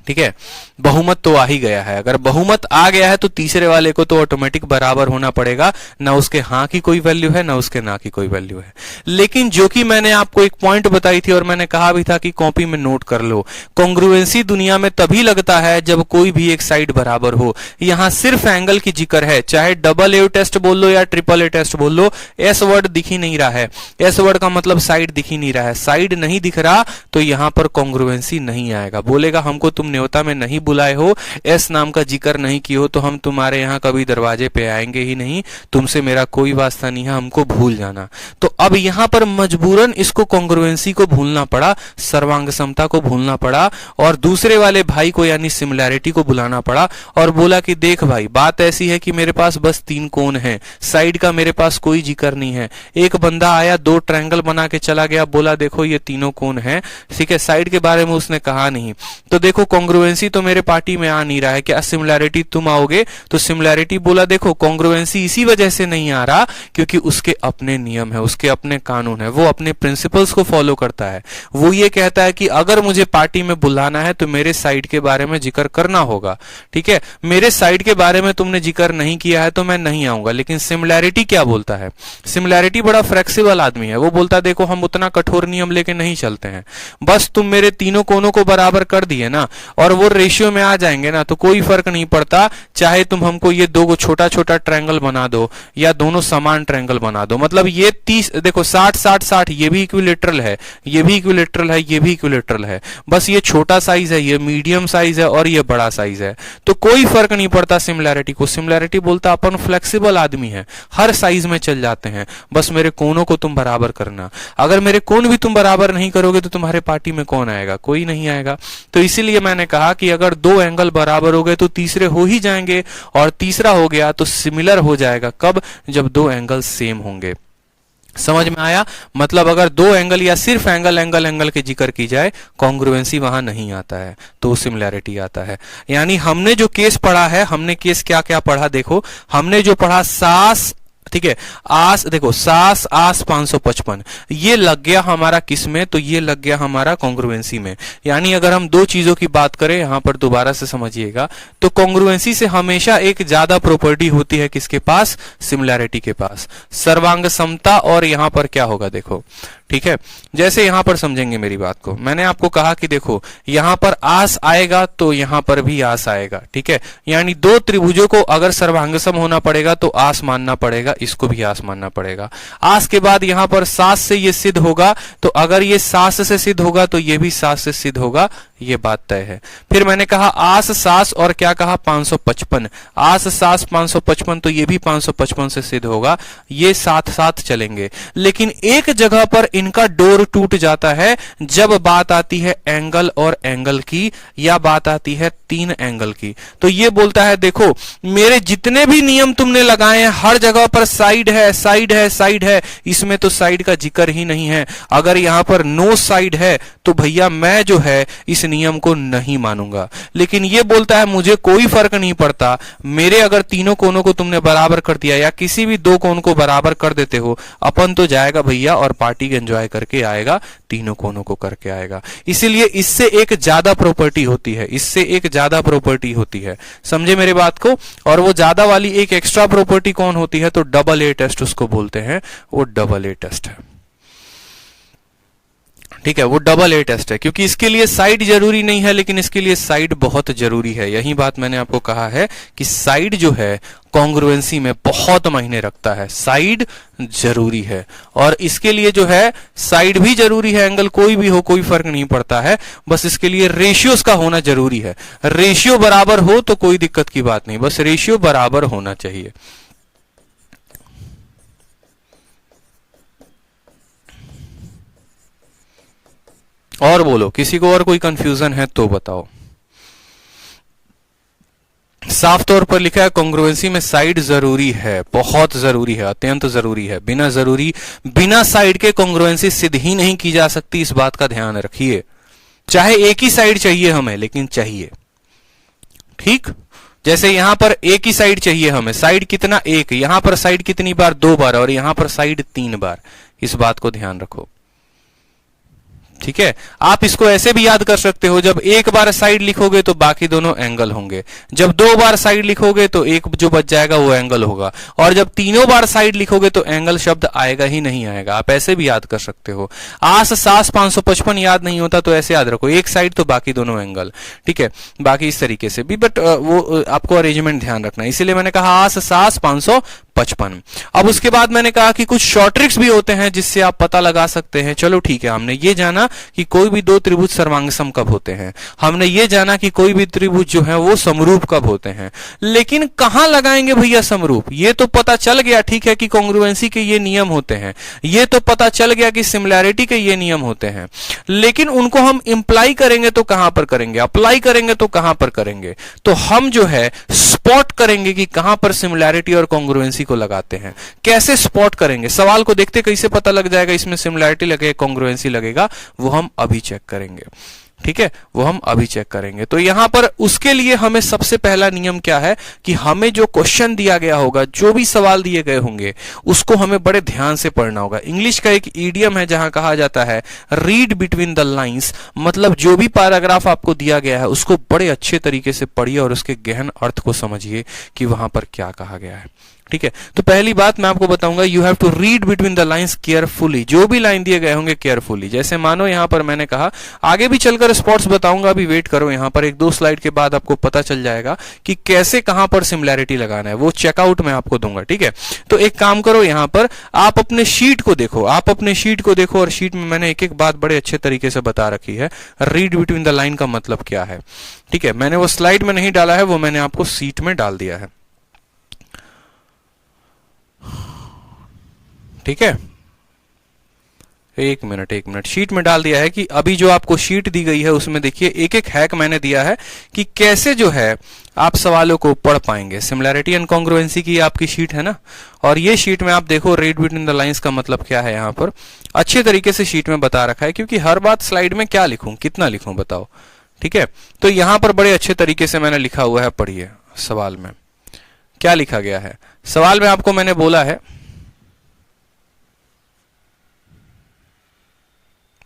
ठीक है, बहुमत तो आ ही गया है। अगर बहुमत आ गया है तो तीसरे वाले को तो ऑटोमेटिक बराबर होना पड़ेगा, ना उसके हाँ की कोई वैल्यू है ना उसके ना की कोई वैल्यू है। लेकिन जो कि मैंने आपको एक पॉइंट बताई थी और मैंने कहा भी था कि कॉपी में नोट कर लो, कॉन्ग्रुएंसी दुनिया में तभी लगता है जब कोई भी एक साइड बराबर हो। यहां सिर्फ एंगल की जिक्र है, चाहे डबल ए टेस्ट बोल लो या ट्रिपल ए टेस्ट बोल लो, एस वर्ड दिख ही नहीं रहा है। एस वर्ड का मतलब साइड दिख ही नहीं रहा है। साइड नहीं दिख रहा तो यहां पर कॉन्ग्रुएंसी नहीं आएगा। बोलेगा हमको तुम न्योता में नहीं बुलाए हो, एस नाम का जिक्र नहीं किए हो, तो हम तुम्हारे यहां कभी दरवाजे पे आएंगे ही नहीं, तुमसे मेरा कोई वास्ता नहीं है, हमको भूल जाना। तो अब यहां पर मजबूरन इसको कॉन्ग्रुएंसी को भूलना पड़ा, सर्वांग समता को भूलना पड़ा और दूसरे वाले भाई को यानी सिमिलैरिटी को बुलाना पड़ा और बोला कि देख भाई, बात ऐसी है कि मेरे पास बस 3 कोण हैं, साइड का मेरे पास कोई जिक्र नहीं है। एक बंदा आया 2 ट्रायंगल बना के चला गया, बोला देखो ये तीनों कोण हैं, ठीक है, साइड के बारे में उसने कहा नहीं। तो देखो कॉन्ग्रुएंसी तो मेरे पार्टी में आ नहीं रहा है, क्या सिमिलैरिटी तुम आओगे? तो सिमिलैरिटी बोला देखो कॉन्ग्रुएंसी इसी वजह से नहीं आ रहा क्योंकि उसके अपने नियम है, उसके अपने कानून है, वो अपने प्रिंसिपल्स को फॉलो करता है। वो ये कहता है कि अगर मुझे पार्टी में बुलाना है तो मेरे साइड के बारे में जिक्र करना होगा, ठीक है, मेरे साइड के बारे में तुमने जिक्र नहीं किया है तो मैं नहीं आऊंगा। लेकिन सिमिलैरिटी क्या बोलता है? सिमिलैरिटी बड़ा फ्लेक्सिबल आदमी है, वो बोलता है देखो हम उतना कठोर नियम लेके नहीं चलते हैं, बस तुम मेरे तीनों कोनों को बराबर कर दिए ना और वो रेशियो में आ जाएंगे ना तो कोई फर्क नहीं पड़ता, चाहे तुम हमको ये 2 छोटा छोटा ट्रायंगल बना दो या दोनों समान ट्रायंगल बना दो। मतलब ये 30 देखो 60 60 60 ये भी इक्विलेटरल है, ये भी इक्विलेटरल है, ये भी इक्विलेटरल है, बस ये छोटा साइज है, ये मीडियम साइज है और ये बड़ा साइज है, तो कोई फर्क नहीं पड़ता सिमिलैरिटी को। सिमिलैरिटी बोलता अपन फ्लेक्सिबल आदमी है, हर साइज में चल जाते हैं, बस मेरे कोनों को तुम बराबर करना। अगर मेरे कोन भी तुम बराबर नहीं करोगे तो तुम्हारे पार्टी में कौन आएगा? कोई नहीं आएगा। तो इसीलिए मैंने कहा कि अगर 2 एंगल बराबर हो गए तो तीसरे हो ही जाएंगे और तीसरा हो गया तो सिमिलर हो जाएगा। कब? जब 2 एंगल सेम होंगे। समझ में आया? मतलब अगर 2 एंगल या सिर्फ एंगल के जिक्र की जाए, कॉन्ग्रुएंसी वहां नहीं आता है तो सिमिलैरिटी आता है। यानी हमने जो केस पढ़ा है, हमने केस क्या क्या पढ़ा देखो, हमने जो पढ़ा सास, ठीक है, आस, देखो सास आस 555 ये लग गया हमारा किस में? तो ये लग गया हमारा कॉन्ग्रुएंसी में। यानी अगर हम 2 चीजों की बात करें, यहां पर दोबारा से समझिएगा, तो कॉन्ग्रुएंसी से हमेशा एक ज्यादा प्रॉपर्टी होती है किसके पास? सिमिलैरिटी के पास। सर्वांग समता और यहां पर क्या होगा देखो, ठीक है, जैसे यहां पर समझेंगे मेरी बात को। मैंने आपको कहा कि देखो यहां पर आस आएगा तो यहां पर भी आस आएगा, ठीक है, यानी 2 त्रिभुजों को अगर सर्वांगसम होना पड़ेगा तो आस मानना पड़ेगा, इसको भी आस मानना पड़ेगा। आस के बाद यहां पर सास से ये सिद्ध होगा, तो अगर ये सास से सिद्ध होगा तो ये भी सास से सिद्ध होगा, ये बात तय है। फिर मैंने कहा आस सास और क्या कहा? 555, आस सास 555, तो ये भी 555 से सिद्ध होगा, ये साथ साथ चलेंगे। लेकिन एक जगह पर इनका डोर टूट जाता है, जब बात आती है एंगल और एंगल की या बात आती है 3 एंगल की। तो ये बोलता है देखो मेरे जितने भी नियम तुमने लगाए हैं हर जगह पर साइड है, साइड है, साइड है, इसमें तो साइड का जिक्र ही नहीं है। अगर यहां पर नो साइड है तो भैया मैं जो है इस नियम को नहीं मानूंगा। लेकिन ये बोलता है मुझे कोई फर्क नहीं पड़ता, मेरे अगर तीनों कोनों को तुमने बराबर कर दिया या किसी भी 2 कोन को बराबर कर देते हो, अपन तो जाएगा भैया और पार्टी एंजॉय करके आएगा, तीनों कोनों को करके आएगा। इसीलिए इससे एक ज्यादा प्रॉपर्टी होती है, इससे एक ज्यादा प्रॉपर्टी होती है, समझे मेरे बात को? और वो ज्यादा वाली एक एक्स्ट्रा प्रॉपर्टी कौन होती है? तो डबल ए टेस्ट उसको बोलते हैं, वो डबल ए टेस्ट है, ठीक है, वो डबल ए टेस्ट है। क्योंकि इसके लिए साइड जरूरी नहीं है, लेकिन इसके लिए साइड बहुत जरूरी है। यही बात मैंने आपको कहा है कि साइड जो है कॉन्ग्रुएंसी में बहुत मायने रखता है, साइड जरूरी है। और इसके लिए जो है साइड भी जरूरी है, एंगल कोई भी हो कोई फर्क नहीं पड़ता है, बस इसके लिए रेशियोस का होना जरूरी है। रेशियो बराबर हो तो कोई दिक्कत की बात नहीं, बस रेशियो बराबर होना चाहिए। और बोलो, किसी को और कोई कंफ्यूजन है तो बताओ। साफ तौर पर लिखा है कॉन्ग्रुएंसी में साइड जरूरी है, बहुत जरूरी है, अत्यंत जरूरी है। बिना साइड के कॉन्ग्रुएंसी सिद्ध ही नहीं की जा सकती, इस बात का ध्यान रखिए। चाहे एक ही साइड चाहिए हमें, लेकिन चाहिए, ठीक। जैसे यहां पर एक ही साइड चाहिए हमें, साइड कितना? एक। यहां पर साइड कितनी बार? 2 बार, और यहां पर साइड 3 बार। इस बात को ध्यान रखो, ठीक है, आप इसको ऐसे भी याद कर सकते हो, जब एक बार साइड लिखोगे तो बाकी दोनों एंगल होंगे, जब दो बार साइड लिखोगे तो एक जो बच जाएगा वो एंगल होगा, और जब तीनों बार साइड लिखोगे तो एंगल शब्द आएगा ही नहीं आएगा। आप ऐसे भी याद कर सकते हो। आस सास 555 याद नहीं होता तो ऐसे याद रखो, एक साइड तो बाकी दोनों एंगल, ठीक है, बाकी इस तरीके से भी, बट वो आपको अरेंजमेंट ध्यान रखना, इसीलिए मैंने कहा आस सास 555। अब उसके बाद मैंने कहा कि कुछ शॉर्ट ट्रिक्स भी होते हैं जिससे आप पता लगा सकते हैं। चलो ठीक है, हमने ये जाना कि कोई भी दो त्रिभुज सर्वांगसम कब होते हैं, हमने ये जाना कि कोई भी त्रिभुज जो है वो समरूप कब होते हैं, लेकिन कहां लगाएंगे भैया समरूप? ये तो पता चल गया, ठीक है, कि कॉन्ग्रुएंसी के ये नियम होते हैं, ये तो पता चल गया कि सिमिलैरिटी के ये नियम होते हैं, लेकिन उनको हम इंप्लाई करेंगे तो कहां पर करेंगे, अप्लाई करेंगे तो कहां पर करेंगे? तो हम जो है स्पॉट करेंगे कि कहां पर सिमिलैरिटी और कॉन्ग्रुएंसी को लगाते हैं। कैसे स्पॉट करेंगे? सवाल को देखते कैसे पता लग जाएगा इसमें सिमिलैरिटी लगेगा कॉन्ग्रुएंसी लगेगा, वो हम अभी चेक करेंगे, ठीक है, वो हम अभी चेक करेंगे। तो यहां पर उसके लिए हमें सबसे पहला नियम क्या है कि हमें जो क्वेश्चन दिया गया होगा, जो भी सवाल दिए गए होंगे, उसको हमें बड़े ध्यान से पढ़ना होगा। इंग्लिश का एक ईडियम है जहां कहा जाता है रीड बिटवीन द लाइंस, मतलब जो भी पैराग्राफ आपको दिया गया है उसको बड़े अच्छे तरीके से पढ़िए और उसके गहन अर्थ को समझिए कि वहां पर क्या कहा गया है, ठीक है। तो पहली बात मैं आपको बताऊंगा, you have to read between the lines carefully, जो भी लाइन दिए गए होंगे केयरफुली। जैसे मानो यहां पर मैंने कहा, आगे भी चलकर स्पॉट्स बताऊंगा, अभी वेट करो, यहां पर एक दो स्लाइड के बाद आपको पता चल जाएगा कि कैसे कहां पर सिमिलैरिटी लगाना है, वो चेकआउट मैं आपको दूंगा, ठीक है। तो एक काम करो, यहां पर आप अपने शीट को देखो, आप अपने शीट को देखो, और शीट में मैंने एक एक बात बड़े अच्छे तरीके से बता रखी है। रीड बिटवीन द लाइन का मतलब क्या है, ठीक है, मैंने वो स्लाइड में नहीं डाला है, वो मैंने आपको शीट में डाल दिया है, ठीक है। एक मिनट शीट में डाल दिया है कि अभी जो आपको शीट दी गई है उसमें देखिए एक एक हैक मैंने दिया है कि कैसे जो है आप सवालों को पढ़ पाएंगे। सिमिलैरिटी एंड कॉन्ग्रुएंसी की आपकी शीट है ना, और ये शीट में आप देखो रीड बिटवीन द लाइंस का मतलब क्या है, यहां पर अच्छे तरीके से शीट में बता रखा है, क्योंकि हर बात स्लाइड में क्या लिखूं, कितना लिखूं बताओ, ठीक है। तो यहां पर बड़े अच्छे तरीके से मैंने लिखा हुआ है, पढ़िए सवाल में क्या लिखा गया है। सवाल में आपको मैंने बोला है,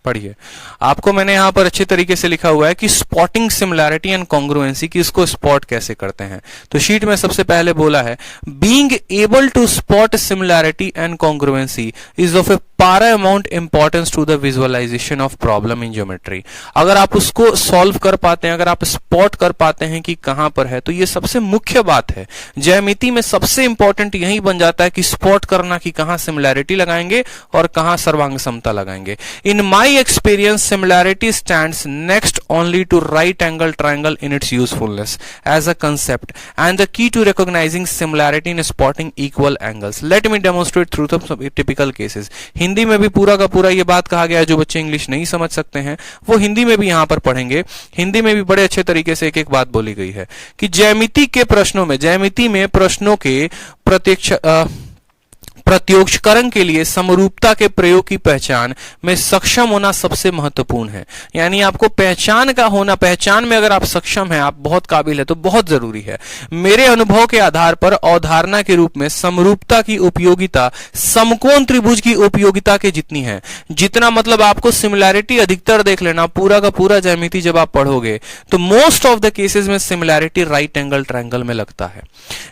पढ़िए, आपको मैंने यहां पर अच्छे तरीके से लिखा हुआ है कि स्पॉटिंग सिमिलैरिटी एंड कॉन्ग्रुएंसी की, इसको स्पॉट कैसे करते हैं। तो शीट में सबसे पहले बोला है, being able to spot similarity and congruency is of a paramount importance to the visualization of problem in geometry। अगर आप उसको सॉल्व कर पाते हैं, अगर आप स्पॉट कर पाते हैं कि कहां पर है, तो ये सबसे मुख्य बात है। ज्यामिति में सबसे इंपॉर्टेंट यही बन जाता है कि स्पॉट करना कि कहां सिमिलैरिटी लगाएंगे और कहां सर्वांग समता लगाएंगे। In my experience similarity stands next only to right angle triangle in its usefulness as a concept and the key to recognising similarity in spotting equal angles. Let me demonstrate through the typical cases. Hindi में भी पूरा का पूरा ये बात कहा गया है, जो बच्चे इंग्लिश नहीं समझ सकते हैं वो हिंदी में भी यहां पर पढ़ेंगे। हिंदी में भी बड़े अच्छे तरीके से एक एक बात बोली गई है कि ज्यामिति के प्रश्नों में, ज्यामिति में प्रश्नों के प्रत्योक्षकरण के लिए समरूपता के प्रयोग की पहचान में सक्षम होना सबसे महत्वपूर्ण है। यानी आपको पहचान का होना, पहचान में अगर आप सक्षम हैं, आप बहुत काबिल है, तो बहुत जरूरी है। मेरे अनुभव के आधार पर अवधारणा के रूप में समरूपता की उपयोगिता समकोण त्रिभुज की उपयोगिता के जितनी है, जितना मतलब आपको सिमिलैरिटी अधिकतर देख लेना, पूरा का पूरा ज्यामिति जब आप पढ़ोगे तो मोस्ट ऑफ द केसेस में सिमिलैरिटी राइट एंगल ट्रायंगल में लगता है।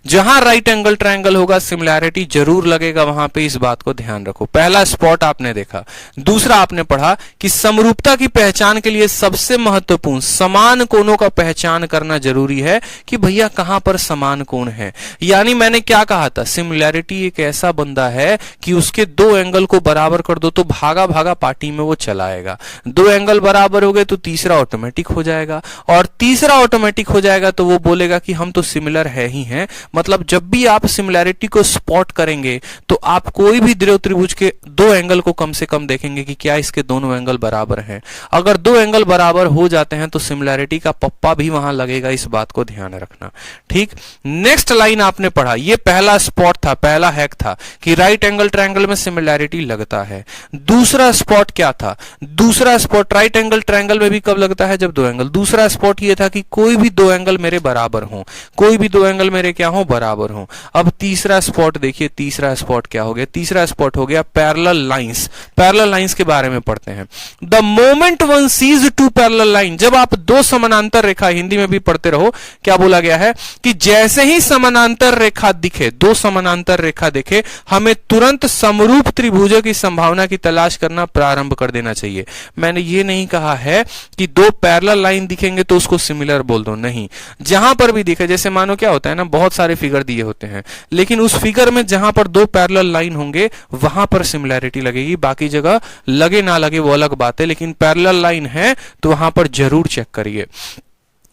जहां राइट एंगल ट्रायंगल होगा सिमिलैरिटी जरूर लगेगा, वहां पे इस बात को ध्यान रखो। पहला स्पॉट आपने देखा। दूसरा आपने पढ़ा कि समरूपता की पहचान के लिए सबसे महत्वपूर्ण समान कोणों का पहचान करना जरूरी है कि भैया कहां पर समान कोण है। यानी मैंने क्या कहा था, सिमिलैरिटी एक ऐसा बंदा है कि उसके दो एंगल को बराबर कर दो तो भागा भागा पार्टी में वो चलाएगा। दो एंगल बराबर हो गए तो तीसरा ऑटोमेटिक हो जाएगा, और तीसरा ऑटोमेटिक हो जाएगा तो वो बोलेगा कि हम तो सिमिलर है ही हैं। मतलब जब भी आप सिमिलैरिटी को स्पॉट करेंगे तो आप कोई भी द्वितीय त्रिभुज के दो एंगल को कम से कम देखेंगे कि क्या इसके दोनों एंगल बराबर हैं। अगर दो एंगल बराबर हो जाते हैं तो सिमिलैरिटी का पप्पा भी वहां लगेगा, इस बात को ध्यान रखना। ठीक, नेक्स्ट लाइन आपने पढ़ा, ये पहला स्पॉट था, पहला हैक था कि राइट एंगल ट्रायंगल में सिमिलैरिटी लगता है। दूसरा स्पॉट क्या था, दूसरा स्पॉट राइट एंगल ट्रायंगल में भी कब लगता है, जब दो एंगल। दूसरा स्पॉट ये था कि कोई भी दो एंगल मेरे बराबर हों, कोई भी दो एंगल मेरे क्या हो, बराबर हों। अब तीसरा स्पॉट देखिए, तीसरा स्पॉट स्पॉट क्या हो गया? तीसरा स्पॉट हो गया पैरेलल लाइंस। पैरेलल लाइंस के बारे में पढ़ते हैं। The moment one sees two parallel line, जब आप दो समानांतर रेखा, हिंदी में भी पढ़ते रहो, क्या बोला गया है कि जैसे ही समानांतर रेखा दिखे, दो समानांतर रेखा दिखे, हमें तुरंत समरूप त्रिभुजों की संभावना की तलाश करना प्रारंभ कर देना चाहिए। मैंने ये नहीं कहा है कि दो पैरेलल लाइन दिखेंगे तो उसको सिमिलर बोल दो, नहीं। जहां पर भी दिखे, जैसे मानो क्या होता है ना, बहुत सारे फिगर दिए होते हैं, लेकिन उस फिगर में जहां पर दो पैरेलल लाइन होंगे वहां पर सिमिलैरिटी लगेगी, बाकी जगह लगे ना लगे वो अलग बात है, लेकिन पैरेलल लाइन है तो वहां पर जरूर चेक करिए।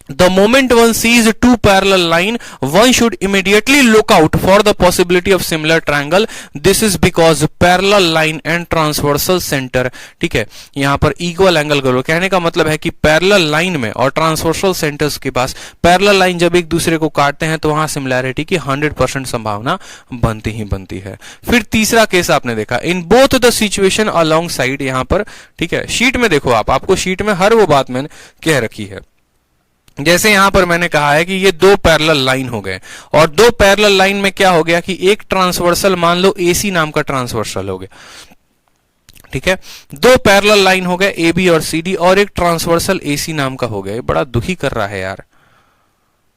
The moment one sees two parallel line, one should immediately look out for the possibility of similar triangle. This is because parallel line and transversal center, ठीक है, यहां पर इक्वल एंगल करो। कहने का मतलब है कि पैरेलल लाइन में और ट्रांसवर्सल सेंटर्स के पास, पैरेलल लाइन जब एक दूसरे को काटते हैं तो वहां सिमिलैरिटी की 100% संभावना बनती ही बनती है। फिर तीसरा केस आपने देखा, in both the situation along side, यहां पर ठीक है, शीट में देखो आप, आपको शीट में हर वो बात मैंने कह रखी है। जैसे यहां पर मैंने कहा है कि ये दो पैरेलल लाइन हो गए, और दो पैरेलल लाइन में क्या हो गया कि एक ट्रांसवर्सल, मान लो एसी नाम का ट्रांसवर्सल हो गया, ठीक है, दो पैरेलल लाइन हो गए ए बी और सी डी, और एक ट्रांसवर्सल एसी नाम का हो गया। ये बड़ा दुखी कर रहा है यार,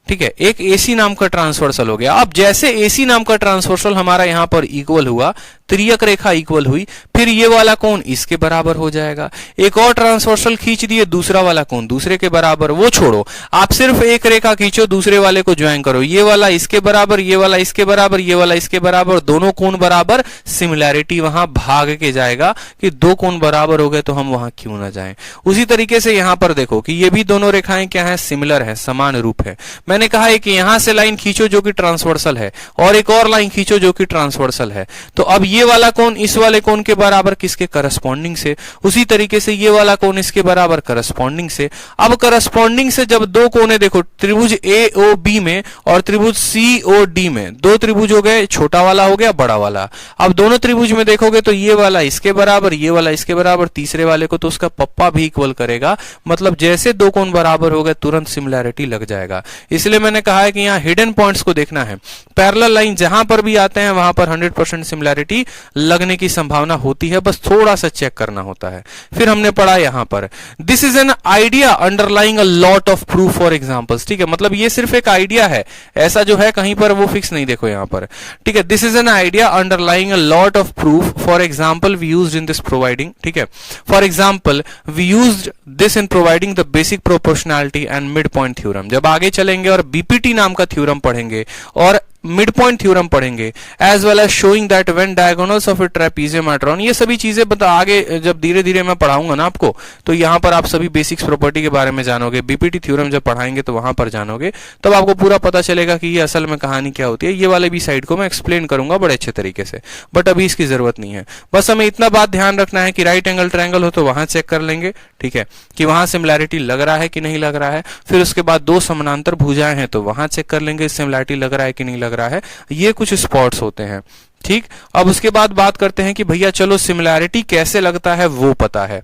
ठीक है, एक एसी नाम का ट्रांसवर्सल हो गया। अब जैसे एसी नाम का ट्रांसवर्सल हमारा यहां पर इक्वल हुआ, त्रियक रेखा इक्वल हुई, फिर ये वाला कोण इसके बराबर हो जाएगा। एक और ट्रांसवर्सल खींच दिए, दूसरा वाला कोण दूसरे के बराबर, वो छोड़ो, आप सिर्फ एक रेखा खींचो, दूसरे वाले को ज्वाइन करो, ये वाला इसके बराबर, ये वाला इसके बराबर, ये वाला इसके बराबर, दोनों कोण बराबर, सिमिलैरिटी वहां भाग के जाएगा कि दो कोण बराबर हो गए तो हम वहां क्यों ना जाएं। उसी तरीके से यहां पर देखो कि ये भी दोनों रेखाएं क्या है, सिमिलर है, समान रूप है। मैंने कहा है कि यहां से लाइन खींचो जो कि ट्रांसवर्सल है, और एक और लाइन खींचो जो कि ट्रांसवर्सल है, तो अब ये वाला कोण इस वाले कोण के बराबर, किसके करस्पॉन्डिंग से। उसी तरीके से ये वाला कोण इसके बराबर, करस्पॉन्डिंग से। अब करस्पॉन्डिंग से जब दो कोने देखो, त्रिभुज ए ओ बी में और त्रिभुज सी ओ डी में, दो त्रिभुज हो गए, छोटा वाला हो गया, बड़ा वाला। अब दोनों त्रिभुज में देखोगे तो ये वाला इसके बराबर, ये वाला इसके बराबर, तीसरे वाले को तो उसका पप्पा भी इक्वल करेगा। मतलब जैसे दो कोण बराबर हो गए तुरंत सिमिलैरिटी लग जाएगा। इसलिए मैंने कहा है कि यहाँ हिडन पॉइंट्स को देखना है। पैरेलल लाइन जहां पर भी आते हैं वहां पर 100% सिमिलैरिटी लगने की संभावना होती है, बस थोड़ा सा चेक करना होता है। फिर हमने पढ़ा यहां पर, this is an idea underlying a lot of proof for examples, ठीक है, मतलब ये सिर्फ एक आइडिया है, ऐसा जो है कहीं पर वो फिक्स नहीं, देखो यहां पर, ठीक है, this is an idea underlying a lot of proof, for example we used in this providing, ठीक है, for example we used this in providing the basic proportionality and mid point theorem. जब आगे चलेंगे और बीपीटी नाम का theorem पढ़ेंगे और मिड पॉइंट थ्योरम पढ़ेंगे, as well as showing that when diagonals of a trapezium are drawn, ये सभी चीजें बता आगे जब धीरे धीरे मैं पढ़ाऊंगा ना आपको, तो यहां पर आप सभी बेसिक्स प्रॉपर्टी के बारे में जानोगे। बीपीटी थ्योरम जब पढ़ाएंगे तो वहां पर जानोगे, तब आपको पूरा पता चलेगा कि ये असल में कहानी क्या होती है। ये वाले भी साइड को मैं एक्सप्लेन करूंगा बड़े अच्छे तरीके से, बट अभी इसकी जरूरत नहीं है। बस हमें इतना बात ध्यान रखना है कि राइट एंगल ट्रायंगल हो तो वहां चेक कर लेंगे, ठीक है, कि वहां सिमिलैरिटी लग रहा है कि नहीं लग रहा है। फिर उसके बाद दो समानांतर भुजाएं हैं तो वहां चेक कर लेंगे सिमिलैरिटी लग रहा है कि नहीं लग रहा है। ये कुछ स्पॉट्स होते हैं, ठीक। अब उसके बाद बात करते हैं कि भैया चलो सिमिलैरिटी कैसे लगता है वो पता है,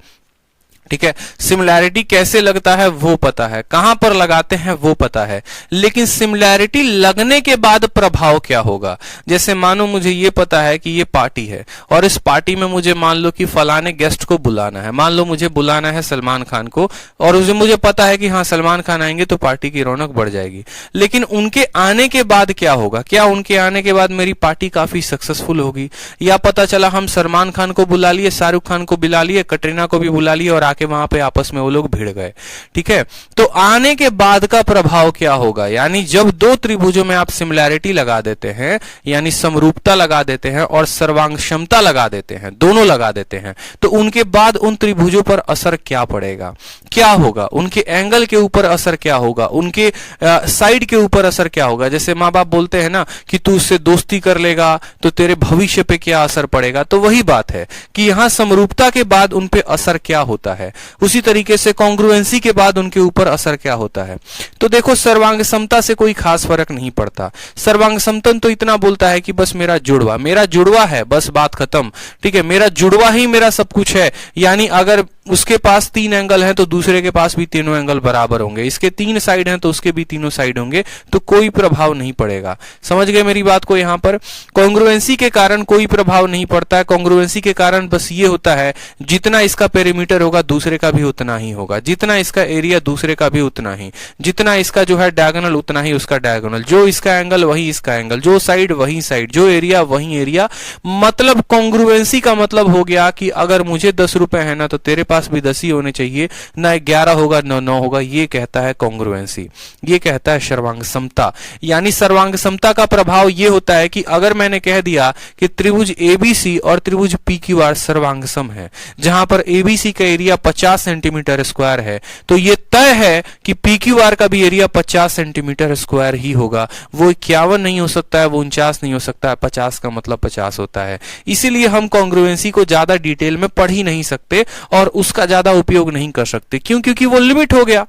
ठीक है, सिमिलैरिटी कैसे लगता है वो पता है, कहां पर लगाते हैं वो पता है, लेकिन सिमिलैरिटी लगने के बाद प्रभाव क्या होगा। जैसे मानो मुझे ये पता है कि ये पार्टी है और इस पार्टी में मुझे मान लो कि फलाने गेस्ट को बुलाना है, मान लो मुझे बुलाना है सलमान खान को, और उसे मुझे पता है कि हाँ सलमान खान आएंगे तो पार्टी की रौनक बढ़ जाएगी। लेकिन उनके आने के बाद क्या होगा, क्या उनके आने के बाद मेरी पार्टी काफी सक्सेसफुल होगी, या पता चला हम सलमान खान को बुला लिए, शाहरुख खान को बुला लिए, कटरीना को भी बुला लिए और वहां पे आपस में वो लोग भिड़ गए, ठीक है। तो आने के बाद का प्रभाव क्या होगा, यानी जब दो त्रिभुजों में आप सिमिलैरिटी लगा देते हैं, यानी समरूपता लगा देते हैं और सर्वांग क्षमता लगा देते हैं, दोनों लगा देते हैं, तो उनके बाद उन त्रिभुजों पर असर क्या पड़ेगा, क्या होगा, उनके एंगल के ऊपर असर क्या होगा, उनके साइड के ऊपर असर क्या होगा। जैसे माँ बाप बोलते हैं ना कि तू उससे दोस्ती कर लेगा तो तेरे भविष्य पे क्या असर पड़ेगा, तो वही बात है कि यहां समरूपता के बाद उन पे असर क्या होता है, उसी तरीके से कॉन्ग्रुएंसी के बाद उनके ऊपर असर क्या होता है। तो देखो सर्वांग समता से कोई खास फर्क नहीं पड़ता। सर्वांग समतन तो इतना बोलता है कि बस मेरा जुड़वा है, बस बात खत्म, ठीक है, मेरा जुड़वा ही मेरा सब कुछ है। यानी अगर उसके पास 3 एंगल हैं तो दूसरे के पास भी तीनों एंगल बराबर होंगे, इसके 3 साइड हैं तो उसके भी तीनों साइड होंगे, तो कोई प्रभाव नहीं पड़ेगा। समझ गए मेरी बात को? यहां पर कॉन्ग्रुएंसी के कारण कोई प्रभाव नहीं पड़ता है। कॉन्ग्रुएंसी के कारण बस ये होता है, जितना इसका पेरीमीटर होगा दूसरे का भी उतना ही होगा, जितना इसका एरिया दूसरे का भी उतना ही, जितना इसका जो है डायगोनल उतना ही उसका डायगोनल, जो इसका एंगल वही इसका एंगल, जो साइड वही साइड, जो एरिया वही एरिया। मतलब कॉन्ग्रुएंसी का मतलब हो गया कि अगर मुझे 10 रुपए है ना तो तेरे पास भी 10 ही होने चाहिए, ना 11 होगा ना 9 होगा। ये कहता है कॉन्ग्रुएंसी, ये कहता है सर्वांग समता। यानी सर्वांग समता का प्रभाव ये होता है कि अगर मैंने कह दिया कि त्रिभुज एबीसी और त्रिभुज पीक्यूआर सर्वांग सम है, जहां पर एबीसी का एरिया 50 सेंटीमीटर स्क्वायर है, तो ये तय है कि पीक्यूआर का भी एरिया 50 सेंटीमीटर स्क्वायर ही होगा। वो 51 नहीं हो सकता है, वो 49 नहीं हो सकता है, 50 का मतलब 50 होता है। इसीलिए हम कॉन्ग्रुएंसी को ज्यादा डिटेल में पढ़ ही नहीं सकते और उसका ज्यादा उपयोग नहीं कर सकते। क्यों? क्योंकि वो लिमिट हो गया।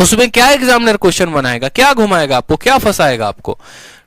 उसमें क्या एग्जामिनर क्वेश्चन बनाएगा, क्या घुमाएगा आपको, क्या फंसाएगा आपको?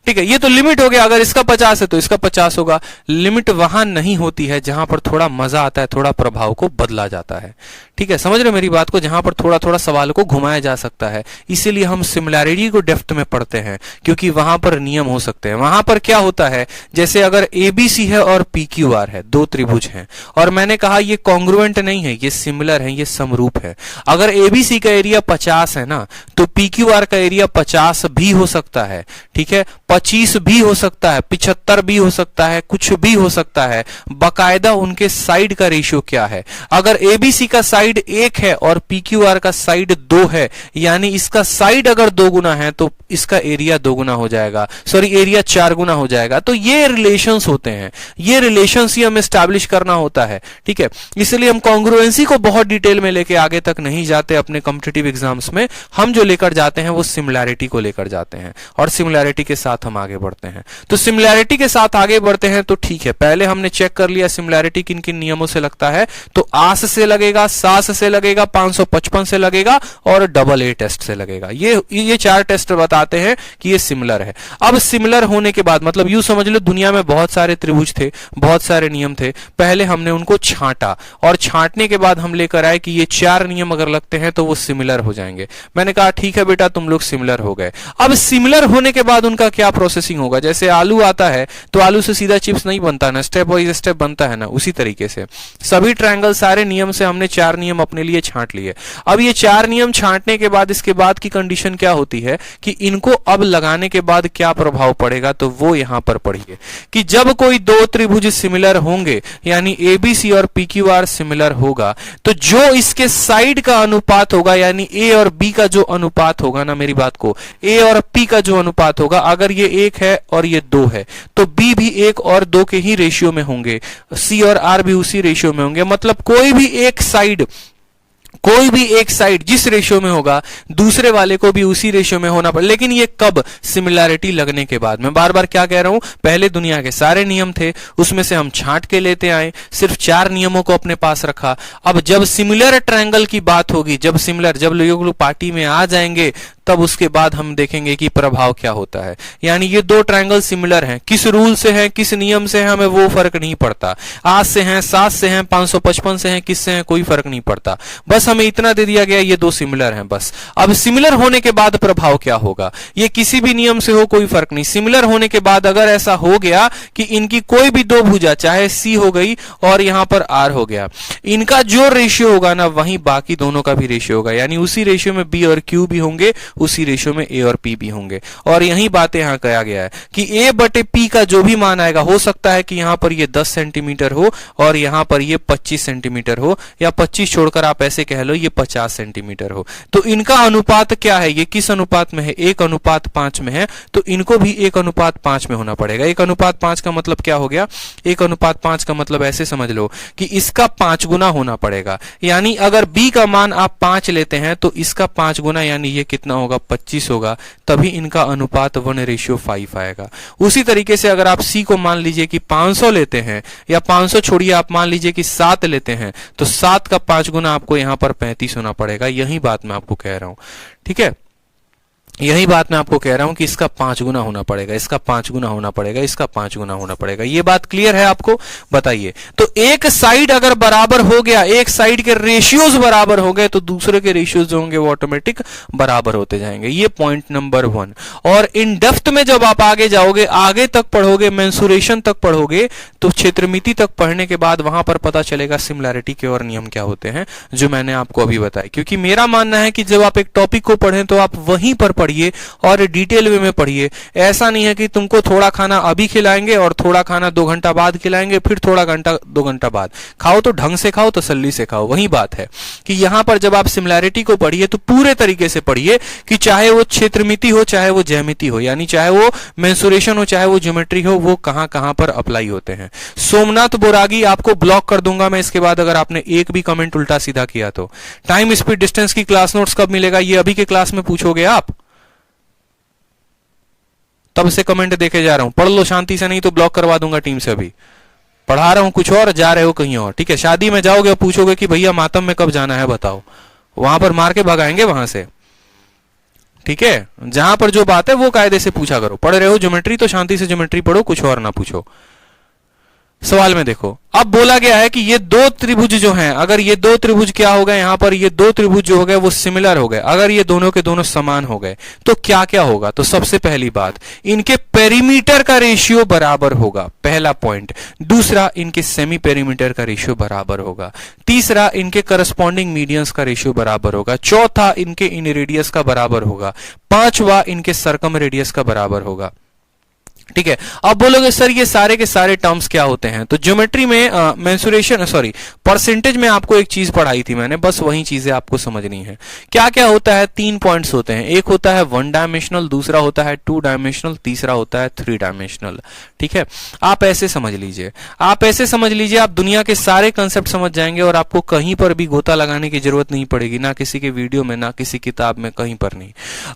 ठीक है, ये तो लिमिट हो गया। अगर इसका 50 है तो इसका 50 होगा। लिमिट वहां नहीं होती है जहां पर थोड़ा मजा आता है, थोड़ा प्रभाव को बदला जाता है। ठीक है, समझ रहे हो मेरी बात को? जहां पर थोड़ा थोड़ा सवाल को घुमाया जा सकता है, इसीलिए हम सिमिलैरिटी को डेप्थ में पढ़ते हैं, क्योंकि वहां पर नियम हो सकते हैं। वहां पर क्या होता है, जैसे अगर एबीसी है और पीक्यूआर है, दो त्रिभुज हैं, और मैंने कहा ये कॉन्ग्रुएंट नहीं है, ये सिमिलर है, ये समरूप है। अगर एबीसी का एरिया 50 है ना, तो पीक्यूआर का एरिया 50 भी हो सकता है। ठीक है, 25 भी हो सकता है, 75 भी हो सकता है, कुछ भी हो सकता है। बाकायदा उनके साइड का रेशियो क्या है। अगर एबीसी का साइड 1 है और पीक्यूआर का साइड 2 है, यानी इसका साइड अगर 2 गुना है तो इसका एरिया 2 गुना हो जाएगा, सॉरी एरिया 4 गुना हो जाएगा। तो ये रिलेशंस होते हैं, ये रिलेशंस ही हमें एस्टैब्लिश करना होता है। ठीक है, इसलिए हम कॉन्ग्रुएंसी को बहुत डिटेल में लेके आगे तक नहीं जाते अपने कॉम्पिटिटिव एग्जाम्स में। हम जो लेकर जाते हैं वो सिमिलैरिटी को लेकर जाते हैं, और सिमिलैरिटी के साथ हम आगे बढ़ते हैं। तो सिमिलैरिटी के साथ आगे बढ़ते हैं तो ठीक है, पहले हमने चेक कर लिया सिमिलैरिटी किन किन नियमों से लगता है। तो आस से लगेगा, सास से लगेगा, 555 से लगेगा और डबल ए टेस्ट से लगेगा। ये 4 टेस्ट बताते हैं कि ये सिमिलर है। अब सिमिलर होने के बाद मतलब यूं समझ लो, दुनिया में बहुत सारे त्रिभुज थे, बहुत सारे नियम थे, पहले हमने उनको छांटा, और छांटने के बाद हम लेकर आए कि ये 4 नियम अगर लगते हैं तो वो सिमिलर हो जाएंगे। मैंने कहा ठीक है बेटा, तुम लोग सिमिलर हो गए। अब सिमिलर होने के बाद उनका क्या प्रोसेसिंग होगा? जैसे आलू आता है तो आलू से सीधा चिप्स नहीं बनता ना, स्टेप वाइज स्टेप बनता है ना, उसी तरीके से सभी ट्रायंगल, सारे नियम से हमने 4 नियम अपने लिए छांट लिए। अब ये 4 नियम छांटने के बाद इसके बाद की कंडीशन क्या होती है कि इनको अब लगाने के बाद क्या प्रभाव पड़ेगा, तो वो यहां पर पढ़िए कि जब कोई 2 त्रिभुज सिमिलर होंगे, यानी एबीसी और पीक्यूआर सिमिलर होगा, तो जो इसके साइड का अनुपात होगा, यानी ए और बी का जो अनुपात होगा ना, मेरी बात को, ए और पी का जो अनुपात होगा, अगर ये 1 है और ये 2 है तो बी भी 1 और 2 के ही रेशियो में होंगे, सी और आर भी उसी रेशियो में होंगे। मतलब कोई भी एक साइड जिस रेशियो में होगा, दूसरे वाले को भी उसी रेशियो में होना पड़े। लेकिन ये कब? सिमिलैरिटी लगने के बाद। मैं बार बार क्या कह रहा हूं, पहले दुनिया के सारे नियम थे, उसमें से हम छांट के लेते आए, सिर्फ 4 नियमों को अपने पास रखा। अब जब सिमिलर ट्रायंगल की बात होगी, जब लोग पार्टी में आ जाएंगे, तब उसके बाद हम देखेंगे कि प्रभाव क्या होता है। यानी ये 2 ट्रायंगल सिमिलर हैं, किस रूल से हैं, किस नियम से हैं, हमें वो फर्क नहीं पड़ता। 8 से हैं, 7 से हैं, 555 से हैं, किससे हैं, कोई फर्क नहीं पड़ता। बस हमें इतना दे दिया गया, ये 2 सिमिलर हैं बस। अब सिमिलर होने के बाद प्रभाव क्या होगा, ये किसी भी नियम से हो कोई फर्क नहीं। सिमिलर होने के बाद अगर ऐसा हो गया कि इनकी कोई भी 2 भुजा, चाहे सी हो गई और यहां पर आर हो गया, इनका जो रेशियो होगा ना, वहीं बाकी दोनों का भी रेशियो होगा। यानी उसी रेशियो में बी और क्यू भी होंगे, उसी रेशियो में ए और पी भी होंगे। और यही बातें यहां कहा गया है कि ए बटे पी का जो भी मान आएगा, हो सकता है कि यहां पर ये 10 सेंटीमीटर हो और यहां पर ये 25 सेंटीमीटर हो, या 25 छोड़कर आप ऐसे कह लो ये 50 सेंटीमीटर हो। तो इनका अनुपात क्या है, ये किस अनुपात में है? 1:5 में है, तो इनको भी 1:5 में होना पड़ेगा। 1:5 का मतलब क्या हो गया? 1:5 का मतलब ऐसे समझ लो कि इसका 5 गुना होना पड़ेगा। यानी अगर बी का मान आप 5 लेते हैं तो इसका 5 गुना, यानी ये कितना होगा? 25 होगा, तभी इनका अनुपात 1:5 आएगा। उसी तरीके से अगर आप सी को मान लीजिए कि 500 लेते हैं, या 500 छोड़िए, आप मान लीजिए कि 7 लेते हैं, तो 7 का 5 गुना आपको यहां पर 35 होना पड़ेगा। यही बात मैं आपको कह रहा हूं, ठीक है। यही बात मैं आपको कह रहा हूं कि इसका 5 गुना होना पड़ेगा, इसका 5 गुना होना पड़ेगा, इसका 5 गुना होना पड़ेगा। ये बात क्लियर है आपको? बताइए। तो एक साइड अगर बराबर हो गया, एक साइड के रेशियोज बराबर हो गए, तो दूसरे के रेशियोज जो होंगे वो ऑटोमेटिक बराबर होते जाएंगे। ये पॉइंट नंबर 1। और इन डेप्थ में जब आप आगे जाओगे, आगे तक पढ़ोगे, मेंसुरेशन तक पढ़ोगे, तो क्षेत्रमिति तक पढ़ने के बाद वहां पर पता चलेगा सिमिलैरिटी के और नियम क्या होते हैं, जो मैंने आपको अभी बताया। क्योंकि मेरा मानना है कि जब आप एक टॉपिक को पढ़ें तो आप वहीं पर पढ़िए और डिटेल वे में पढ़िए। ऐसा नहीं है कि तुमको थोड़ा खाना अभी खिलाएंगे और थोड़ा खाना 2 घंटा बाद खिलाएंगे, फिर थोड़ा घंटा 2 घंटा बाद खाओ। तो ढंग से खाओ, तसल्ली से खाओ। वही बात है कि यहां पर जब आप सिमिलैरिटी को पढ़िए तो पूरे तरीके से पढ़िए, कि चाहे वो क्षेत्रमिति हो, चाहे वो ज्यामिति हो, यानी चाहे वो मेंसुरेशन हो, चाहे वो ज्योमेट्री हो, वो कहां कहां पर अप्लाई होते हैं। सोमनाथ बोरागी, आपको ब्लॉक कर दूंगा मैं इसके बाद अगर आपने एक भी कमेंट उल्टा सीधा किया तो। टाइम स्पीड डिस्टेंस की क्लास नोट्स कब मिलेगा, ये अभी के क्लास में पूछोगे आप, तब से कमेंट देखे जा रहा हूं। पढ़ लो शांति से, नहीं तो ब्लॉक करवा दूंगा टीम से। अभी पढ़ा रहा हूं कुछ और, जा रहे हो कहीं और। ठीक है, शादी में जाओगे और पूछोगे कि भैया मातम में कब जाना है बताओ, वहां पर मार के भगाएंगे वहां से। ठीक है, जहां पर जो बात है वो कायदे से पूछा करो। पढ़ रहे हो ज्योमेट्री तो शांति से ज्योमेट्री पढ़ो, कुछ और ना पूछो। सवाल में देखो, अब बोला गया है कि ये 2 त्रिभुज जो हैं, अगर ये 2 त्रिभुज क्या हो गए, यहां पर ये 2 त्रिभुज जो हो गए वो सिमिलर हो गए, अगर ये दोनों के दोनों समान हो गए तो क्या क्या होगा। तो सबसे पहली बात, इनके पेरीमीटर का रेशियो बराबर होगा, पहला पॉइंट। दूसरा, इनके सेमी पेरीमीटर का रेशियो बराबर होगा। तीसरा, इनके करस्पॉन्डिंग मीडियंस का रेशियो बराबर होगा। चौथा, इनके इन रेडियस का बराबर होगा। पांचवा, इनके सर्कम रेडियस का बराबर होगा। ठीक है, अब बोलोगे सर ये सारे के सारे टर्म्स क्या होते हैं। तो ज्योमेट्री में मेंसुरेशन सॉरी परसेंटेज में आपको एक चीज पढ़ाई थी मैंने, बस वही चीजें आपको समझनी है। क्या क्या होता है, 3 पॉइंट्स होते हैं। एक होता है 1 डायमेंशनल, दूसरा होता है 2 डायमेंशनल, तीसरा होता है 3 डायमेंशनल। ठीक है, आप ऐसे समझ लीजिए, आप ऐसे समझ लीजिए, आप दुनिया के सारे कंसेप्ट समझ जाएंगे और आपको कहीं पर भी गोता लगाने की जरूरत नहीं पड़ेगी, ना किसी के वीडियो में, ना किसी किताब में, कहीं पर नहीं।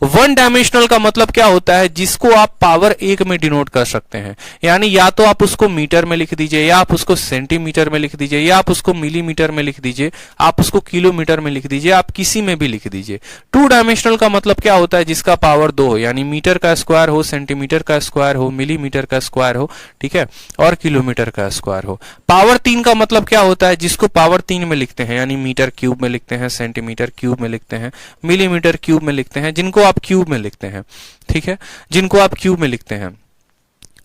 1 डायमेंशनल का मतलब क्या होता है, जिसको आप पावर 1 में डिनोट कर सकते हैं। यानी या तो आप उसको मीटर में लिख दीजिए, या आप उसको सेंटीमीटर में लिख दीजिए, या आप उसको मिलीमीटर में लिख दीजिए, आप उसको किलोमीटर में लिख दीजिए, आप किसी में भी लिख दीजिए। 2 डायमेंशनल का मतलब क्या होता है, जिसका पावर 2 हो, यानी मीटर का स्क्वायर हो, सेंटीमीटर का स्क्वायर हो, मिलीमीटर का स्क्वायर हो, ठीक है, और किलोमीटर का स्क्वायर हो। पावर 3 का मतलब क्या होता है, जिसको पावर 3 में लिखते हैं, यानी मीटर क्यूब में लिखते हैं, सेंटीमीटर क्यूब में लिखते हैं, मिलीमीटर क्यूब में लिखते हैं, जिनको आप क्यूब में लिखते हैं। ठीक है, जिनको आप क्यूब में लिखते हैं।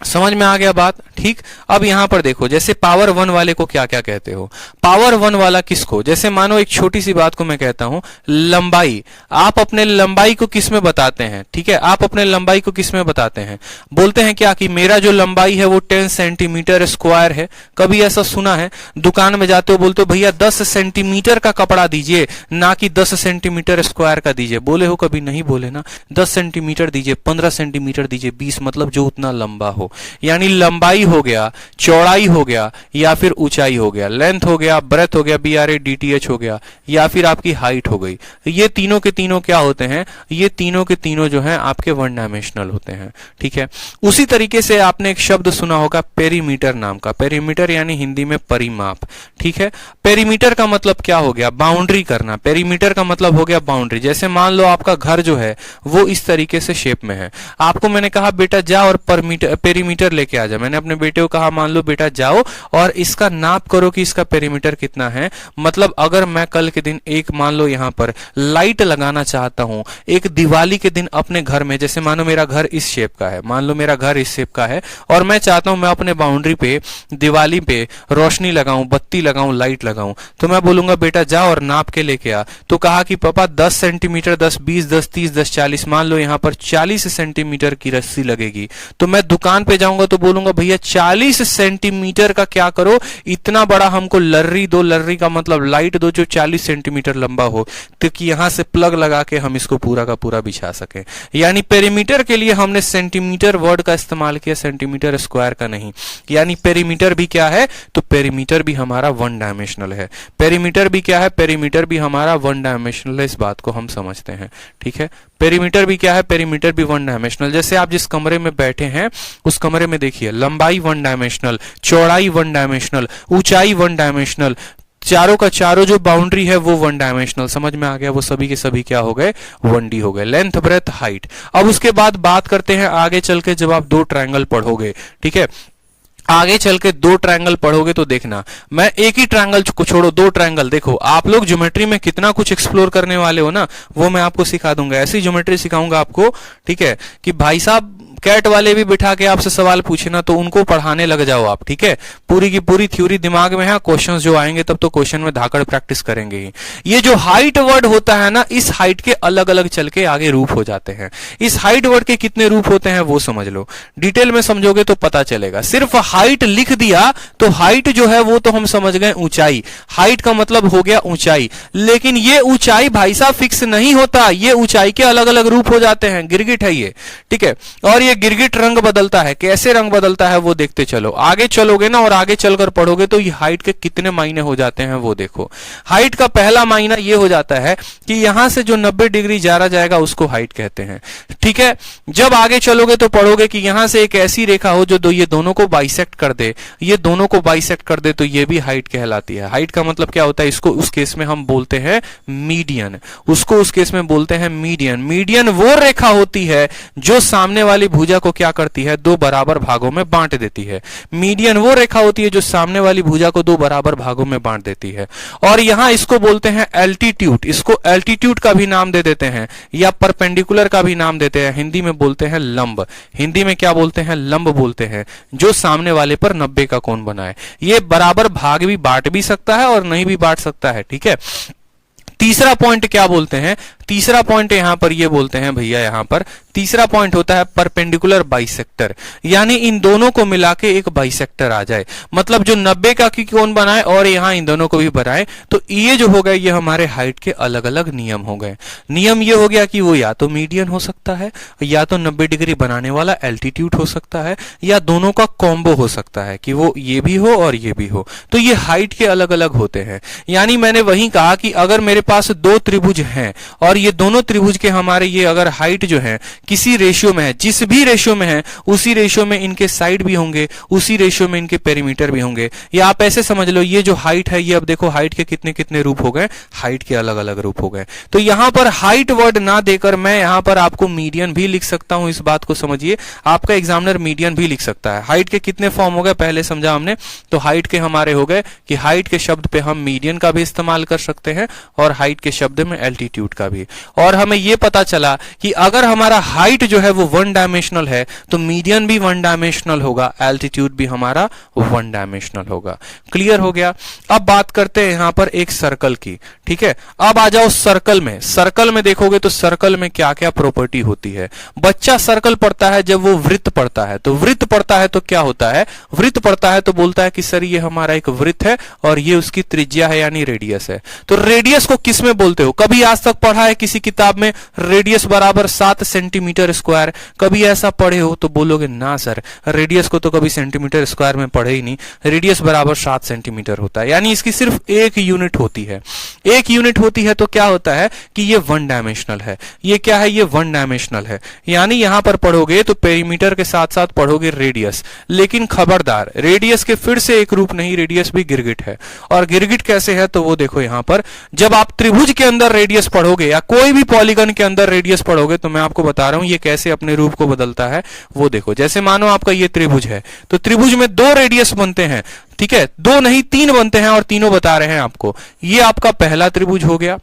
समझ में आ गया बात? ठीक, अब यहां पर देखो, जैसे पावर 1 वाले को क्या क्या कहते हो। पावर 1 वाला किसको, जैसे मानो एक छोटी सी बात को मैं कहता हूं, लंबाई। आप अपने लंबाई को किस में बताते हैं, ठीक है, आप अपने लंबाई को किस में बताते हैं, बोलते हैं क्या कि मेरा जो लंबाई है वो 10 सेंटीमीटर स्क्वायर है। कभी ऐसा सुना है, दुकान में जाते हो बोलते हो भैया 10 सेंटीमीटर का कपड़ा दीजिए, ना कि 10 सेंटीमीटर स्क्वायर का दीजिए। बोले हो कभी? नहीं बोले ना। 10 सेंटीमीटर दीजिए, 15 सेंटीमीटर दीजिए, 20, मतलब जो उतना लंबा हो। यानी लंबाई हो गया, चौड़ाई हो गया, या फिर ऊंचाई हो गया, लेंथ हो गया, ब्रेथ हो गया, BREDTH हो गया, या फिर आपकी हाइट हो गई। ये तीनों के तीनों क्या होते हैं, ये तीनों के तीनों जो हैं आपके 1 डायमेंशनल होते हैं। ठीक है, उसी तरीके से आपने एक शब्द सुना होगा पेरीमीटर नाम का। पेरीमीटर यानी हिंदी में परिमाप। ठीक है, पेरीमीटर का मतलब क्या हो गया, बाउंड्री करना। पेरीमीटर का मतलब हो गया बाउंड्री। जैसे मान लो आपका घर जो है वो इस तरीके से शेप में है, आपको मैंने कहा बेटा जा और पेरीमीटर लेके आ जा। मैंने अपने बेटे को कहा मान लो बेटा जाओ और इसका नाप करो कि इसका पेरीमीटर कितना है। मतलब अगर मैं कल के दिन एक मान लो यहां पर लाइट लगाना चाहता हूं, एक दिवाली के दिन अपने घर में, जैसे मानो मेरा घर इस शेप का है, मान लो मेरा घर इस शेप का है और मैं चाहता हूं मैं अपने बाउंड्री पे दिवाली पे रोशनी लगाऊं, बत्ती लगाऊं, लाइट लगाऊं, तो मैं बोलूंगा बेटा जा और नाप के लेके आ। तो कहा कि पापा 10 सेंटीमीटर, 10, 20, 10, 30, 10, 40, मान लो यहां पर 40 सेंटीमीटर की रस्सी लगेगी। तो मैं दुकान पे जाऊंगा तो बोलूंगा भैया 40 सेंटीमीटर का क्या करो, इतना बड़ा हमको लर्री दो। लर्री का मतलब लाइट दो जो 40 सेंटीमीटर लंबा हो, ताकि यहां से प्लग लगा के हम इसको पूरा का पूरा बिछा सके। यानी पेरीमीटर के लिए हमने सेंटीमीटर वर्ड का इस्तेमाल किया, सेंटीमीटर स्क्वायर का नहीं। यानी पेरीमीटर भी क्या है, तो पेरीमीटर भी हमारा 1 डायमेंशनल है। पेरीमीटर भी क्या है, पेरीमीटर भी हमारा 1 डायमेंशनल है। इस बात को हम समझते हैं। ठीक है, पेरीमीटर भी क्या है, पेरीमीटर भी 1 डायमेंशनल। जैसे आप जिस कमरे में बैठे हैं उस कमरे में देखिए लंबाई 1 डायमेंशनल, चौड़ाई 1 डायमेंशनल, ऊंचाई 1 डायमेंशनल, चारों का चारों जो बाउंड्री है वो वन डायमेंशनल, समझ में आ गया, वो सभी के सभी क्या हो गए, 1D हो गए, लेंथ ब्रेथ हाइट। अब उसके बाद बात करते हैं आगे चल के जब आप दो ट्रायंगल पढ़ोगे, ठीक है, आगे चल के दो ट्रायंगल पढ़ोगे तो देखना, मैं एक ही ट्रायंगल को छोड़ो, दो ट्रायंगल देखो, आप लोग ज्योमेट्री में कितना कुछ एक्सप्लोर करने वाले हो ना, वो मैं आपको सिखा दूंगा, ऐसी ज्योमेट्री सिखाऊंगा आपको, ठीक है, कि भाई साहब कैट वाले भी बिठा के आपसे सवाल पूछे ना तो उनको पढ़ाने लग जाओ आप, ठीक है, पूरी की पूरी थ्योरी दिमाग में है, क्वेश्चंस जो आएंगे तब तो क्वेश्चन में धाकड़ प्रैक्टिस करेंगे ही। ये जो हाइट वर्ड होता है ना, इस हाइट के अलग अलग चल के आगे रूप हो जाते हैं। इस हाइट वर्ड के कितने रूप होते हैं वो समझ लो, डिटेल में समझोगे तो पता चलेगा। सिर्फ हाइट लिख दिया तो हाइट जो है वो तो हम समझ गए ऊंचाई, हाइट का मतलब हो गया ऊंचाई, लेकिन ये ऊंचाई भाई साहब फिक्स नहीं होता, ये ऊंचाई के अलग अलग रूप हो जाते हैं, गिरगिट है ये, ठीक है, और ये गिरगिट रंग बदलता है, कैसे रंग बदलता है वो देखते चलो, आगे चलोगे ना और आगे चलकर पढ़ोगे तो ये हाइट के कितने मायने हो जाते हैं वो देखो। हाइट का पहला मायना ये हो जाता है कि यहां से जो 90 डिग्री जारा जाएगा उसको हाइट कहते हैं, ठीक है। जब आगे चलोगे तो पढ़ोगे कि यहां से एक ऐसी रेखा हो जो ये दोनों को बाइसेक्ट कर दे, ये दोनों को बाइसेक्ट कर दे तो ये भी हाइट कहलाती है। हाइट का मतलब क्या होता है, इसको उस केस में हम बोलते हैं मीडियन, उसको उस केस में बोलते हैं मीडियन। मीडियन वो रेखा होती है जो सामने वाली भुजा को क्या करती है, दो बराबर भागों में बांट देती है। मीडियन वो रेखा होती है जो सामने वाली भुजा को दो बराबर भागों में बांट देती है। और यहां इसको बोलते हैं एल्टीट्यूड, इसको एल्टीट्यूड का भी नाम दे देते हैं या परपेंडिकुलर का भी नाम देते हैं, हिंदी में बोलते हैं लंब। हिंदी में क्या बोलते हैं, लंब बोलते हैं, जो सामने वाले पर 90 का कोण बनाए। ये बराबर भाग भी बांट भी सकता है और नहीं भी बांट सकता है, ठीक है। तीसरा पॉइंट क्या बोलते हैं, तीसरा पॉइंट यहां पर ये बोलते हैं भैया, यहां पर तीसरा पॉइंट होता है परपेंडिकुलर बाइसेक्टर, यानी इन दोनों को मिला के एक बाइसेक्टर आ जाए, मतलब जो 90 का की कोण बनाए और यहां इन दोनों को भी बनाए, तो ये जो हो गए ये हमारे हाइट के अलग अलग नियम हो गए। नियम ये हो गया कि वो या तो मीडियन हो सकता है, या तो 90 डिग्री बनाने वाला एल्टीट्यूड हो सकता है, या दोनों का कॉम्बो हो सकता है कि वो ये भी हो और ये भी हो, तो ये हाइट के अलग अलग होते हैं। यानी मैंने वही कहा कि अगर मेरे पास दो त्रिभुज हैं और ये दोनों त्रिभुज के हमारे ये अगर हाइट जो है किसी रेशियो में है, जिस भी रेशियो में है उसी रेशियो में इनके साइड भी होंगे, उसी रेशियो में इनके पेरीमीटर भी होंगे, या आप ऐसे समझ लो ये जो हाइट है ये अब देखो हाइट के कितने कितने रूप हो गए, हाइट के अलग अलग रूप हो गए। तो यहां पर हाइट वर्ड ना देकर मैं यहां पर आपको मीडियन भी लिख सकता हूं, इस बात को समझिए, आपका एग्जामिनर मीडियन भी लिख सकता है। हाइट के कितने फॉर्म हो गए पहले समझा हमने, तो हाइट के हमारे हो गए कि हाइट के शब्द पे हम मीडियन का भी इस्तेमाल कर सकते हैं और हाइट के शब्द में एल्टीट्यूड का भी। और हमें यह पता चला कि अगर हमारा हाइट जो है वो वन डायमेंशनल है तो मीडियन भी वन डायमेंशनल होगा, एल्टीट्यूड भी हमारा वन डायमेंशनल होगा। क्लियर हो गया। अब बात करते हैं यहां पर एक सर्कल की, ठीक है। अब आ जाओ सर्कल में। सर्कल में देखोगे तो सर्कल में क्या क्या प्रॉपर्टी होती है। बच्चा सर्कल पढ़ता है जब वो वृत्त पढ़ता है, तो वृत्त पढ़ता है तो क्या होता है, वृत्त पढ़ता है तो बोलता है कि सर ये हमारा एक वृत्त है और ये उसकी त्रिज्या है यानी रेडियस है। तो रेडियस को किस में बोलते हो, कभी आज तक पढ़ा है किसी किताब में रेडियस बराबर 7 सेंटीमीटर स्क्वायर, कभी ऐसा पढ़े हो तो बोलोगे ना सर रेडियस को तो कभी सेंटीमीटर स्क्वायर में पढ़े ही नहीं, रेडियस बराबर 7 सेंटीमीटर होता है, यानी इसकी सिर्फ एक यूनिट होती है। एक यूनिट होती है तो क्या होता है कि ये वन डायमेंशनल है। ये क्या है, ये वन डायमेंशनल है, यानी यहां पर पढ़ोगे तो पेरीमीटर के साथ साथ पढ़ोगे रेडियस, लेकिन खबरदार रेडियस के फिर से एक रूप नहीं, रेडियस भी गिरगिट है। और गिरगिट कैसे है तो वो देखो यहां पर, जब आप त्रिभुज के अंदर रेडियस पढ़ोगे या कोई भी पॉलीगन के अंदर रेडियस पढ़ोगे तो मैं आपको बता रहा हूं ये कैसे अपने रूप को बदलता है। वो देखो, जैसे मानो आपका ये त्रिभुज है तो त्रिभुज में दो रेडियस बनते हैं, ठीक है, दो नहीं तीन बनते हैं और तीनों बता रहे हैं आपको। ये आपका पहला त्रिभुज हो गया,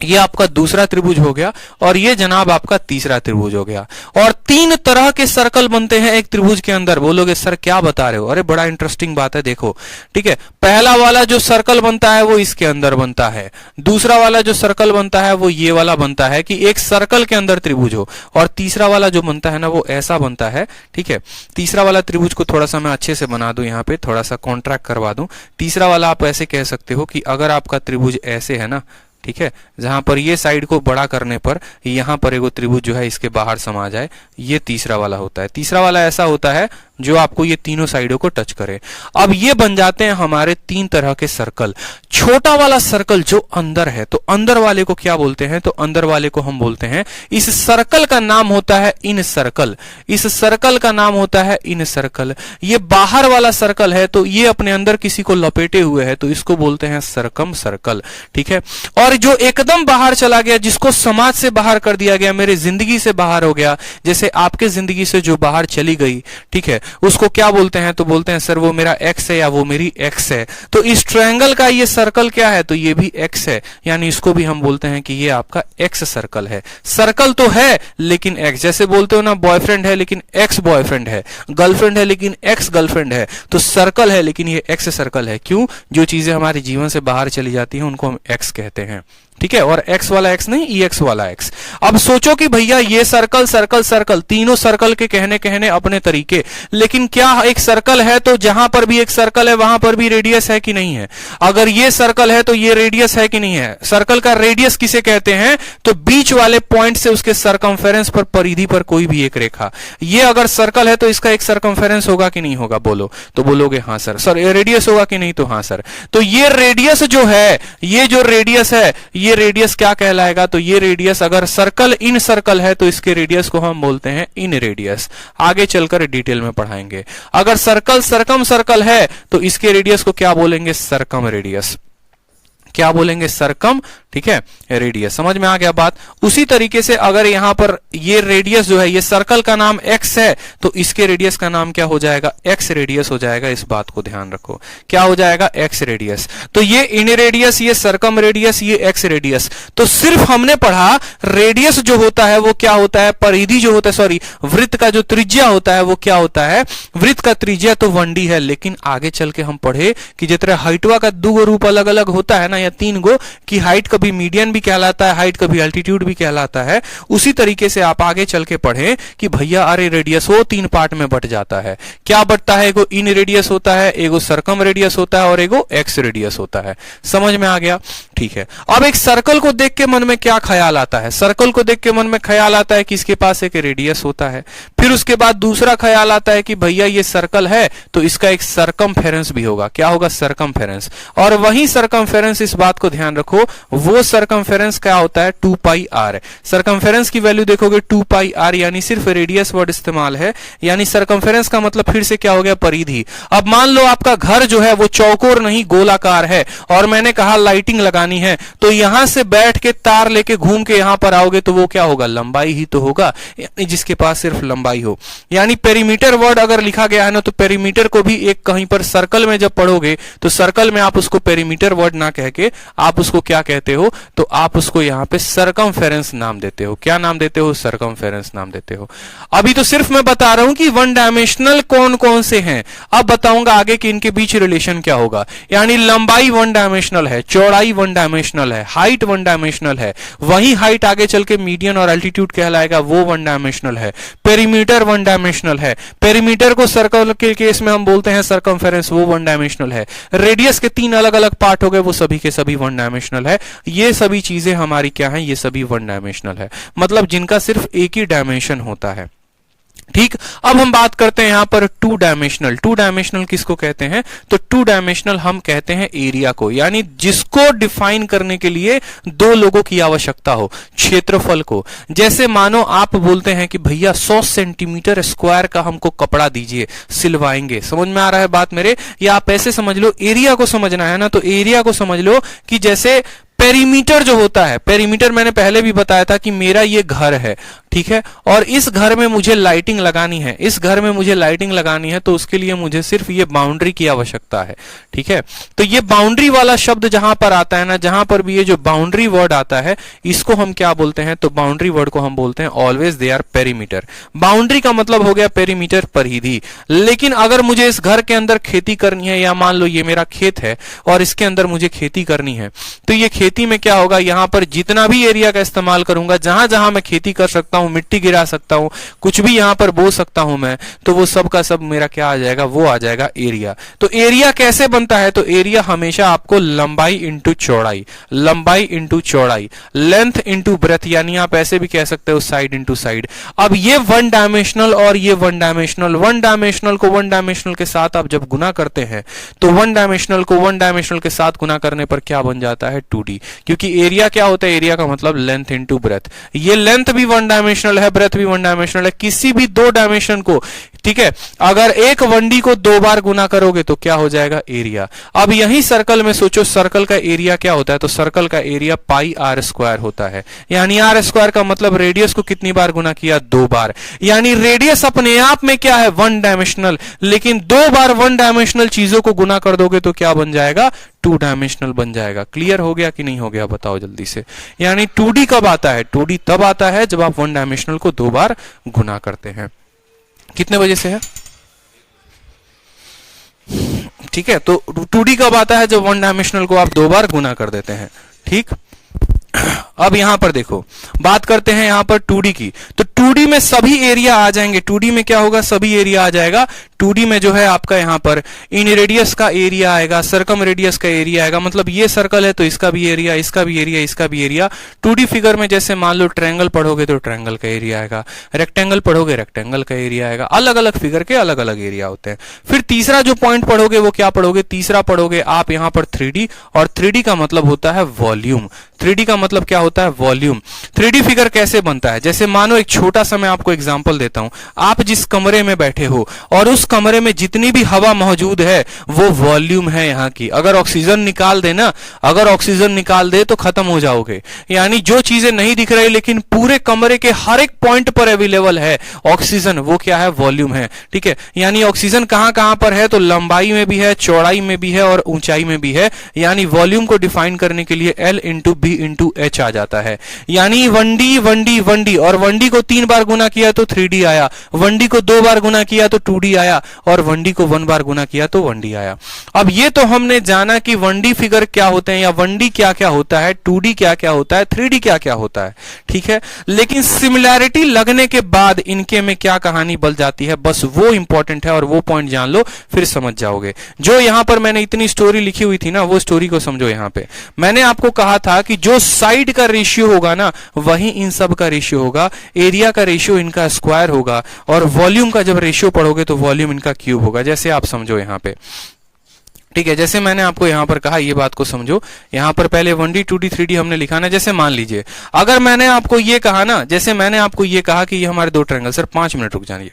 ये आपका दूसरा त्रिभुज हो गया और ये जनाब आपका तीसरा त्रिभुज हो गया। और तीन तरह के सर्कल बनते हैं एक त्रिभुज के अंदर। बोलोगे सर क्या बता रहे हो, अरे बड़ा इंटरेस्टिंग बात है, देखो, ठीक है। पहला वाला जो सर्कल बनता है वो इसके अंदर बनता है, दूसरा वाला जो सर्कल बनता है वो ये वाला बनता है कि एक सर्कल के अंदर त्रिभुज हो, और तीसरा वाला जो बनता है ना वो ऐसा बनता है, ठीक है। तीसरा वाला त्रिभुज को थोड़ा सा मैं अच्छे से बना दूं, यहाँ पे थोड़ा सा कॉन्ट्रैक्ट करवा दूं। तीसरा वाला आप ऐसे कह सकते हो कि अगर आपका त्रिभुज ऐसे है ना, ठीक है, जहां पर ये साइड को बड़ा करने पर यहां पर एगो त्रिभुज जो है इसके बाहर समा जाए, ये तीसरा वाला होता है। तीसरा वाला ऐसा होता है, जो आपको ये तीनों साइडों को टच करे। अब ये बन जाते हैं हमारे तीन तरह के सर्कल। छोटा वाला सर्कल जो अंदर है, तो अंदर वाले को क्या बोलते हैं, तो अंदर वाले को हम बोलते हैं, इस सर्कल का नाम होता है इन सर्कल, इस सर्कल का नाम होता है इन सर्कल। ये बाहर वाला सर्कल है तो ये अपने अंदर किसी को लपेटे हुए है, तो इसको बोलते हैं सरकम सर्कल, ठीक है। और जो एकदम बाहर चला गया, जिसको समाज से बाहर कर दिया गया, मेरे जिंदगी से बाहर हो गया, जैसे आपके जिंदगी से जो बाहर चली गई, ठीक है, उसको क्या बोलते हैं, तो बोलते हैं सर वो मेरा एक्स है या वो मेरी एक्स है। तो इस ट्रायंगल का ये सर्कल क्या है, तो ये भी एक्स है, यानी इसको भी हम बोलते हैं कि ये आपका एक्स सर्कल है। सर्कल तो है लेकिन एक्स, जैसे बोलते हो ना बॉयफ्रेंड है लेकिन एक्स बॉयफ्रेंड है, गर्लफ्रेंड है लेकिन एक्स गर्लफ्रेंड है, तो सर्कल है लेकिन ये एक्स सर्कल है। क्यों? जो चीजें हमारे जीवन से बाहर चली जाती हैं उनको हम एक्स कहते हैं, ठीक है। और एक्स वाला एक्स नहीं, ई एक्स वाला एक्स। अब सोचो कि भैया ये सर्कल सर्कल सर्कल, तीनों सर्कल के कहने अपने तरीके, लेकिन क्या एक सर्कल है तो जहां पर भी एक सर्कल है वहां पर भी रेडियस है कि नहीं है? अगर ये सर्कल है तो ये रेडियस है कि नहीं है? सर्कल का रेडियस किसे कहते हैं, तो बीच वाले पॉइंट से उसके सरकमफेरेंस पर, परिधि पर कोई भी एक रेखा। ये अगर सर्कल है तो इसका एक सरकमफेरेंस होगा कि नहीं होगा, बोलो। तो बोलोगे हाँ सर। सर रेडियस होगा कि नहीं, तो हाँ सर। तो ये रेडियस जो है, ये जो रेडियस है, ये रेडियस क्या कहलाएगा, तो ये रेडियस अगर सर्कल इन सर्कल है तो इसके रेडियस को हम बोलते हैं इन रेडियस। आगे चलकर डिटेल में पढ़ाएंगे। अगर सर्कल सरकम सर्कल है तो इसके रेडियस को क्या बोलेंगे, सरकम रेडियस। क्या बोलेंगे, सरकम, ठीक है, रेडियस। समझ में आ गया बात। उसी तरीके से अगर यहां पर ये रेडियस जो है, ये सर्कल का नाम एक्स है तो इसके रेडियस का नाम क्या हो जाएगा, एक्स रेडियस हो जाएगा। इस बात को ध्यान रखो, क्या हो जाएगा, एक्स रेडियस। तो ये इन रेडियस, ये सरकम रेडियस, ये एक्स रेडियस। तो सिर्फ हमने पढ़ा रेडियस जो होता है वो क्या होता है, परिधि जो होता है, सॉरी, वृत्त का जो त्रिज्या होता है वो क्या होता है, वृत्त का त्रिज्या तो 1d है। लेकिन आगे चल के हम पढ़े कि जितना हाइटवा का 2 रूप अलग अलग होता है ना, या 3 गो, कि हाइट कभी मीडियन भी कहलाता है, हाइट कभी अल्टीट्यूड भी कहलाता है। उसी तरीके से आप आगे चल के पढ़े कि भैया अरे रेडियस वो 3 पार्ट में बट जाता है। क्या बटता है, एगो इन रेडियस होता है, एगो सरकम रेडियस होता है और एगो एक्स रेडियस होता है। समझ में आ गया, ठीक है। अब एक सर्कल को देख के मन में क्या ख्याल आता है, सर्कल को देख के मन में ख्याल आता है कि इसके पास एक रेडियस होता है। फिर उसके बाद दूसरा ख्याल आता है कि भैया ये सर्कल है तो इसका एक सरकमफेरेंस भी होगा। क्या होगा, सरकमफेरेंस। और वही सरकमफेरेंस, इस बात को ध्यान रखो, वो सरकमफेरेंस क्या होता है, 2 पाई आर। सरकमफेरेंस की वैल्यू देखोगे 2 पाई आर, यानी सिर्फ रेडियस वर्ड इस्तेमाल है, यानी सरकमफेरेंस का मतलब फिर से क्या हो गया, परिधि। अब मान लो आपका घर जो है वो चौकोर नहीं गोलाकार है और मैंने कहा लाइटिंग लगानी है, तो यहां से बैठ के तार लेके घूम के यहां पर आओगे तो वो क्या होगा, लंबाई ही तो होगा, यानी जिसके पास सिर्फ लंबाई हो। यानी पेरीमीटर वर्ड अगर लिखा गया है ना, तो पेरीमीटर को भी एक कहीं पर सर्कल में जब पढ़ोगे तो सर्कल में आप उसको पेरीमीटर वर्ड ना कह के आप उसको क्या कहते हो, तो आप उसको यहां पे सरकमफेरेंस नाम देते हो। क्या नाम देते हो, सरकमफेरेंस नाम देते हो। अभी तो सिर्फ मैं बता रहा हूं कि 1 डायमेंशनल कौन कौन से हैं, अब बताऊंगा आगे कि इनके बीच रिलेशन क्या होगा। यानी लंबाई 1 डायमेंशनल है, चौड़ाई 1 डायमेंशनल है, हाइट 1 डायमेंशनल है, वही हाइट आगे चल के मीडियन और अल्टीट्यूड कहलाएगा, वो 1 डायमेंशनल है। पेरीमीटर 1 डायमेंशनल है, पेरीमीटर को सर्कल के केस में हम बोलते हैं सरकमफेरेंस, वो 1 डायमेंशनल है। रेडियस के 3 अलग अलग पार्ट हो गए, वो सभी के सभी 1 डायमेंशनल है। ये सभी चीजें हमारी क्या हैं, ये सभी 1 डायमेंशनल है, मतलब जिनका सिर्फ एक ही डायमेंशन होता है। ठीक, अब हम बात करते हैं यहां पर 2 डायमेंशनल। 2 डायमेंशनल किसको कहते हैं, तो 2 डायमेंशनल हम कहते हैं एरिया को, यानी जिसको डिफाइन करने के लिए 2 लोगों की आवश्यकता हो, क्षेत्रफल को। जैसे मानो आप बोलते हैं कि भैया 100 सेंटीमीटर स्क्वायर का हमको कपड़ा दीजिए, सिलवाएंगे। समझ में आ रहा है बात मेरे, या आप ऐसे समझ लो, एरिया को समझना है ना, तो एरिया को समझ लो कि जैसे पेरीमीटर जो होता है, पेरीमीटर मैंने पहले भी बताया था कि मेरा ये घर है, ठीक है, और इस घर में मुझे लाइटिंग लगानी है, इस घर में मुझे लाइटिंग लगानी है, तो उसके लिए मुझे सिर्फ ये बाउंड्री की आवश्यकता है, ठीक है। तो ये बाउंड्री वाला शब्द जहां पर आता है ना, जहां पर भी ये जो बाउंड्री वर्ड आता है, इसको हम क्या बोलते हैं, तो बाउंड्री वर्ड को हम बोलते हैं always they are perimeter. Boundary का मतलब हो गया पेरीमीटर, परिधि। लेकिन अगर मुझे इस घर के अंदर खेती करनी है, या मान लो ये मेरा खेत है और इसके अंदर मुझे खेती करनी है, तो ये खेती में क्या होगा, यहां पर जितना भी एरिया का इस्तेमाल करूंगा, जहां जहां मैं खेती कर सकता हूं हूँ, मिट्टी गिरा सकता हूँ, कुछ भी यहाँ पर बो सकता हूँ मैं, तो वो सब का सब मेरा क्या आ जाएगा, वो आ जाएगा एरिया। तो एरिया कैसे बनता है, तो एरिया हमेशा आपको लंबाई इंटू चौड़ाई, लंबाई इंटू चौड़ाई, लेंथ इंटू ब्रेथ, यानी आप ऐसे भी कह सकते हो साइड इंटू साइड। अब ये वन डायमेंशनल और ये वन डायमेंशनल, वन डायमेंशनल को वन डायमेंशनल के साथ आप जब गुना करते हैं तो वन डायमेंशनल को वन डायमेंशनल के साथ गुना करने पर क्या बन जाता है, 2D। क्योंकि एरिया क्या होता है, एरिया का मतलब लेंथ इंटू ब्रेथ। ये लेंथ भी वन डायमेंशनल है, ब्रेथ भी वन डायमेंशनल है। किसी भी दो डायमेंशन को, ठीक है, अगर एक 1D को 2 बार गुना करोगे तो क्या हो जाएगा, एरिया। अब यही सर्कल में सोचो, सर्कल का एरिया क्या होता है, तो सर्कल का एरिया पाई आर स्क्वायर होता है। यानी आर स्क्वायर का मतलब रेडियस को कितनी बार गुना किया, 2 बार। यानी रेडियस अपने आप में क्या है, वन डायमेंशनल, लेकिन 2 बार वन डायमेंशनल चीजों को गुना कर दोगे तो क्या बन जाएगा, 2 डायमेंशनल बन जाएगा। क्लियर हो गया कि नहीं हो गया, बताओ जल्दी से। यानी 2D कब आता है, 2D तब आता है जब आप वन डायमेंशनल को 2 बार गुना करते हैं। कितने बजे से है, ठीक है। तो 2D कब आता है, जब वन डायमेंशनल को आप 2 बार गुना कर देते हैं, ठीक। अब यहां पर देखो, बात करते हैं यहां पर 2D की। तो 2D में सभी एरिया आ जाएंगे, 2D में क्या होगा, सभी एरिया आ जाएगा। 2D में जो है आपका यहां पर इन रेडियस का एरिया आएगा, सरकम रेडियस का एरिया आएगा, मतलब ये सर्कल है तो इसका भी एरिया, इसका भी एरिया, इसका भी एरिया। 2D फिगर में जैसे मान लो ट्रायंगल पढ़ोगे तो ट्रायंगल का एरिया आएगा, रेक्टेंगल पढ़ोगे रेक्टेंगल का एरिया आएगा। अलग अलग फिगर के अलग अलग एरिया होते हैं। फिर तीसरा जो पॉइंट पढ़ोगे वो क्या पढ़ोगे, तीसरा पढ़ोगे आप यहां पर 3D, और 3D का मतलब होता है वॉल्यूम। 3D का मतलब क्या होता है, वॉल्यूम। 3D फिगर कैसे बनता है, जैसे मानो एक छोटा सा मैं आपको एग्जांपल देता हूं। आप जिस कमरे में बैठे हो और उस कमरे में जितनी भी हवा मौजूद है वो वॉल्यूम है यहाँ की। अगर ऑक्सीजन निकाल दे ना, अगर ऑक्सीजन निकाल दे तो खत्म हो जाओगे। यानी जो चीजें नहीं दिख रही लेकिन पूरे कमरे के हर एक पॉइंट पर अवेलेबल है ऑक्सीजन, वो क्या है, वॉल्यूम है, ठीक है। यानी ऑक्सीजन कहां कहां पर है, तो लंबाई में भी है, चौड़ाई में भी है और ऊंचाई में भी है। यानी वॉल्यूम को डिफाइन करने के लिए L into B into H आ जाता है। यानी 1D 1D 1D, और 1D को 3 बार गुना किया तो 3D आया, 1D को 2 बार गुना किया तो 2D आया, और 1D को 1 बार गुना किया तो 1D आया। अब ये तो हमने जाना कि 1D फिगर क्या होते हैं, या 1D क्या क्या होता है, 2D क्या क्या होता है, 3D क्या क्या होता है, ठीक है। लेकिन सिमिलैरिटी लगने के बाद इनके में क्या कहानी बल जाती है, बस वो इंपॉर्टेंट है, और वो पॉइंट जान लो फिर समझ जाओगे। जो यहां पर मैंने इतनी स्टोरी लिखी हुई थी ना, वो स्टोरी को समझो। यहां पे मैंने आपको कहा था कि जो साइड का रेशियो होगा ना, वही इन सब का रेशियो होगा। एरिया का रेशियो इनका स्क्वायर होगा, और वॉल्यूम का जब रेशियो पढ़ोगे तो वॉल्यूम इनका क्यूब होगा। जैसे आप समझो यहां पे, ठीक है। जैसे मैंने आपको यहां पर कहा, ये बात को समझो। यहां पर पहले 1D 2D 3D हमने लिखा ना। जैसे मान लीजिए अगर मैंने आपको ये कहा ना, जैसे मैंने आपको ये कहा कि ये हमारे 2 ट्रायंगल, सर 5 मिनट रुक जाइए,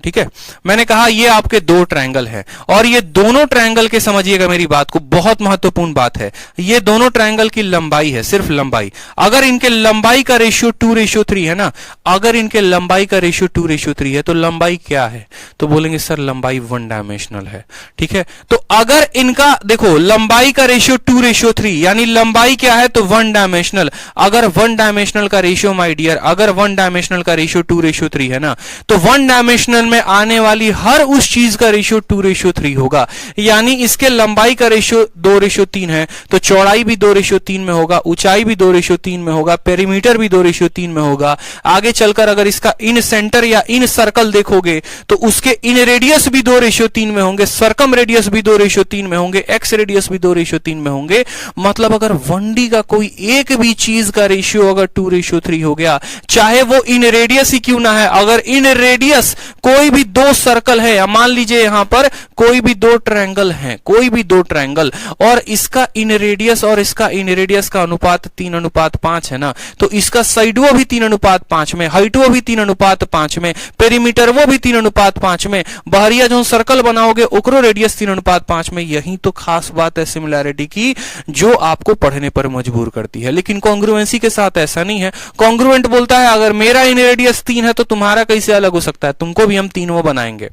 ठीक है। मैंने कहा ये आपके 2 ट्रायंगल है, और ये दोनों ट्रायंगल के, समझिएगा मेरी बात को, बहुत महत्वपूर्ण बात है, ये दोनों ट्रायंगल की लंबाई है, सिर्फ लंबाई। अगर इनके लंबाई का रेशियो 2:3 है ना, अगर इनके लंबाई का रेशियो 2:3 है तो लंबाई क्या है, तो बोलेंगे सर लंबाई 1 डायमेंशनल है, ठीक है। तो अगर इनका देखो लंबाई का रेशियो 2:3, यानी लंबाई क्या है, तो 1 डायमेंशनल। अगर 1 डायमेंशनल का रेशियो, माय डियर, अगर 1 डायमेंशनल का रेशियो 2:3 है ना, तो 1 डायमेंशनल में आने वाली हर उस चीज का रेशियो 2:3 होगा। यानी इसके लंबाई का रेशियो 2:3 है, तो चौड़ाई भी 2:3 में होगा, ऊंचाई भी 2:3 में होगा, पेरीमीटर भी 2:3 में होगा। आगे चलकर अगर इसका इन सेंटर या इन सर्कल देखोगे तो उसके इन रेडियस भी 2:3 में होंगे, सर्कम रेडियस भी 2:3 में होंगे, एक्स रेडियस भी 2:3 में होंगे। मतलब अगर 1D का कोई एक भी चीज का रेशियो अगर 2:3 हो गया, चाहे वो इन रेडियस ही क्यों ना है, अगर इन रेडियस कोई भी 2 सर्कल है, या मान लीजिए यहां पर कोई भी 2 ट्रायंगल हैं, कोई भी 2 ट्रायंगल, और इसका इन रेडियस और इसका इन रेडियस का अनुपात 3:5 है ना, तो इसका साइडवो भी 3:5 में, हाइटवो भी 3:5 में, पेरीमीटर वो भी 3:5 में, बाहरिया जो सर्कल बनाओगे ओकरो रेडियस 3:5 में। यही तो खास बात है सिमिलैरिटी की, जो आपको पढ़ने पर मजबूर करती है। लेकिन कॉन्ग्रुएंसी के साथ ऐसा नहीं है। कॉन्ग्रुएंट बोलता है अगर मेरा इन रेडियस 3 है तो तुम्हारा कैसे अलग हो सकता है, तुमको भी हम 3 बनाएंगे।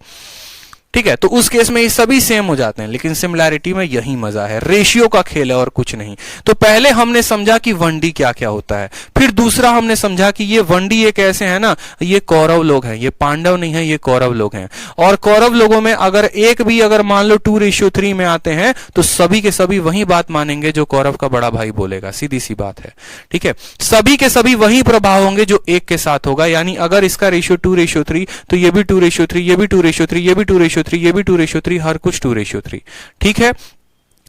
ठीक है, तो उस केस में ये सभी सेम हो जाते हैं, लेकिन सिमिलैरिटी में यही मजा है, रेशियो का खेल है और कुछ नहीं। तो पहले हमने समझा कि 1D क्या क्या होता है, फिर दूसरा हमने समझा कि ये 1D ये कैसे है ना, ये कौरव लोग हैं, ये पांडव नहीं है, ये कौरव लोग हैं। और कौरव लोगों में अगर एक भी अगर मान लो 2:3 में आते हैं तो सभी के सभी वही बात मानेंगे जो कौरव का बड़ा भाई बोलेगा, सीधी सी बात है। ठीक है, सभी के सभी वही प्रभाव होंगे जो एक के साथ होगा, यानी अगर इसका रेशियो 2:3 तो ये भी 2:3, ये भी 2:3, ये भी 2:3, ये भी 2:3, हर कुछ 2:3। ठीक है,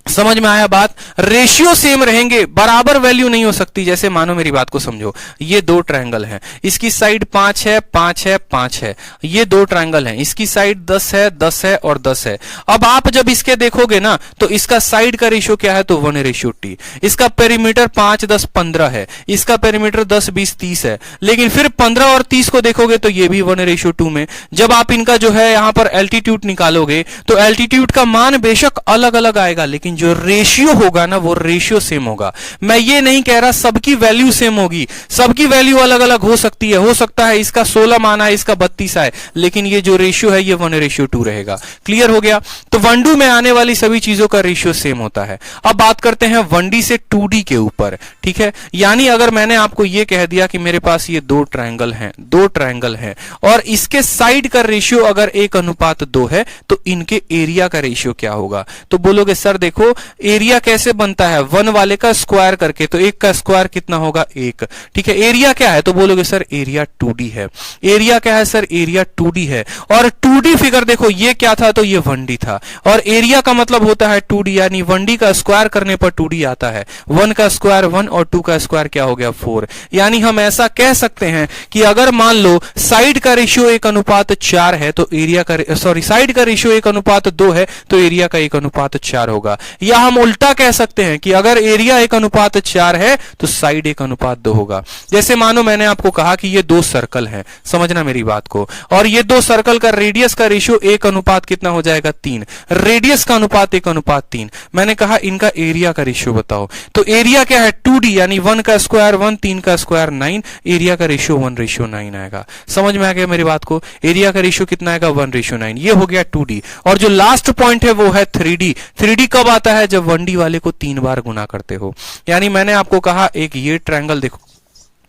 समझ में आया बात। रेशियो सेम रहेंगे, बराबर वैल्यू नहीं हो सकती। जैसे मानो मेरी बात को समझो, ये दो ट्रायंगल हैं, इसकी साइड 5 है, 5 है, 5 है, ये दो ट्रायंगल हैं, इसकी साइड 10 है, 10 है और 10 है। अब आप जब इसके देखोगे ना तो इसका साइड का रेशियो क्या है, तो 1:T। इसका पेरीमीटर 5, 10, 15 है, इसका पेरीमीटर 10, 20, 30 है। लेकिन फिर 15 और 30 को देखोगे तो ये भी 1:2 में। जब आप इनका जो है यहां पर एल्टीट्यूड निकालोगे तो एल्टीट्यूड का मान बेशक अलग अलग आएगा, लेकिन जो रेशियो होगा ना वो रेशियो सेम होगा। मैं ये नहीं कह रहा सबकी वैल्यू सेम होगी, सबकी वैल्यू अलग अलग हो सकती है, हो सकता है इसका 16 माना है, इसका 32 आए, लेकिन ये जो रेशियो है ये 1:2 रहेगा। क्लियर हो गया। तो 1D में आने वाली सभी चीजों का रेशियो सेम होता है। अब बात करते हैं 1D से 2D के ऊपर। ठीक है, यानी अगर मैंने आपको ये कह दिया कि मेरे पास ये दो ट्रायंगल हैं और इसके साइड का रेशियो अगर 1:2 है तो इनके एरिया का रेशियो क्या होगा। तो बोलोगे सर देखो एरिया कैसे बनता है, 1 वाले का स्क्वायर करके, तो 1 का स्क्वायर कितना होगा, 1। ठीक है, एरिया क्या है, तो बोलोगे सर एरिया 2D है। एरिया क्या है सर, एरिया 2D है। और 2D फिगर देखो ये क्या था, तो ये 1D था, और एरिया का मतलब होता है 2D, यानी 1D का स्क्वायर करने पर 2D आता है। 1 का स्क्वायर 1 और 2 का स्क्वायर क्या हो गया, 4। यानी हम ऐसा कह सकते हैं कि अगर मान लो साइड का रेशियो 1:4 है तो एरिया का साइड का रेशियो 1:2 है तो एरिया का 1:4 होगा। या हम उल्टा कह सकते हैं कि अगर एरिया 1:4 है तो साइड 1:2 होगा। जैसे मानो मैंने आपको कहा कि ये दो सर्कल हैं, समझना मेरी बात को, और ये दो सर्कल का रेडियस का रेशियो 1 कितना हो जाएगा, 3। रेडियस का अनुपात 1:3। मैंने कहा इनका एरिया का रेशियो बताओ, तो एरिया क्या है 2D, यानी 1 का स्क्वायर 1, 3 का स्क्वायर 9, एरिया का रेशियो 1:9 आएगा। समझ में आ गया मेरी बात को, एरिया का रेशियो कितना आएगा, 1:9। ये हो गया 2D। और जो लास्ट पॉइंट है वो है 3D। 3D कब आता है, जब 1D वाले को 3 बार गुना करते हो। यानी मैंने आपको कहा एक ये ट्रायंगल देखो,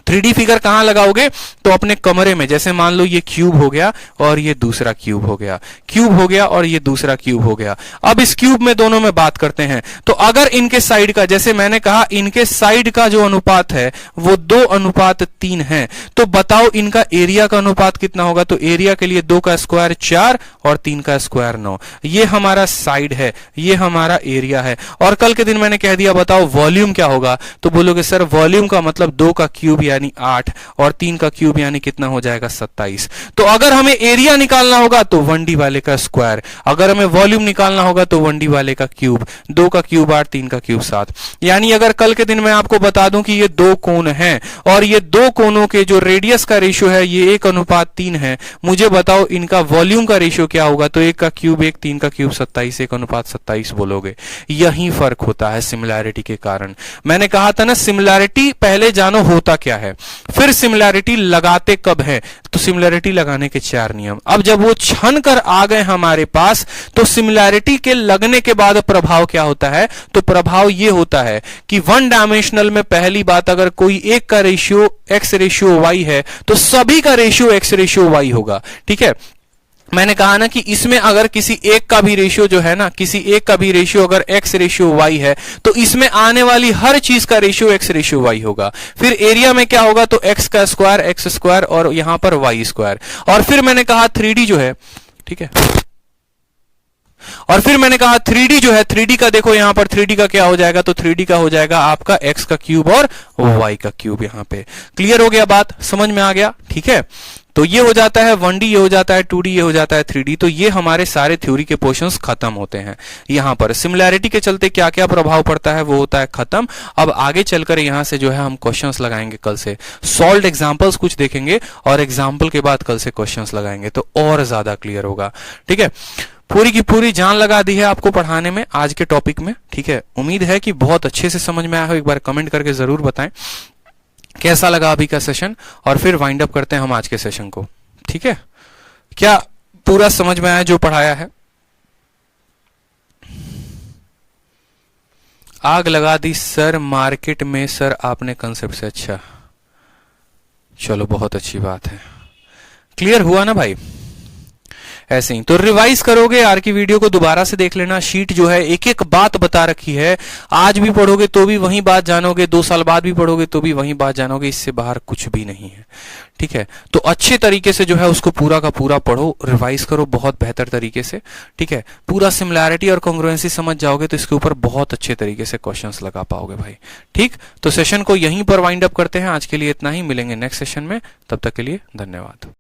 3D फिगर कहां लगाओगे, तो अपने कमरे में। जैसे मान लो ये क्यूब हो गया और ये दूसरा क्यूब हो गया, क्यूब हो गया और ये दूसरा क्यूब हो गया। अब इस क्यूब में दोनों में बात करते हैं, तो अगर इनके साइड का, जैसे मैंने कहा इनके साइड का जो अनुपात है वो 2:3 है, तो बताओ इनका एरिया का अनुपात कितना होगा। तो एरिया के लिए 2 का स्क्वायर 4 और 3 का स्क्वायर 9। ये हमारा साइड है, ये हमारा एरिया है। और कल के दिन मैंने कह दिया बताओ वॉल्यूम क्या होगा, तो बोलोगे सर वॉल्यूम का मतलब 2 का क्यूब यानी 8 और 3 का क्यूब यानी कितना हो जाएगा, 27। तो अगर हमें एरिया निकालना होगा तो 1D वाले का स्क्वायर, अगर हमें वॉल्यूम निकालना होगा तो 1D वाले का क्यूब। 2 का क्यूब 8, 3 का क्यूब 7। यानी अगर कल के दिन मैं आपको बता दूं कि ये दो कोण हैं और ये दो कोणों के जो रेडियस का रेशियो है ये 1:3 है, मुझे बताओ इनका वॉल्यूम का रेशियो क्या होगा। तो 1 का क्यूब 1, 3 का क्यूब 27, 1:27 बोलोगे। यही फर्क होता है सिमिलैरिटी के कारण। मैंने कहा था ना सिमिलैरिटी पहले जानो होता क्या है, फिर सिमिलैरिटी लगाते कब है। तो सिमिलैरिटी लगाने के 4 नियम। अब जब वो छन कर आ गए हमारे पास तो सिमिलैरिटी के लगने के बाद प्रभाव क्या होता है, तो प्रभाव ये होता है कि 1 डायमेंशनल में पहली बात अगर कोई एक का रेशियो x:y है तो सभी का रेशियो x:y होगा। ठीक है, मैंने कहा ना कि इसमें अगर किसी एक का भी रेशियो जो है ना, किसी एक का भी रेशियो अगर x:y है तो इसमें आने वाली हर चीज का रेशियो x:y होगा। फिर एरिया में क्या होगा, तो x का स्क्वायर x स्क्वायर और यहां पर y स्क्वायर। और फिर मैंने कहा 3D जो है, ठीक है, और फिर मैंने कहा 3D जो है, 3D का देखो यहां पर 3D का क्या हो जाएगा, तो 3D का हो जाएगा आपका x का क्यूब और y का क्यूब। यहां पे क्लियर हो गया बात, समझ में आ गया। ठीक है, तो ये हो जाता है 1D, ये हो जाता है 2D, ये हो जाता है 3D। तो ये हमारे सारे थ्योरी के पोर्शंस खत्म होते हैं। यहां पर सिमिलैरिटी के चलते क्या क्या प्रभाव पड़ता है वो होता है खत्म। अब आगे चलकर यहां से जो है हम क्वेश्चंस लगाएंगे, कल से सॉल्व्ड एग्जांपल्स कुछ देखेंगे और एग्जांपल के बाद कल से क्वेश्चंस लगाएंगे तो और ज्यादा क्लियर होगा। ठीक है, पूरी की पूरी जान लगा दी है आपको पढ़ाने में आज के टॉपिक में। ठीक है, उम्मीद है कि बहुत अच्छे से समझ में आया हो। एक बार कमेंट करके जरूर बताएं कैसा लगा अभी का सेशन, और फिर वाइंड अप करते हैं हम आज के सेशन को। ठीक है, क्या पूरा समझ में आया जो पढ़ाया है? आग लगा दी सर मार्केट में सर आपने कंसेप्ट से। अच्छा चलो बहुत अच्छी बात है, क्लियर हुआ ना भाई। ऐसे ही तो रिवाइज करोगे यार की वीडियो को दोबारा से देख लेना। शीट जो है एक एक बात बता रखी है, आज भी पढ़ोगे तो भी वही बात जानोगे, 2 साल बाद भी पढ़ोगे तो भी वही बात जानोगे, इससे बाहर कुछ भी नहीं है। ठीक है, तो अच्छे तरीके से जो है उसको पूरा का पूरा पढ़ो, रिवाइज करो बहुत बेहतर तरीके से। ठीक है, पूरा सिमिलैरिटी और कॉन्ग्रुएंसी समझ जाओगे तो इसके ऊपर बहुत अच्छे तरीके से क्वेश्चंस लगा पाओगे भाई। ठीक, तो सेशन को यहीं पर वाइंड अप करते हैं। आज के लिए इतना ही, मिलेंगे नेक्स्ट सेशन में, तब तक के लिए धन्यवाद।